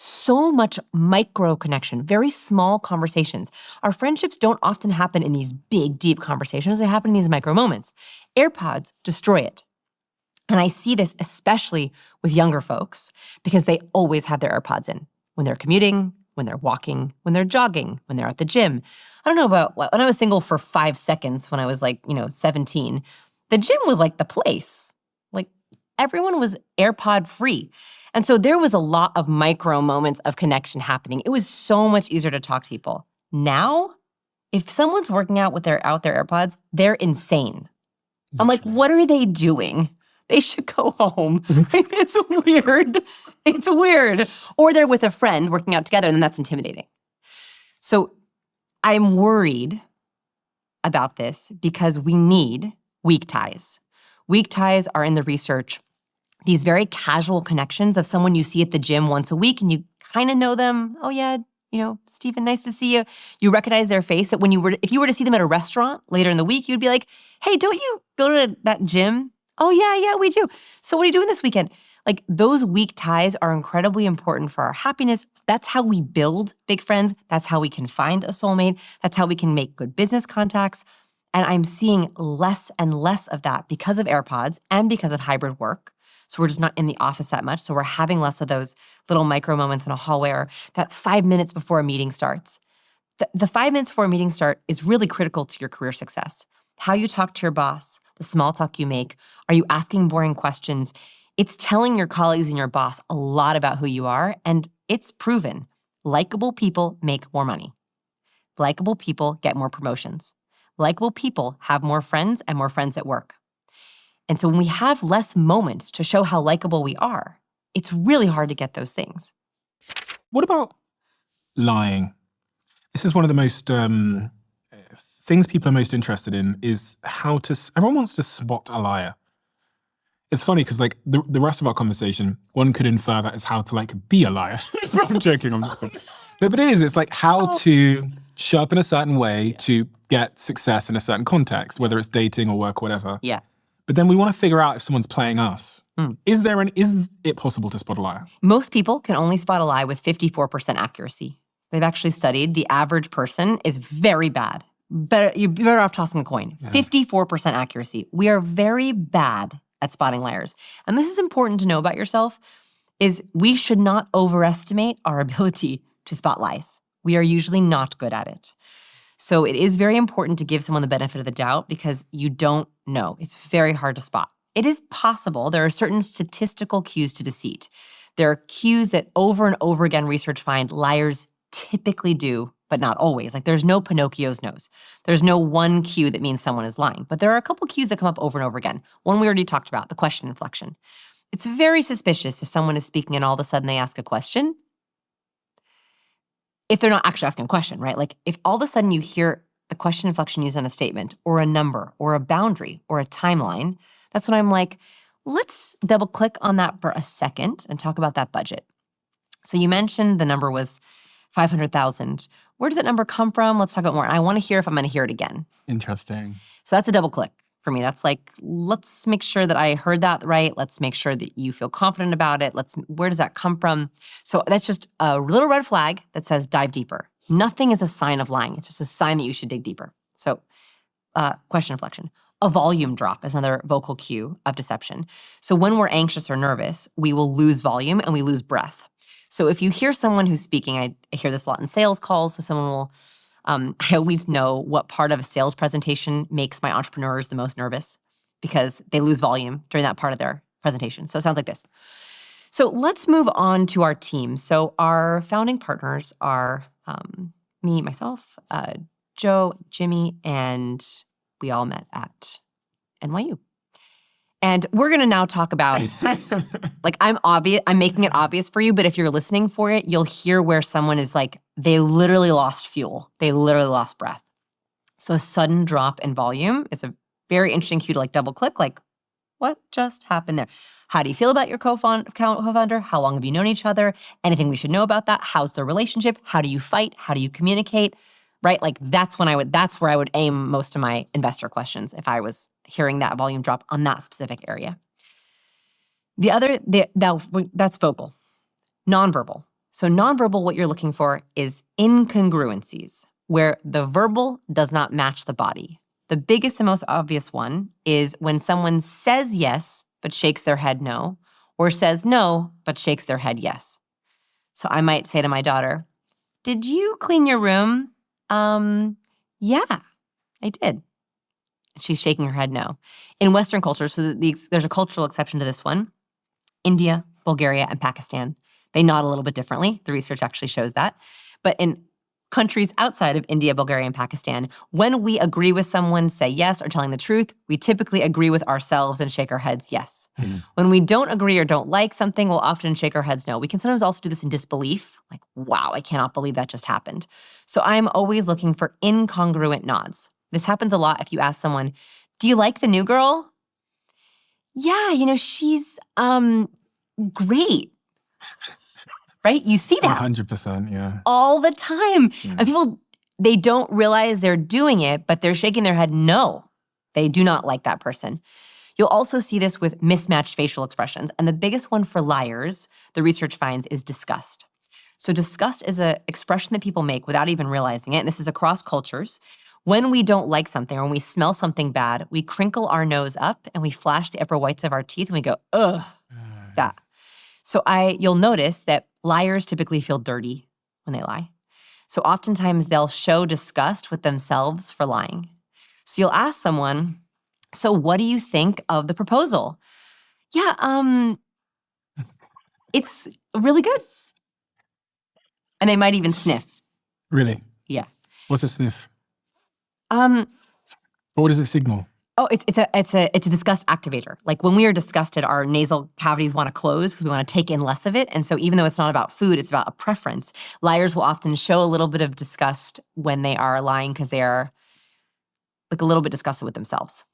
So much micro connection, very small conversations. Our friendships don't often happen in these big, deep conversations. They happen in these micro moments. AirPods destroy it. And I see this especially with younger folks because they always have their AirPods in when they're commuting, when they're walking, when they're jogging, when they're at the gym. I don't know about when I was single for 5 seconds when I was 17, the gym was like the place. Like everyone was AirPod free. And so there was a lot of micro moments of connection happening. It was so much easier to talk to people. Now, if someone's working out with their AirPods, they're insane. I'm like, what are they doing? They should go home. It's weird. It's weird. Or they're with a friend working out together, and then that's intimidating. So I'm worried about this because we need weak ties. Weak ties are in the research these very casual connections of someone you see at the gym once a week and you kind of know them. Oh yeah, Stephen, nice to see you. You recognize their face that if you were to see them at a restaurant later in the week, you'd be like, hey, don't you go to that gym? Oh yeah, we do. So what are you doing this weekend? Like those weak ties are incredibly important for our happiness. That's how we build big friends. That's how we can find a soulmate. That's how we can make good business contacts. And I'm seeing less and less of that because of AirPods and because of hybrid work. So we're just not in the office that much. So we're having less of those little micro moments in a hallway or that 5 minutes before a meeting starts. The 5 minutes before a meeting start is really critical to your career success. How you talk to your boss, the small talk you make, are you asking boring questions? It's telling your colleagues and your boss a lot about who you are, and it's proven. Likeable people make more money. Likeable people get more promotions. Likeable people have more friends and more friends at work. And so when we have less moments to show how likable we are, it's really hard to get those things. What about lying? This is one of the most things people are most interested in is how to, everyone wants to spot a liar. It's funny because like the rest of our conversation, one could infer that as how to like be a liar. I'm joking, I'm not saying. No, but it's like how to show up in a certain way to get success in a certain context, whether it's dating or work or whatever. Yeah. But then we want to figure out if someone's playing us. Is it possible to spot a liar? Most people can only spot a lie with 54% accuracy. They've actually studied the average person is very bad. You're better off tossing a coin. Yeah. 54% accuracy. We are very bad at spotting liars. And this is important to know about yourself, is we should not overestimate our ability to spot lies. We are usually not good at it. So it is very important to give someone the benefit of the doubt because you don't know. It's very hard to spot. It is possible. There are certain statistical cues to deceit. There are cues that over and over again research find liars typically do, but not always. Like there's no Pinocchio's nose. There's no one cue that means someone is lying. But there are a couple cues that come up over and over again. One we already talked about, the question inflection. It's very suspicious if someone is speaking and all of a sudden they ask a question. If they're not actually asking a question, right? Like if all of a sudden you hear the question inflection used on a statement or a number or a boundary or a timeline, that's when I'm like, let's double click on that for a second and talk about that budget. So you mentioned the number was 500,000. Where does that number come from? Let's talk about more. And I want to hear if I'm going to hear it again. Interesting. So that's a double click for me. That's like, let's make sure that I heard that right. Let's make sure that you feel confident about it. Where does that come from? So that's just a little red flag that says dive deeper. Nothing is a sign of lying. It's just a sign that you should dig deeper. So question inflection. A volume drop is another vocal cue of deception. So when we're anxious or nervous, we will lose volume and we lose breath. So if you hear someone who's speaking, I hear this a lot in sales calls, so someone will, I always know what part of a sales presentation makes my entrepreneurs the most nervous because they lose volume during that part of their presentation. So it sounds like this. So let's move on to our team. So our founding partners are me, myself, Joe, Jimmy, and we all met at NYU. And we're going to now talk about, like I'm making it obvious for you, but if you're listening for it, you'll hear where someone is like, they literally lost fuel. They literally lost breath. So a sudden drop in volume is a very interesting cue to like double click, like what just happened there? How do you feel about your co-founder? How long have you known each other? Anything we should know about that? How's the relationship? How do you fight? How do you communicate? Right? Like that's where I would aim most of my investor questions if I was hearing that volume drop on that specific area. That's vocal. Nonverbal. So nonverbal, what you're looking for is incongruencies, where the verbal does not match the body. The biggest and most obvious one is when someone says yes, but shakes their head no, or says no, but shakes their head yes. So I might say to my daughter, "Did you clean your room?" Yeah, I did. She's shaking her head no. In Western cultures, so there's a cultural exception to this one, India, Bulgaria, and Pakistan, they nod a little bit differently. The research actually shows that. But in countries outside of India, Bulgaria, and Pakistan, when we agree with someone, say yes, or telling the truth, we typically agree with ourselves and shake our heads yes. Mm-hmm. When we don't agree or don't like something, we'll often shake our heads no. We can sometimes also do this in disbelief, like, wow, I cannot believe that just happened. So I'm always looking for incongruent nods. This happens a lot if you ask someone, do you like the new girl? Yeah, she's great. Right? You see that. 100%, yeah. All the time. Yeah. And people, they don't realize they're doing it, but they're shaking their head no. They do not like that person. You'll also see this with mismatched facial expressions. And the biggest one for liars, the research finds, is disgust. So disgust is an expression that people make without even realizing it. And this is across cultures. When we don't like something or when we smell something bad, we crinkle our nose up and we flash the upper whites of our teeth and we go, ugh, that. So you'll notice that liars typically feel dirty when they lie. So oftentimes they'll show disgust with themselves for lying. So you'll ask someone, so what do you think of the proposal? Yeah, it's really good. And they might even sniff. Really? Yeah. What's a sniff? Um, What does it signal? Oh, it's a disgust activator. Like when we are disgusted, our nasal cavities want to close because we want to take in less of it. And so even though it's not about food, it's about a preference. Liars will often show a little bit of disgust when they are lying because they are like a little bit disgusted with themselves.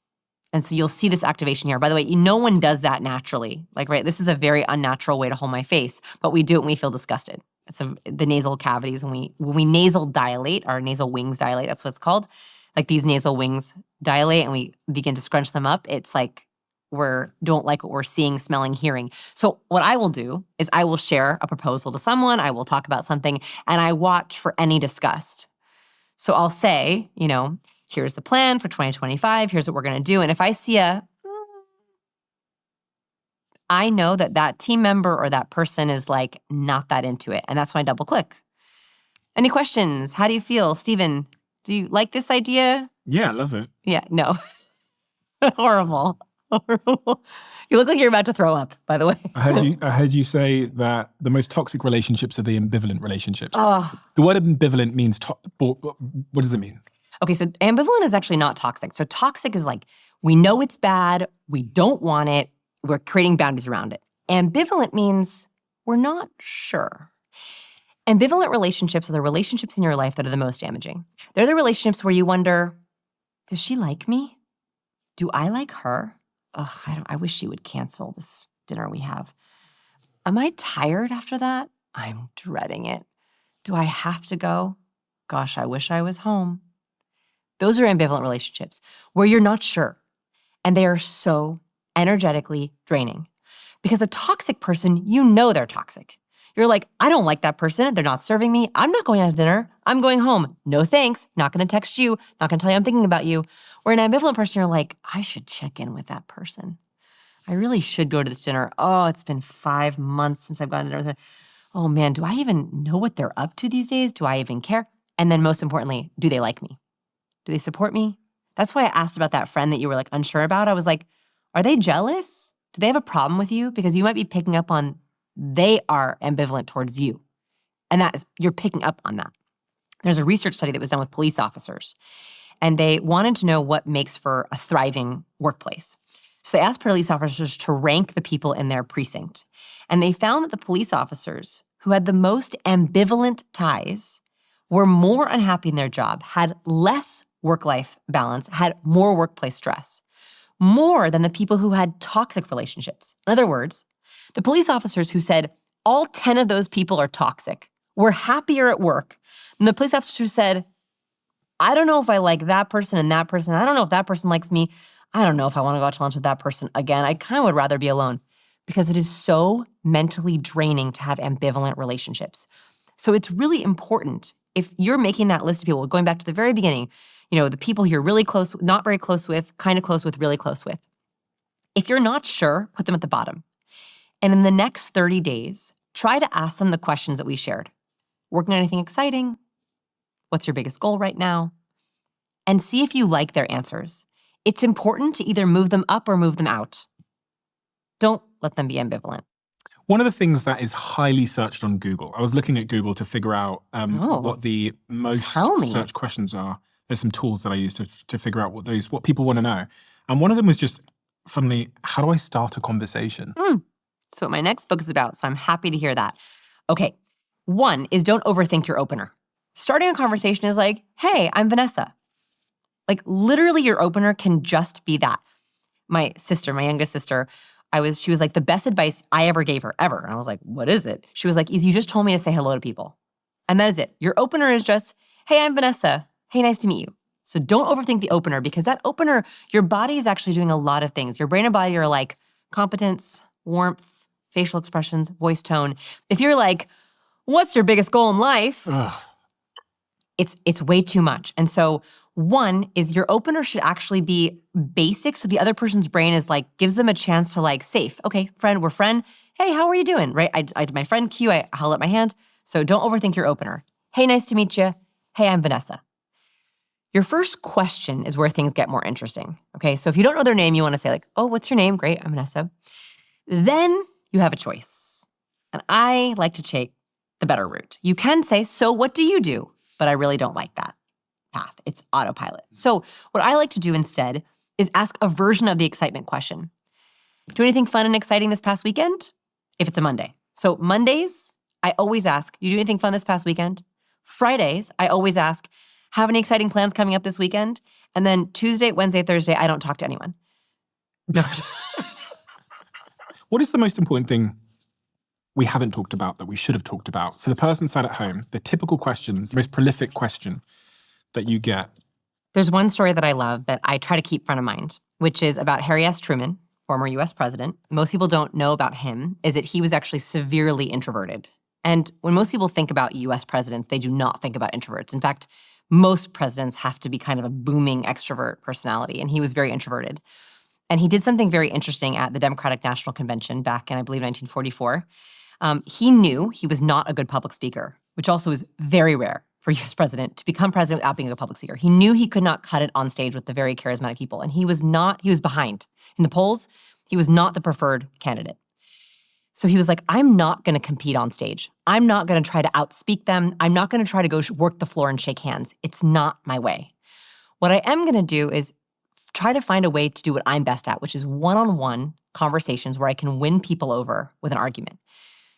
And so you'll see this activation here. By the way, no one does that naturally. Like, right, this is a very unnatural way to hold my face, but we do it when we feel disgusted. It's the nasal cavities. When we nasal dilate, our nasal wings dilate, that's what it's called. Like these nasal wings dilate and we begin to scrunch them up. It's like don't like what we're seeing, smelling, hearing. So what I will do is I will share a proposal to someone. I will talk about something and I watch for any disgust. So I'll say, here's the plan for 2025. Here's what we're going to do. And if I see I know that team member or that person is like not that into it. And that's when I double click. Any questions? How do you feel? Steven, do you like this idea? Yeah, I love it. Yeah, no. Horrible. Horrible. You look like you're about to throw up, by the way. I heard you say that the most toxic relationships are the ambivalent relationships. Oh. The word ambivalent means, what does it mean? Okay, so ambivalent is actually not toxic. So toxic is like, we know it's bad, we don't want it, we're creating boundaries around it. Ambivalent means we're not sure. Ambivalent relationships are the relationships in your life that are the most damaging. They're the relationships where you wonder, does she like me? Do I like her? Ugh, I wish she would cancel this dinner we have. Am I tired after that? I'm dreading it. Do I have to go? Gosh, I wish I was home. Those are ambivalent relationships where you're not sure. And they are so energetically draining. Because a toxic person, they're toxic. You're like, I don't like that person. They're not serving me. I'm not going out to dinner. I'm going home. No thanks. Not going to text you. Not going to tell you I'm thinking about you. Where an ambivalent person, you're like, I should check in with that person. I really should go to this dinner. Oh, it's been 5 months since I've gone to dinner. Oh man, do I even know what they're up to these days? Do I even care? And then most importantly, do they like me? Do they support me? That's why I asked about that friend that you were like unsure about. I was like, are they jealous? Do they have a problem with you? Because you might be picking up on they are ambivalent towards you. And you're picking up on that. There's a research study that was done with police officers, and they wanted to know what makes for a thriving workplace. So they asked police officers to rank the people in their precinct. And they found that the police officers who had the most ambivalent ties were more unhappy in their job, had less work-life balance, had more workplace stress, more than the people who had toxic relationships. In other words, the police officers who said all 10 of those people are toxic were happier at work than the police officers who said, I don't know if I like that person and that person. I don't know if that person likes me. I don't know if I want to go out to lunch with that person again. I kind of would rather be alone because it is so mentally draining to have ambivalent relationships. So it's really important if you're making that list of people, going back to the very beginning, the people you're really close, not very close with, kind of close with, really close with. If you're not sure, put them at the bottom. And in the next 30 days, try to ask them the questions that we shared. Working on anything exciting? What's your biggest goal right now? And see if you like their answers. It's important to either move them up or move them out. Don't let them be ambivalent. One of the things that is highly searched on Google, I was looking at Google to figure out what the most searched questions are. There's some tools that I use to figure out what people want to know. And one of them was just, funnily, how do I start a conversation? That's what my next book is about, so I'm happy to hear that. Okay, one is don't overthink your opener. Starting a conversation is like, hey, I'm Vanessa. Like literally your opener can just be that. My youngest sister, she was like, the best advice I ever gave her, ever. And I was like, what is it? She was like, you just told me to say hello to people. And that is it. Your opener is just, hey, I'm Vanessa. Hey, nice to meet you. So don't overthink the opener because that opener, your body is actually doing a lot of things. Your brain and body are like competence, warmth, facial expressions, voice tone. If you're like, what's your biggest goal in life? It's way too much. And so one is your opener should actually be basic so the other person's brain is like, gives them a chance to like, safe. Okay, friend, we're friend. Hey, how are you doing? Right? I did my friend cue, I held up my hand. So don't overthink your opener. Hey, nice to meet you. Hey, I'm Vanessa. Your first question is where things get more interesting, okay? So if you don't know their name, you want to say like, oh, what's your name? Great, I'm Vanessa. Then you have a choice. And I like to take the better route. You can say, so what do you do? But I really don't like that path. It's autopilot. So what I like to do instead is ask a version of the excitement question. Do anything fun and exciting this past weekend? If it's a Monday. So Mondays, I always ask, you do anything fun this past weekend? Fridays, I always ask, have any exciting plans coming up this weekend? And then Tuesday, Wednesday, Thursday, I don't talk to anyone. No. What is the most important thing we haven't talked about that we should have talked about? For the person sat at home, the typical question, the most prolific question that you get. There's one story that I love that I try to keep front of mind, which is about Harry S. Truman, former US president. Most people don't know about him is that he was actually severely introverted. And when most people think about US presidents, they do not think about introverts. In fact, most presidents have to be kind of a booming extrovert personality, and he was very introverted. And he did something very interesting at the Democratic National Convention back in, I believe, 1944. He knew he was not a good public speaker, which also is very rare for a US president to become president without being a good public speaker. He knew he could not cut it on stage with the very charismatic people, and he was behind. In the polls, he was not the preferred candidate. So he was like, I'm not going to compete on stage. I'm not going to try to outspeak them. I'm not going to try to go work the floor and shake hands. It's not my way. What I am going to do is try to find a way to do what I'm best at, which is one-on-one conversations where I can win people over with an argument.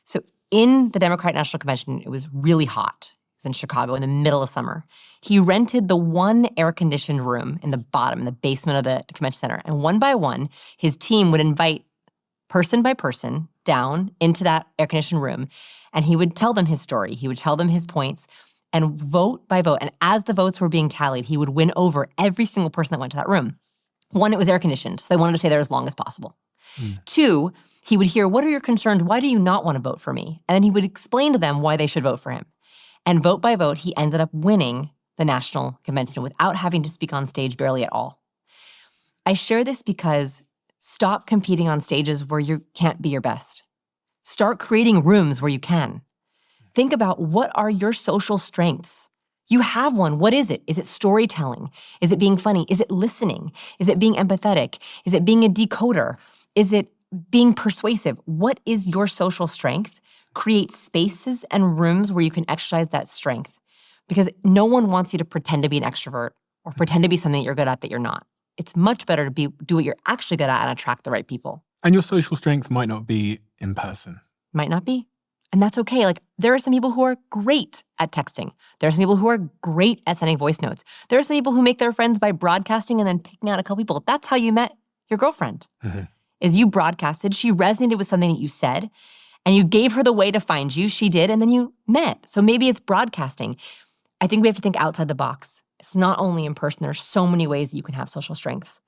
So in the Democratic National Convention, it was really hot. It was in Chicago in the middle of summer. He rented the one air-conditioned room in the bottom, in the basement of the convention center. And one by one, his team would invite person by person down into that air-conditioned room, and he would tell them his story. He would tell them his points, and vote by vote. And as the votes were being tallied, he would win over every single person that went to that room. One, it was air-conditioned, so they wanted to stay there as long as possible. Two, he would hear, what are your concerns? Why do you not want to vote for me? And then he would explain to them why they should vote for him. And vote by vote, he ended up winning the national convention without having to speak on stage barely at all. I share this because stop competing on stages where you can't be your best. Start creating rooms where you can. Think about, what are your social strengths? You have one. What is it? Is it storytelling? Is it being funny? Is it listening? Is it being empathetic? Is it being a decoder? Is it being persuasive? What is your social strength? Create spaces and rooms where you can exercise that strength. Because no one wants you to pretend to be an extrovert or pretend to be something that you're good at that you're not. It's much better to do what you're actually good at and attract the right people. And your social strength might not be in person. Might not be. And that's okay. Like, there are some people who are great at texting. There are some people who are great at sending voice notes. There are some people who make their friends by broadcasting and then picking out a couple people. That's how you met your girlfriend. Is you broadcasted, she resonated with something that you said, and you gave her the way to find you, she did, and then you met. So maybe it's broadcasting. I think we have to think outside the box. It's not only in person. There's so many ways that you can have social strengths.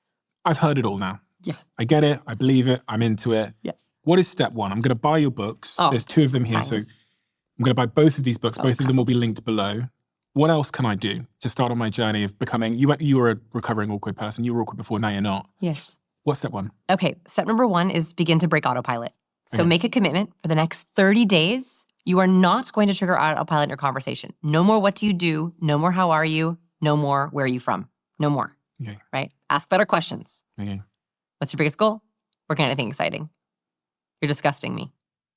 I've heard it all now. Yeah. I get it. I believe it. I'm into it. Yes. What is step one? I'm going to buy your books. Oh, There's two of them here. nice. So I'm going to buy both of these books. Oh, Both of them will be gosh. linked below. What else can I do to start on my journey of becoming, you were a recovering awkward person. You were awkward before, now you're not. Yes. What's step one? Okay, step number one is begin to break autopilot. So Okay. make a commitment for the next 30 days. You are not going to trigger autopilot in your conversation. No more what do you do, no more how are you, no more where are you from, no more, Okay. right? Ask better questions. Okay. What's your biggest goal? Working on anything exciting. You're disgusting me.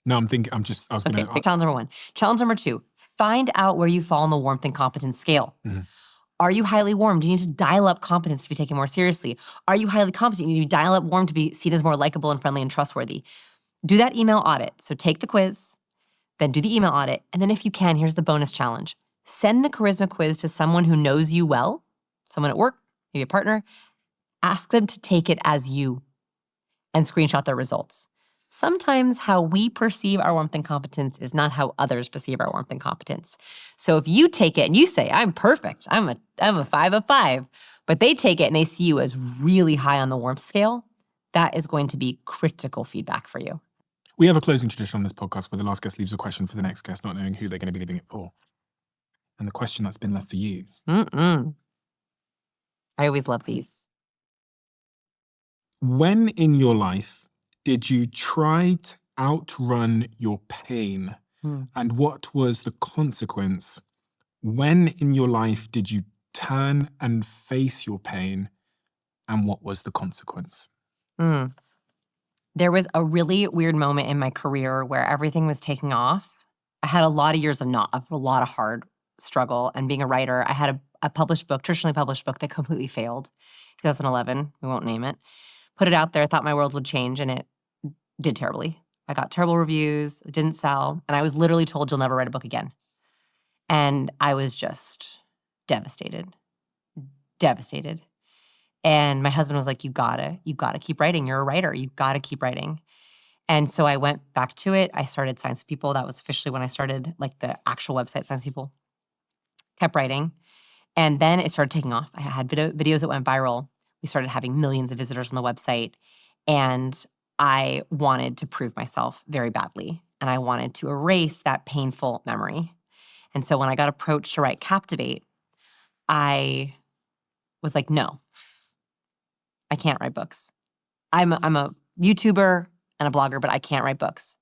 No, I was going Okay, to, challenge number one. Challenge number two, find out where you fall on the warmth and competence scale. Mhm. Are you highly warm? Do you need to dial up competence to be taken more seriously? Are you highly competent? You need to dial up warm to be seen as more likable and friendly and trustworthy. Do that email audit. So take the quiz, then do the email audit, and then if you can, here's the bonus challenge. Send the charisma quiz to someone who knows you well, someone at work, maybe a partner. Ask them to take it as you and screenshot their results. Sometimes how we perceive our warmth and competence is not how others perceive our warmth and competence. So if you take it and you say, I'm perfect, I'm a 5 of 5, but they take it and they see you as really high on the warmth scale, that is going to be critical feedback for you. we have a closing tradition on this podcast where the last guest leaves a question for the next guest, not knowing who they're going to be leaving it for. And the question that's been left for you. I always love these. When in your life did you try to outrun your pain? And what was the consequence? When in your life did you turn and face your pain, and what was the consequence? Mm. There was a really weird moment in my career where everything was taking off. I had a lot of years of a lot of hard struggle. And being a writer, I had a published book, traditionally published book that completely failed. 2011, we won't name it. Put it out there, thought my world would change, and it did terribly. I got terrible reviews, it didn't sell, and I was literally told you'll never write a book again. And I was just devastated. And my husband was like, you gotta keep writing. You're a writer. You gotta keep writing. And so I went back to it. I started Science People. That was officially when I started like the actual website, Science People. Kept writing. And then it started taking off. I had videos that went viral. We started having millions of visitors on the website. And I wanted to prove myself very badly. And I wanted to erase that painful memory. And so when I got approached to write Captivate, I was like, no, I can't write books. I'm a YouTuber and a blogger, but I can't write books.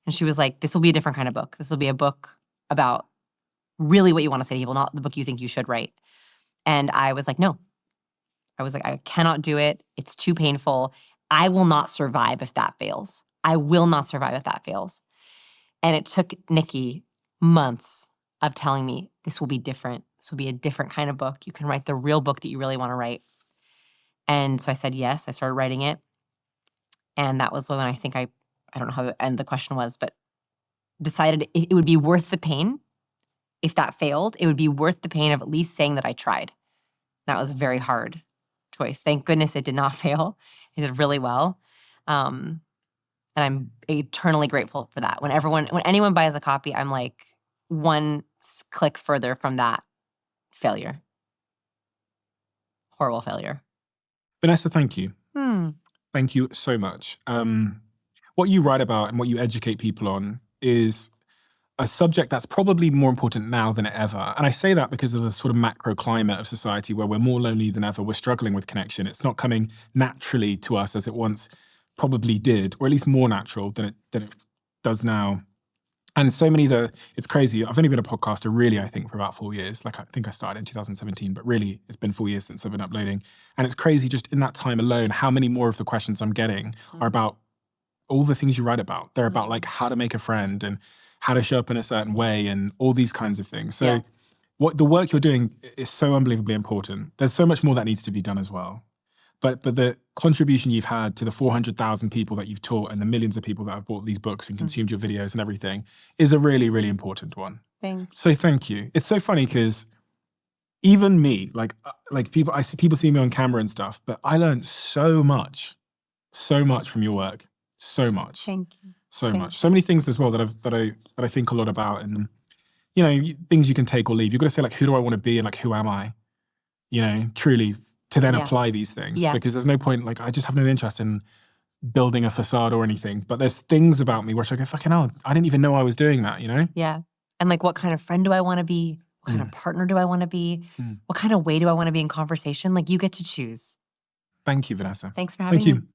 And she was like, this will be a different kind of book. This will be a book about really what you want to say to people, not the book you think you should write. And I was like, no. I was like, I cannot do it. It's too painful. I will not survive if that fails. I will not survive if that fails. And it took Nikki months of telling me, this will be different. This will be a different kind of book. You can write the real book that you really want to write. And so I said yes. I started writing it. And that was when I think I don't know how the end of the question was, but decided it would be worth the pain. If that failed, it would be worth the pain of at least saying that I tried. That was a very hard choice. Thank goodness it did not fail. It did really well. And I'm eternally grateful for that. When anyone buys a copy, I'm like one click further from that failure. Horrible failure. Vanessa, thank you. Thank you so much. What you write about and what you educate people on is a subject that's probably more important now than ever. And I say that because of the sort of macro climate of society where we're more lonely than ever. We're struggling with connection. It's not coming naturally to us as it once probably did, or at least more natural than it does now. And so many it's crazy. I've only been a podcaster really, I think, for about 4 years. Like I think I started in 2017, but really it's been 4 years since I've been uploading. And it's crazy just in that time alone, how many more of the questions I'm getting are about all the things you write about. They're about like how to make a friend and how to show up in a certain way and all these kinds of things. So what the work you're doing is so unbelievably important. There's so much more that needs to be done as well. But the contribution you've had to the 400,000 people that you've taught and the millions of people that have bought these books and consumed your videos and everything is a really, really important one. Thanks. So thank you. It's so funny because even me, like people see me on camera and stuff, but I learned so much from your work. So much. Thank you. So much. So many things as well that I think a lot about, and things you can take or leave. You've got to say like, who do I want to be and like, who am I? Truly to then apply these things because there's no point, like I just have no interest in building a facade or anything, but there's things about me where I go, fucking hell, I didn't even know I was doing that, Yeah. And like, what kind of friend do I want to be? What kind of partner do I want to be? What kind of way do I want to be in conversation? Like you get to choose. Thank you, Vanessa. Thanks for having me. Thank you.